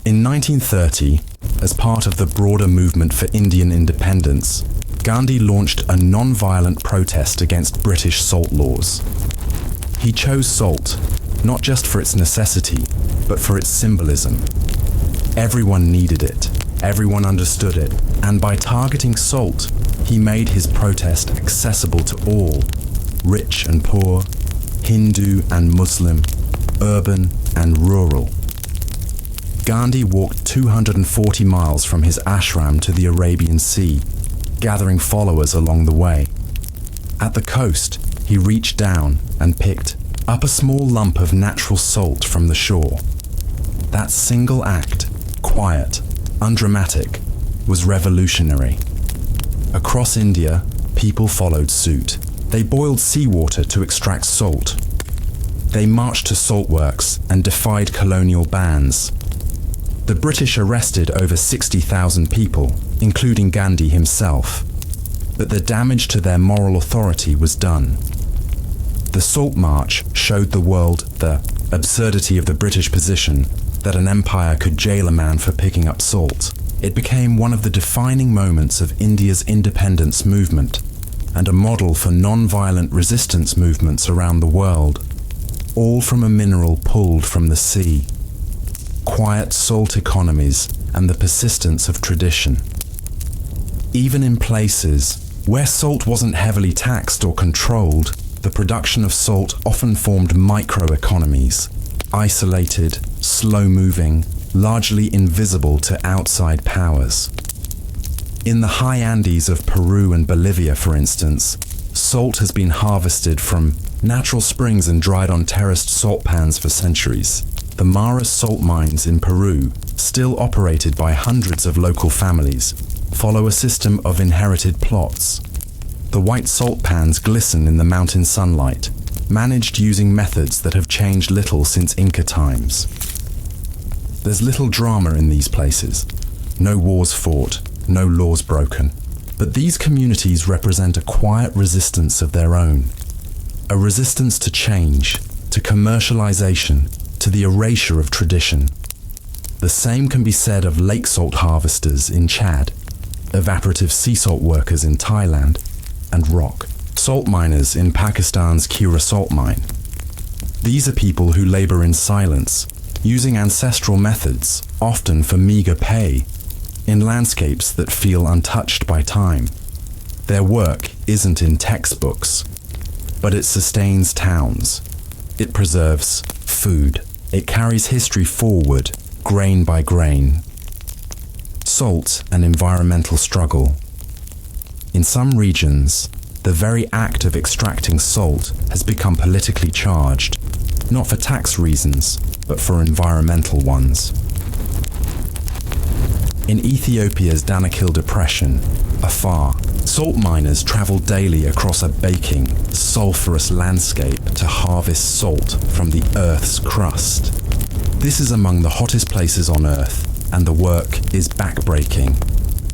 In 1930, as part of the broader movement for Indian independence, Gandhi launched a non-violent protest against British salt laws. He chose salt, not just for its necessity, but for its symbolism. Everyone needed it, everyone understood it, and by targeting salt, he made his protest accessible to all, rich and poor, Hindu and Muslim, urban and rural. Gandhi walked 240 miles from his ashram to the Arabian Sea, gathering followers along the way. At the coast, he reached down and picked up a small lump of natural salt from the shore. That single act, quiet, undramatic, was revolutionary. Across India, people followed suit. They boiled seawater to extract salt. They marched to salt works and defied colonial bans. The British arrested over 60,000 people, including Gandhi himself. But the damage to their moral authority was done. The Salt March showed the world the absurdity of the British position that an empire could jail a man for picking up salt. It became one of the defining moments of India's independence movement and a model for non-violent resistance movements around the world, all from a mineral pulled from the sea. Quiet salt economies and the persistence of tradition. Even in places where salt wasn't heavily taxed or controlled, the production of salt often formed microeconomies, isolated, slow-moving, largely invisible to outside powers. In the high Andes of Peru and Bolivia, for instance, salt has been harvested from natural springs and dried on terraced salt pans for centuries. The Maras salt mines in Peru, still operated by hundreds of local families, follow a system of inherited plots. The white salt pans glisten in the mountain sunlight, managed using methods that have changed little since Inca times. There's little drama in these places. No wars fought, no laws broken. But these communities represent a quiet resistance of their own. A resistance to change, to commercialization, to the erasure of tradition. The same can be said of lake salt harvesters in Chad, evaporative sea salt workers in Thailand, and rock salt miners in Pakistan's Kira salt mine. These are people who labor in silence, using ancestral methods, often for meager pay, in landscapes that feel untouched by time. Their work isn't in textbooks, but it sustains towns. It preserves food. It carries history forward, grain by grain. Salt and environmental struggle. In some regions, the very act of extracting salt has become politically charged, not for tax reasons, but for environmental ones. In Ethiopia's Danakil Depression, afar, salt miners travel daily across a baking, sulfurous landscape to harvest salt from the Earth's crust. This is among the hottest places on Earth, and the work is backbreaking.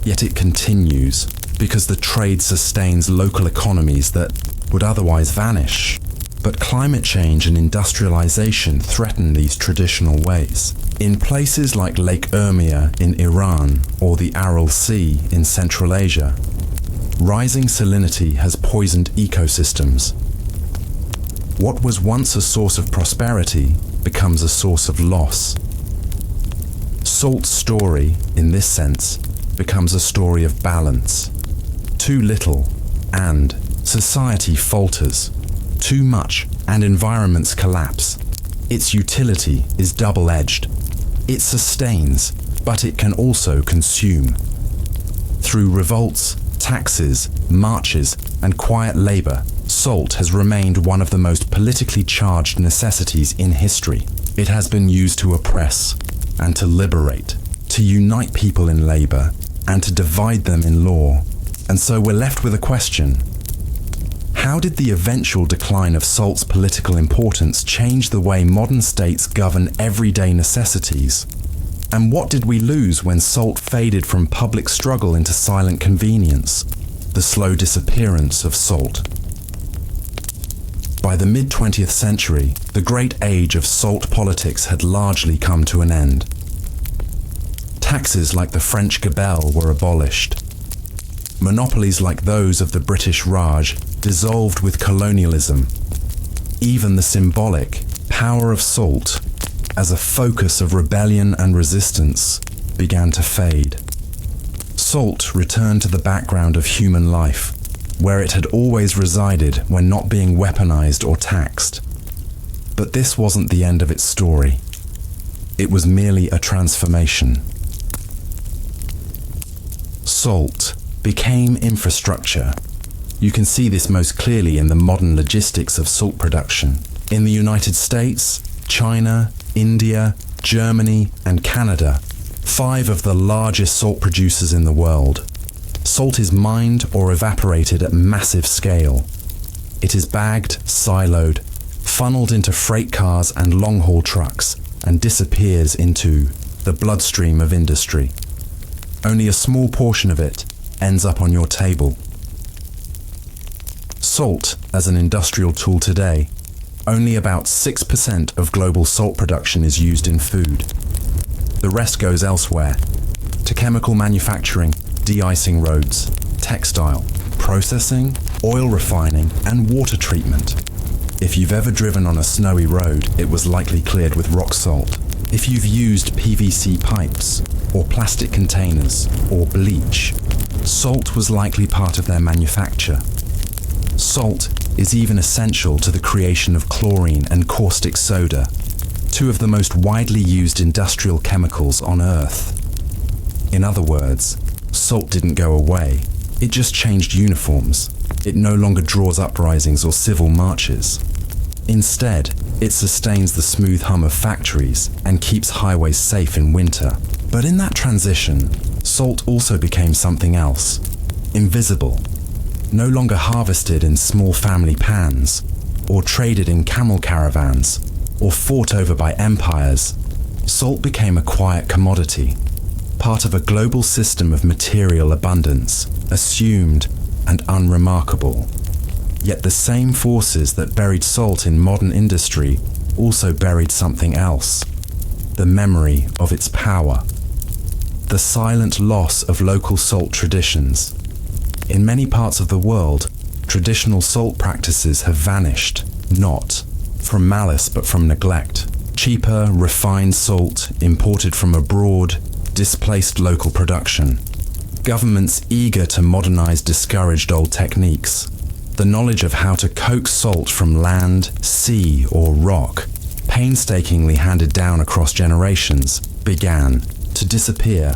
Yet it continues, because the trade sustains local economies that would otherwise vanish. But climate change and industrialization threaten these traditional ways. In places like Lake Urmia in Iran or the Aral Sea in Central Asia, rising salinity has poisoned ecosystems. What was once a source of prosperity becomes a source of loss. Salt's story, in this sense, becomes a story of balance. Too little, and society falters. Too much, and environments collapse. Its utility is double-edged. It sustains, but it can also consume. Through revolts, taxes, marches, and quiet labor, salt has remained one of the most politically charged necessities in history. It has been used to oppress and to liberate, to unite people in labor, and to divide them in law. And so we're left with a question. How did the eventual decline of salt's political importance change the way modern states govern everyday necessities? And what did we lose when salt faded from public struggle into silent convenience? The slow disappearance of salt. By the mid-20th century, the great age of salt politics had largely come to an end. Taxes like the French gabelle were abolished. Monopolies like those of the British Raj dissolved with colonialism. Even the symbolic power of salt as a focus of rebellion and resistance began to fade. Salt returned to the background of human life, where it had always resided when not being weaponized or taxed. But this wasn't the end of its story. It was merely a transformation. Salt became infrastructure. You can see this most clearly in the modern logistics of salt production. In the United States, China, India, Germany, and Canada, 5 of the largest salt producers in the world. Salt is mined or evaporated at massive scale. It is bagged, siloed, funneled into freight cars and long-haul trucks, and disappears into the bloodstream of industry. Only a small portion of it ends up on your table. Salt as an industrial tool today, only about 6% of global salt production is used in food. The rest goes elsewhere, to chemical manufacturing, de-icing roads, textile, processing, oil refining, and water treatment. If you've ever driven on a snowy road, it was likely cleared with rock salt. If you've used PVC pipes, or plastic containers, or bleach, salt was likely part of their manufacture. Salt is even essential to the creation of chlorine and caustic soda, 2 of the most widely used industrial chemicals on Earth. In other words, salt didn't go away, it just changed uniforms. It no longer draws uprisings or civil marches. Instead, it sustains the smooth hum of factories and keeps highways safe in winter. But in that transition, salt also became something else. Invisible. No longer harvested in small family pans, or traded in camel caravans, or fought over by empires. Salt became a quiet commodity, part of a global system of material abundance, assumed and unremarkable. Yet the same forces that buried salt in modern industry also buried something else: the memory of its power. The silent loss of local salt traditions. In many parts of the world, traditional salt practices have vanished, not from malice but from neglect. Cheaper, refined salt imported from abroad displaced local production. Governments eager to modernize discouraged old techniques. The knowledge of how to coax salt from land, sea, or rock, painstakingly handed down across generations, began to disappear.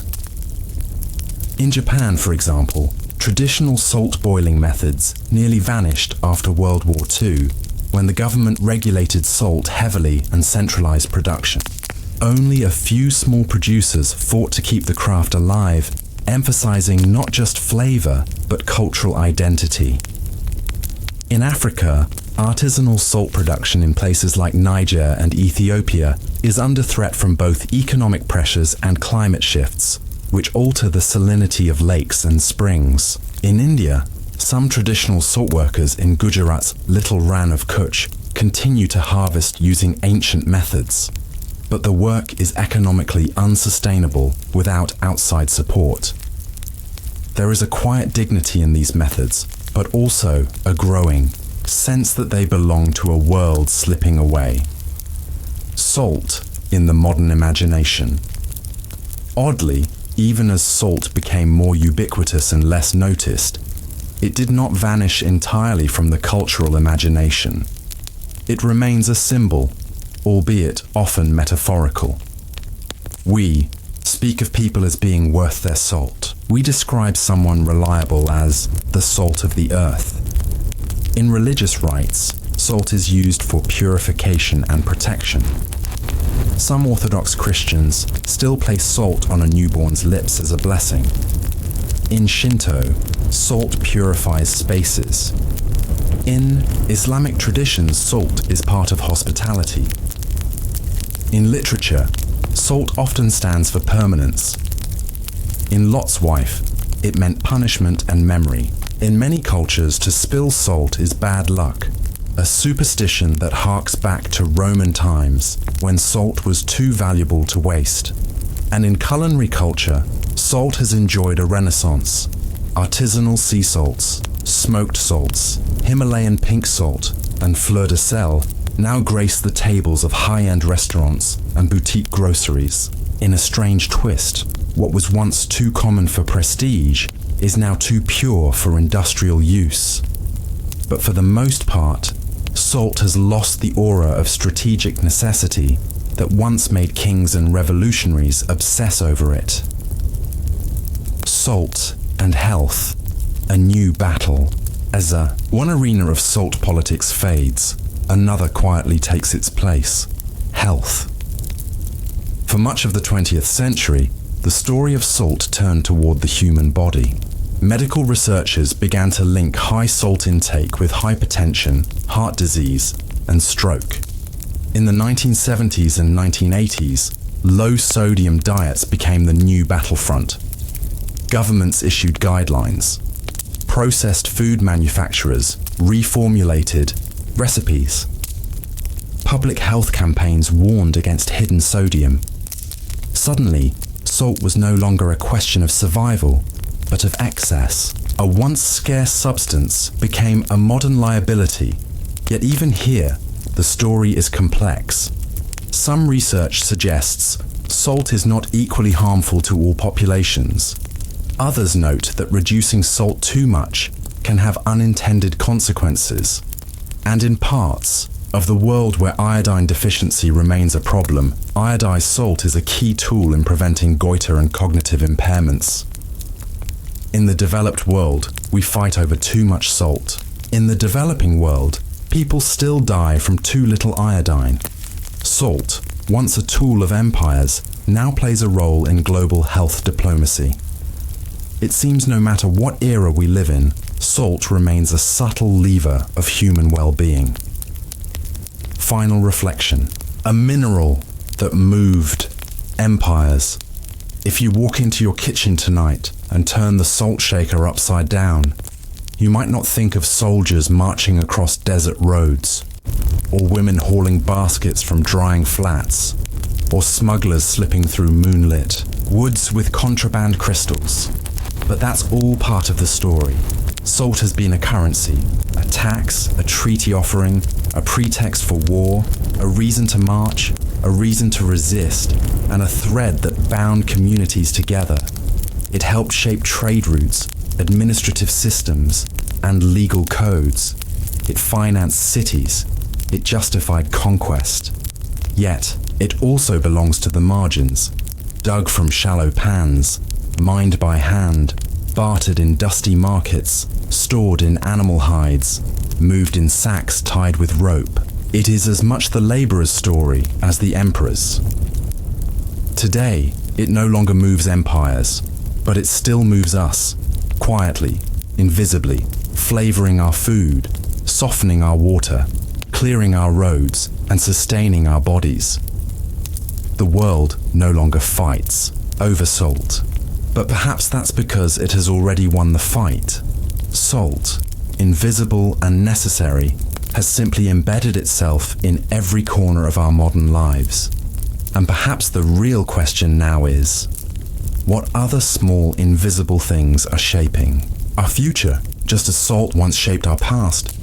In Japan, for example, traditional salt boiling methods nearly vanished after World War II, when the government regulated salt heavily and centralized production. Only a few small producers fought to keep the craft alive, emphasizing not just flavor, but cultural identity. In Africa, artisanal salt production in places like Niger and Ethiopia is under threat from both economic pressures and climate shifts, which alter the salinity of lakes and springs. In India, some traditional salt workers in Gujarat's Little Rann of Kutch continue to harvest using ancient methods. But the work is economically unsustainable without outside support. There is a quiet dignity in these methods, but also a growing sense that they belong to a world slipping away. Salt in the modern imagination. Oddly, even as salt became more ubiquitous and less noticed, it did not vanish entirely from the cultural imagination. It remains a symbol, albeit often metaphorical. We speak of people as being worth their salt. We describe someone reliable as the salt of the earth. In religious rites, salt is used for purification and protection. Some Orthodox Christians still place salt on a newborn's lips as a blessing. In Shinto, salt purifies spaces. In Islamic traditions, salt is part of hospitality. In literature, salt often stands for permanence. In Lot's Wife, it meant punishment and memory. In many cultures, to spill salt is bad luck, a superstition that harks back to Roman times when salt was too valuable to waste. And in culinary culture, salt has enjoyed a renaissance. Artisanal sea salts, smoked salts, Himalayan pink salt, and fleur de sel now grace the tables of high-end restaurants and boutique groceries. In a strange twist, what was once too common for prestige is now too pure for industrial use. But for the most part, salt has lost the aura of strategic necessity that once made kings and revolutionaries obsess over it. Salt and health, a new battle. As one arena of salt politics fades, another quietly takes its place: health. For much of the 20th century, the story of salt turned toward the human body. Medical researchers began to link high salt intake with hypertension, heart disease, and stroke. In the 1970s and 1980s, low-sodium diets became the new battlefront. Governments issued guidelines. Processed food manufacturers reformulated recipes. Public health campaigns warned against hidden sodium. Suddenly, salt was no longer a question of survival, but of excess. A once scarce substance became a modern liability. Yet even here, the story is complex. Some research suggests salt is not equally harmful to all populations. Others note that reducing salt too much can have unintended consequences. And in parts of the world where iodine deficiency remains a problem, iodized salt is a key tool in preventing goiter and cognitive impairments. In the developed world, we fight over too much salt. In the developing world, people still die from too little iodine. Salt, once a tool of empires, now plays a role in global health diplomacy. It seems no matter what era we live in, salt remains a subtle lever of human well-being. Final reflection. A mineral that moved empires. If you walk into your kitchen tonight and turn the salt shaker upside down, You might not think of soldiers marching across desert roads, or women hauling baskets from drying flats, or smugglers slipping through moonlit woods with contraband crystals. But that's all part of the story. Salt has been a currency, a tax, a treaty offering, a pretext for war, a reason to march, a reason to resist, and a thread that bound communities together. It helped shape trade routes, administrative systems, and legal codes. It financed cities. It justified conquest. Yet, it also belongs to the margins, dug from shallow pans, mined by hand, bartered in dusty markets, stored in animal hides, moved in sacks tied with rope. It is as much the laborer's story as the emperor's. Today, it no longer moves empires, but it still moves us, quietly, invisibly, flavoring our food, softening our water, clearing our roads, and sustaining our bodies. The world no longer fights over salt, but perhaps that's because it has already won the fight. Salt, invisible and necessary, has simply embedded itself in every corner of our modern lives. And perhaps the real question now is, what other small invisible things are shaping our future, just as salt once shaped our past?